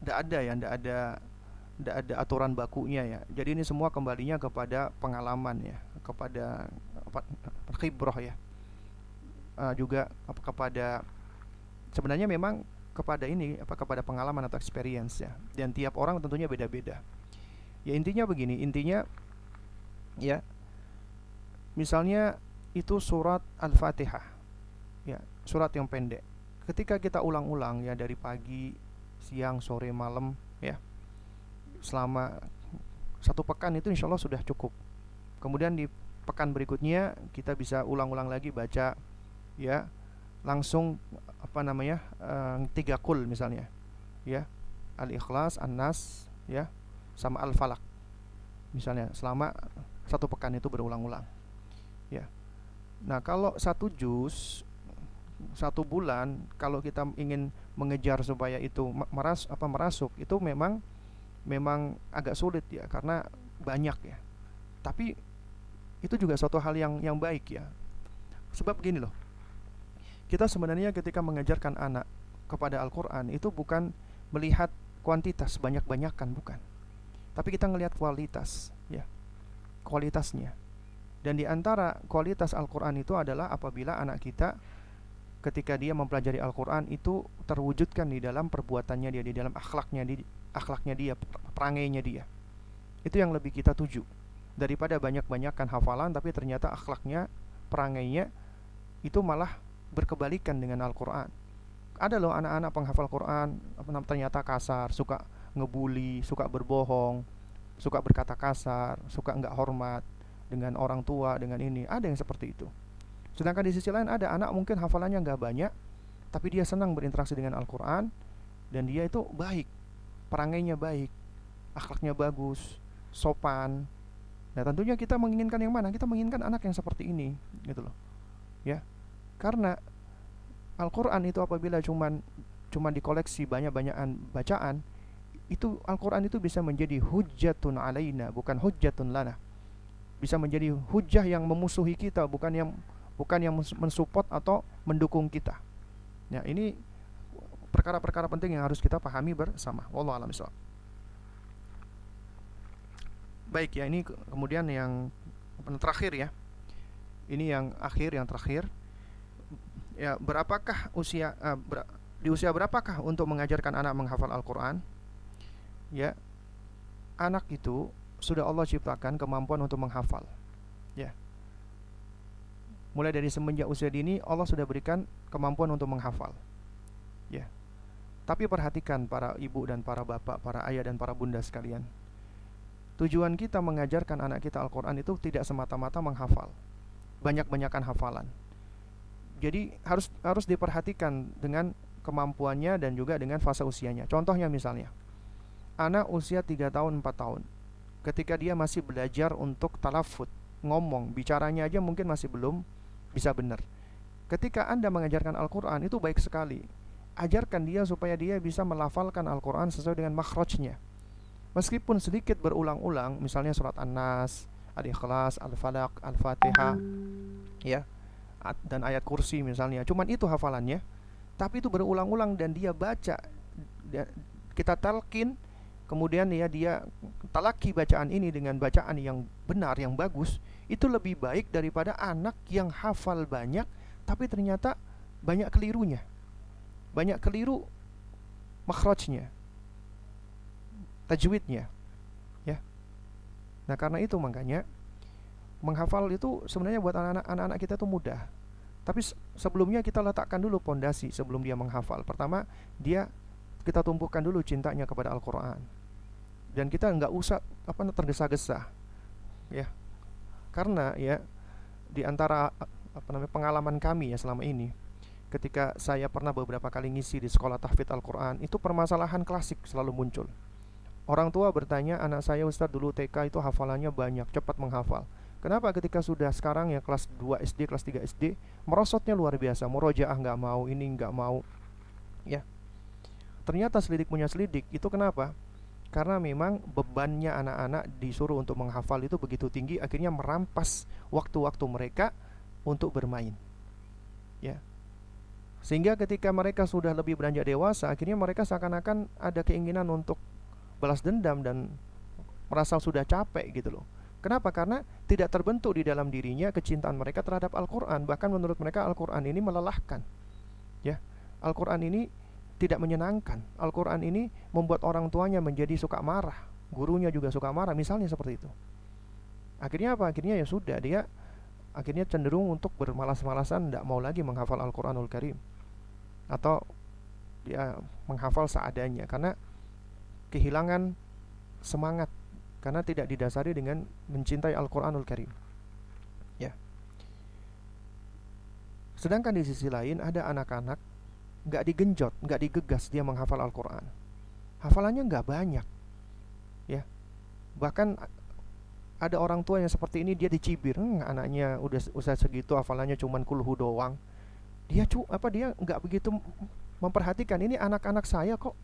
tidak ada aturan bakunya ya. Jadi ini semua kembalinya kepada pengalaman ya, kepada khibrah ya. juga kepada, sebenarnya memang kepada ini kepada pengalaman atau experience ya, dan tiap orang tentunya beda-beda. Ya intinya begini, intinya ya, misalnya itu surat Al-Fatihah, ya surat yang pendek. Ketika kita ulang-ulang ya dari pagi, siang, sore, malam ya, selama satu pekan itu insya Allah sudah cukup. Kemudian di pekan berikutnya kita bisa ulang-ulang lagi baca ya, langsung tiga kul misalnya ya, Al-Ikhlas, An-Nas ya, sama Al-Falaq misalnya, selama satu pekan itu berulang-ulang ya. Nah kalau satu juz satu bulan, kalau kita ingin mengejar supaya itu merasuk, itu memang agak sulit ya, karena banyak ya. Tapi itu juga suatu hal yang baik ya. Sebab gini loh, kita sebenarnya ketika mengajarkan anak kepada Al-Quran itu bukan melihat kuantitas banyak-banyakan, bukan. Tapi kita ngelihat kualitas ya, kualitasnya. Dan di antara kualitas Al-Quran itu adalah apabila anak kita ketika dia mempelajari Al-Quran itu terwujudkan di dalam perbuatannya dia, di dalam akhlaknya dia, perangainya dia. Itu yang lebih kita tuju, daripada banyak-banyakan hafalan tapi ternyata akhlaknya, perangainya itu malah berkebalikan dengan Al-Quran. Ada loh anak-anak penghafal Quran ternyata kasar, suka ngebully, suka berbohong, suka berkata kasar, suka nggak hormat dengan orang tua, dengan ini. Ada yang seperti itu. Sedangkan di sisi lain ada anak mungkin hafalannya nggak banyak, tapi dia senang berinteraksi dengan Al-Quran, dan dia itu baik, perangainya baik, akhlaknya bagus, sopan. Nah tentunya kita menginginkan yang mana? Kita menginginkan anak yang seperti ini, gitu loh ya. Karena Al-Quran itu apabila cuman dikoleksi banyak-banyakan bacaan, itu Al-Quran itu bisa menjadi hujjatun alaina, bukan hujjatun lana. Bisa menjadi hujjah yang memusuhi kita, bukan yang mensupport atau mendukung kita. Ya, ini perkara-perkara penting yang harus kita pahami bersama. Wallahu a'lam bishawab. Baik ya, ini kemudian yang terakhir ya. Ini yang terakhir. Ya, berapakah di usia berapakah untuk mengajarkan anak menghafal Al-Quran? Ya, anak itu sudah Allah ciptakan kemampuan untuk menghafal. Ya. Mulai dari semenjak usia dini Allah sudah berikan kemampuan untuk menghafal. Ya. Tapi perhatikan para ibu dan para bapak, para ayah dan para bunda sekalian. Tujuan kita mengajarkan anak kita Al-Quran itu tidak semata-mata menghafal, banyak-banyakan hafalan. Jadi harus diperhatikan dengan kemampuannya dan juga dengan fase usianya. Contohnya misalnya, anak usia 3 tahun, 4 tahun, ketika dia masih belajar untuk talafut, ngomong, bicaranya aja mungkin masih belum bisa benar. Ketika Anda mengajarkan Al-Quran itu baik sekali, ajarkan dia supaya dia bisa melafalkan Al-Quran sesuai dengan makhrajnya. Meskipun sedikit berulang-ulang, misalnya surat An-Nas, Al-Ikhlas, Al-Falaq, Al-Fatihah ya, dan ayat kursi misalnya, cuman itu hafalannya, tapi itu berulang-ulang dan dia baca, kita talqin, kemudian ya dia talaki bacaan ini dengan bacaan yang benar, yang bagus, itu lebih baik daripada anak yang hafal banyak tapi ternyata banyak kelirunya, banyak keliru makhrajnya, tajwidnya ya. Nah karena itu makanya menghafal itu sebenarnya buat anak-anak kita itu mudah. Tapi sebelumnya kita letakkan dulu pondasi sebelum dia menghafal. Pertama, kita tumbuhkan dulu cintanya kepada Al-Quran. Dan kita nggak usah tergesa-gesa, ya. Karena ya di antara pengalaman kami ya selama ini, ketika saya pernah beberapa kali ngisi di sekolah tahfidz Al-Quran, itu permasalahan klasik selalu muncul. Orang tua bertanya, anak saya Ustadz dulu TK itu hafalannya banyak, cepat menghafal. Kenapa ketika sudah sekarang ya kelas 2 SD, kelas 3 SD, merosotnya luar biasa, murojaah nggak mau, ini nggak mau, ya. Ternyata selidik punya selidik, itu kenapa? Karena memang bebannya anak-anak disuruh untuk menghafal itu begitu tinggi, akhirnya merampas waktu-waktu mereka untuk bermain, ya. Sehingga ketika mereka sudah lebih beranjak dewasa, akhirnya mereka seakan-akan ada keinginan untuk balas dendam dan merasa sudah capek gitu loh. Kenapa? Karena tidak terbentuk di dalam dirinya kecintaan mereka terhadap Al-Quran. Bahkan menurut mereka Al-Quran ini melelahkan. Ya, Al-Quran ini tidak menyenangkan. Al-Quran ini membuat orang tuanya menjadi suka marah, gurunya juga suka marah, misalnya seperti itu. Akhirnya apa? Akhirnya ya sudah, dia akhirnya cenderung untuk bermalas-malasan, tidak mau lagi menghafal Al-Quranul Karim, atau dia menghafal seadanya karena kehilangan semangat, karena tidak didasari dengan mencintai Al-Quranul Karim. Ya. Sedangkan di sisi lain ada anak-anak nggak digenjot, nggak digegas dia menghafal Al-Quran. Hafalannya nggak banyak, ya. Bahkan ada orang tua yang seperti ini, dia dicibir, anaknya udah segitu hafalannya cuman kulhu doang. Dia dia nggak begitu memperhatikan, ini anak-anak saya kok.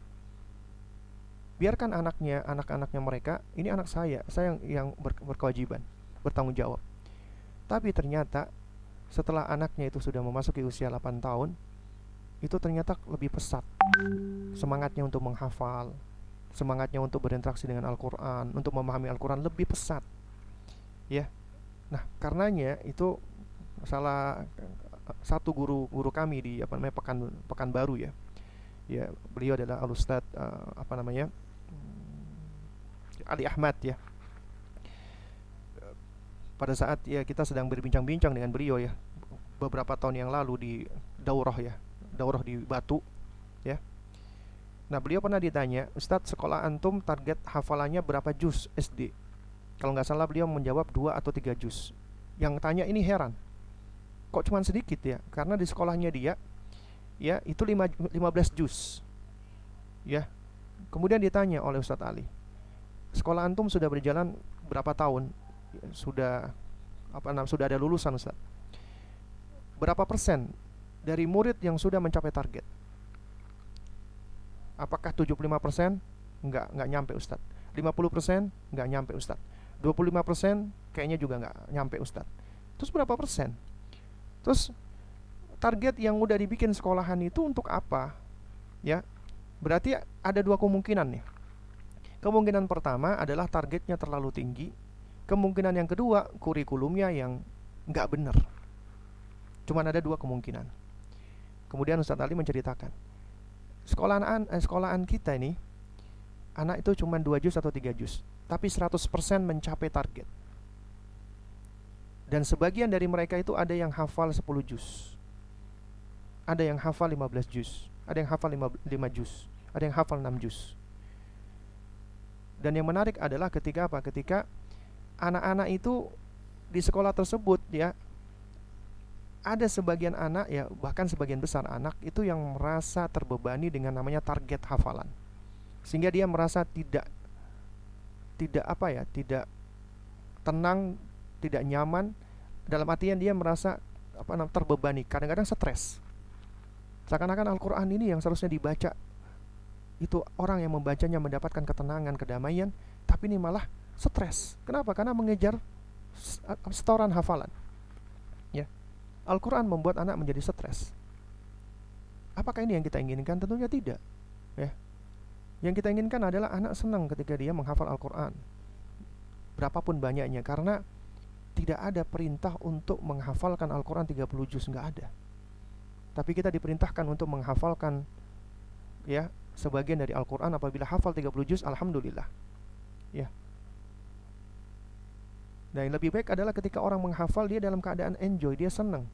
Biarkan anak-anaknya mereka, ini anak saya yang berkewajiban, bertanggung jawab. Tapi ternyata setelah anaknya itu sudah memasuki usia 8 tahun, itu ternyata lebih pesat semangatnya untuk menghafal, semangatnya untuk berinteraksi dengan Al-Quran, untuk memahami Al-Quran lebih pesat, ya. Nah, karenanya itu salah satu guru kami di Pekanbaru, ya. Ya, beliau adalah Al-Ustadz Ali Ahmad, ya. Pada saat ya kita sedang berbincang-bincang dengan beliau, ya, beberapa tahun yang lalu di daurah di Batu, ya. Nah, beliau pernah ditanya, Ustadz, sekolah antum target hafalannya berapa juz SD? Kalau nggak salah beliau menjawab 2 atau 3 juz. Yang tanya ini heran, kok cuma sedikit ya? Karena di sekolahnya dia, ya, itu 15 juz, ya. Kemudian ditanya oleh Ustadz Ali, sekolah antum sudah berjalan berapa tahun? Sudah sudah ada lulusan, Ustadz. Berapa persen dari murid yang sudah mencapai target? Apakah 75%? Enggak nyampe, Ustadz. 50%? Enggak nyampe, Ustadz. 25% kayaknya juga enggak nyampe, Ustadz. Terus berapa persen? Terus target yang udah dibikin sekolahan itu untuk apa? Ya, berarti ada 2 kemungkinan nih. Kemungkinan pertama adalah targetnya terlalu tinggi. Kemungkinan yang kedua, kurikulumnya yang enggak benar. Cuman ada 2 kemungkinan. Kemudian Ustadz Ali menceritakan, sekolahan kita ini, anak itu cuma 2 juz atau 3 juz, tapi 100% mencapai target. Dan sebagian dari mereka itu ada yang hafal 10 juz, ada yang hafal 15 juz, ada yang hafal 5 juz, ada yang hafal 6 juz. Dan yang menarik adalah ketika anak-anak itu di sekolah tersebut, ya, ada sebagian anak, ya, bahkan sebagian besar anak itu yang merasa terbebani dengan namanya target hafalan, sehingga dia merasa tidak tenang, tidak nyaman. Dalam artian dia merasa terbebani, kadang-kadang stres. Seakan-akan Al-Quran ini yang seharusnya dibaca, itu orang yang membacanya mendapatkan ketenangan, kedamaian, tapi ini malah stres. Kenapa? Karena mengejar setoran hafalan, ya. Al-Quran membuat anak menjadi stres. Apakah ini yang kita inginkan? Tentunya tidak, ya. Yang kita inginkan adalah anak senang ketika dia menghafal Al-Quran, berapapun banyaknya, karena tidak ada perintah untuk menghafalkan Al-Quran 30 juz, nggak ada. Tapi kita diperintahkan untuk menghafalkan, ya, sebagian dari Al-Quran. Apabila hafal 30 juz, alhamdulillah, ya. Nah, yang lebih baik adalah ketika orang menghafal, dia dalam keadaan enjoy, dia senang,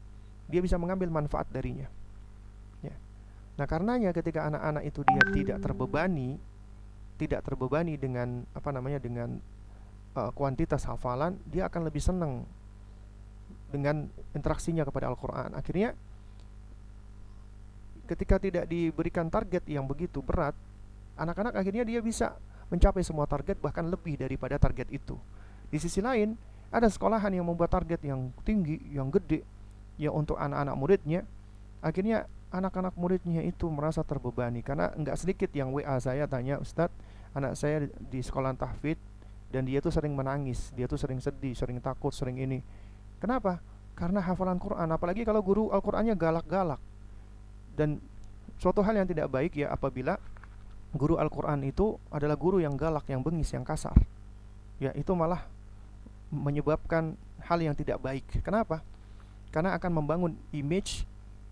dia bisa mengambil manfaat darinya, ya. Nah, karenanya ketika anak-anak itu dia tidak terbebani dengan dengan kuantitas hafalan, dia akan lebih senang dengan interaksinya kepada Al-Quran. Akhirnya ketika tidak diberikan target yang begitu berat, anak-anak akhirnya dia bisa mencapai semua target, bahkan lebih daripada target itu. Di sisi lain, ada sekolahan yang membuat target yang tinggi, yang gede, ya, untuk anak-anak muridnya. Akhirnya anak-anak muridnya itu merasa terbebani, karena enggak sedikit yang WA saya tanya, Ustadz, anak saya di sekolah tahfidz dan dia tuh sering menangis, dia tuh sering sedih, sering takut, sering ini. Kenapa? Karena hafalan Quran, apalagi kalau guru Al-Qurannya galak-galak. Dan suatu hal yang tidak baik, ya, apabila guru Al-Quran itu adalah guru yang galak, yang bengis, yang kasar, ya, itu malah menyebabkan hal yang tidak baik. Kenapa? Karena akan membangun image.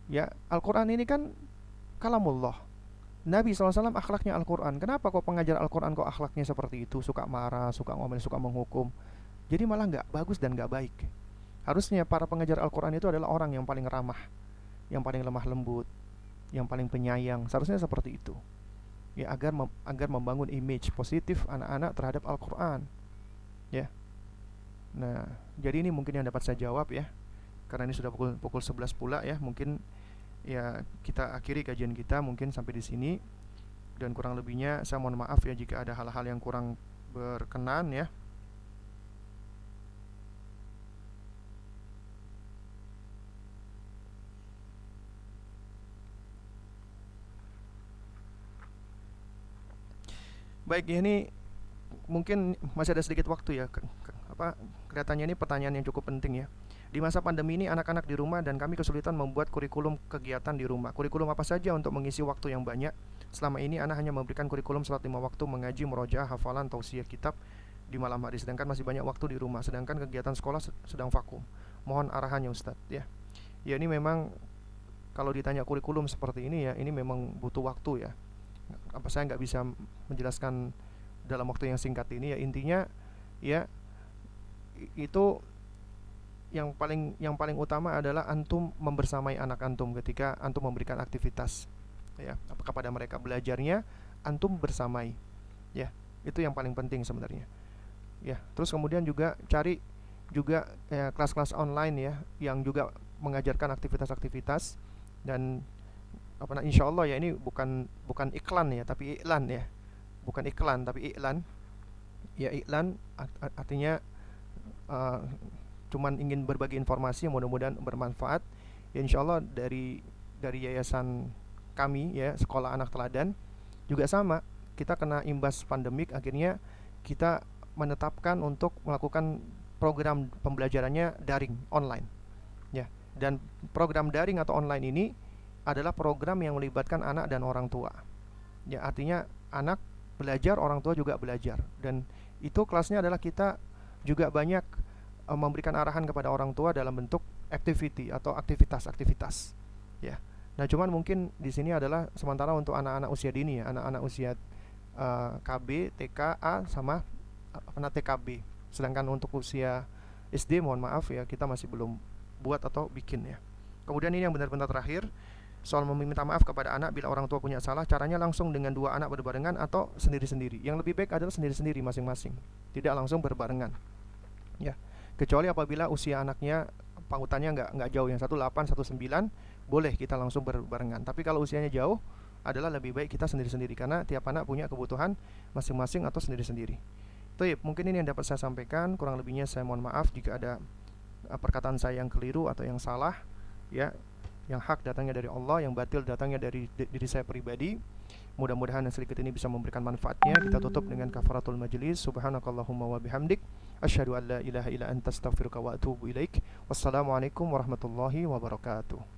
Ya, Al-Quran ini kan kalamullah. Nabi SAW akhlaknya Al-Quran. Kenapa kok pengajar Al-Quran kok akhlaknya seperti itu? Suka marah, suka ngomel, suka menghukum. Jadi malah nggak bagus dan nggak baik. Harusnya para pengajar Al-Quran itu adalah orang yang paling ramah, yang paling lemah lembut, yang paling penyayang. Seharusnya seperti itu. Ya, agar membangun image positif anak-anak terhadap Al-Quran. Ya. Nah, jadi ini mungkin yang dapat saya jawab ya. Karena ini sudah pukul 11 pula ya. Mungkin ya kita akhiri kajian kita mungkin sampai di sini, dan kurang lebihnya saya mohon maaf ya jika ada hal-hal yang kurang berkenan ya. Baik ya, ini mungkin masih ada sedikit waktu ya. Kelihatannya ini pertanyaan yang cukup penting ya. Di masa pandemi ini anak-anak di rumah dan kami kesulitan membuat kurikulum kegiatan di rumah. Kurikulum apa saja untuk mengisi waktu yang banyak? Selama ini anak hanya memberikan kurikulum salat 5 waktu, mengaji, murojaah, hafalan, tausiah kitab di malam hari, sedangkan masih banyak waktu di rumah, sedangkan kegiatan sekolah sedang vakum. Mohon arahannya Ustadz ya. Ya, ini memang kalau ditanya kurikulum seperti ini ya, ini memang butuh waktu ya. Apa saya nggak bisa menjelaskan dalam waktu yang singkat ini ya. Intinya ya, itu yang paling utama adalah antum membersamai anak antum ketika antum memberikan aktivitas ya, kepada mereka. Belajarnya antum bersamai ya, itu yang paling penting sebenarnya ya. Terus kemudian juga cari juga ya, kelas-kelas online ya yang juga mengajarkan aktivitas-aktivitas. Dan insya Allah ya, ini bukan iklan ya, tapi iklan ya, bukan iklan tapi iklan ya. Iklan artinya uh, cuman ingin berbagi informasi yang mudah-mudahan bermanfaat ya. Insya Allah dari yayasan kami ya, Sekolah Anak Teladan juga sama, kita kena imbas pandemik, akhirnya kita menetapkan untuk melakukan program pembelajarannya daring online ya. Dan program daring atau online ini adalah program yang melibatkan anak dan orang tua ya. Artinya anak belajar, orang tua juga belajar, dan itu kelasnya adalah kita juga banyak memberikan arahan kepada orang tua dalam bentuk activity atau aktivitas-aktivitas ya. Nah, cuman mungkin di sini adalah sementara untuk anak-anak usia dini ya, anak-anak usia KB, TKA sama TKB. Sedangkan untuk usia SD mohon maaf ya, kita masih belum buat atau bikin ya. Kemudian ini yang benar-benar terakhir, soal meminta maaf kepada anak bila orang tua punya salah. Caranya langsung dengan dua anak berbarengan atau sendiri-sendiri. Yang lebih baik adalah sendiri-sendiri masing-masing, tidak langsung berbarengan ya. Kecuali apabila usia anaknya pautannya nggak jauh, yang satu 8 satu 9, boleh kita langsung berbarengan. Tapi kalau usianya jauh, adalah lebih baik kita sendiri-sendiri, karena tiap anak punya kebutuhan masing-masing atau sendiri-sendiri. Baik, mungkin ini yang dapat saya sampaikan. Kurang lebihnya saya mohon maaf jika ada perkataan saya yang keliru atau yang salah ya. Yang hak datangnya dari Allah, yang batil datangnya dari diri saya pribadi. Mudah-mudahan yang sedikit ini bisa memberikan manfaatnya. Kita tutup dengan kafaratul majlis. Subhanakallahumma wa bihamdik, asyhadu an la ilaha illa anta astaghfiruka wa atubu ilaik. Wassalamualaikum warahmatullahi wabarakatuh.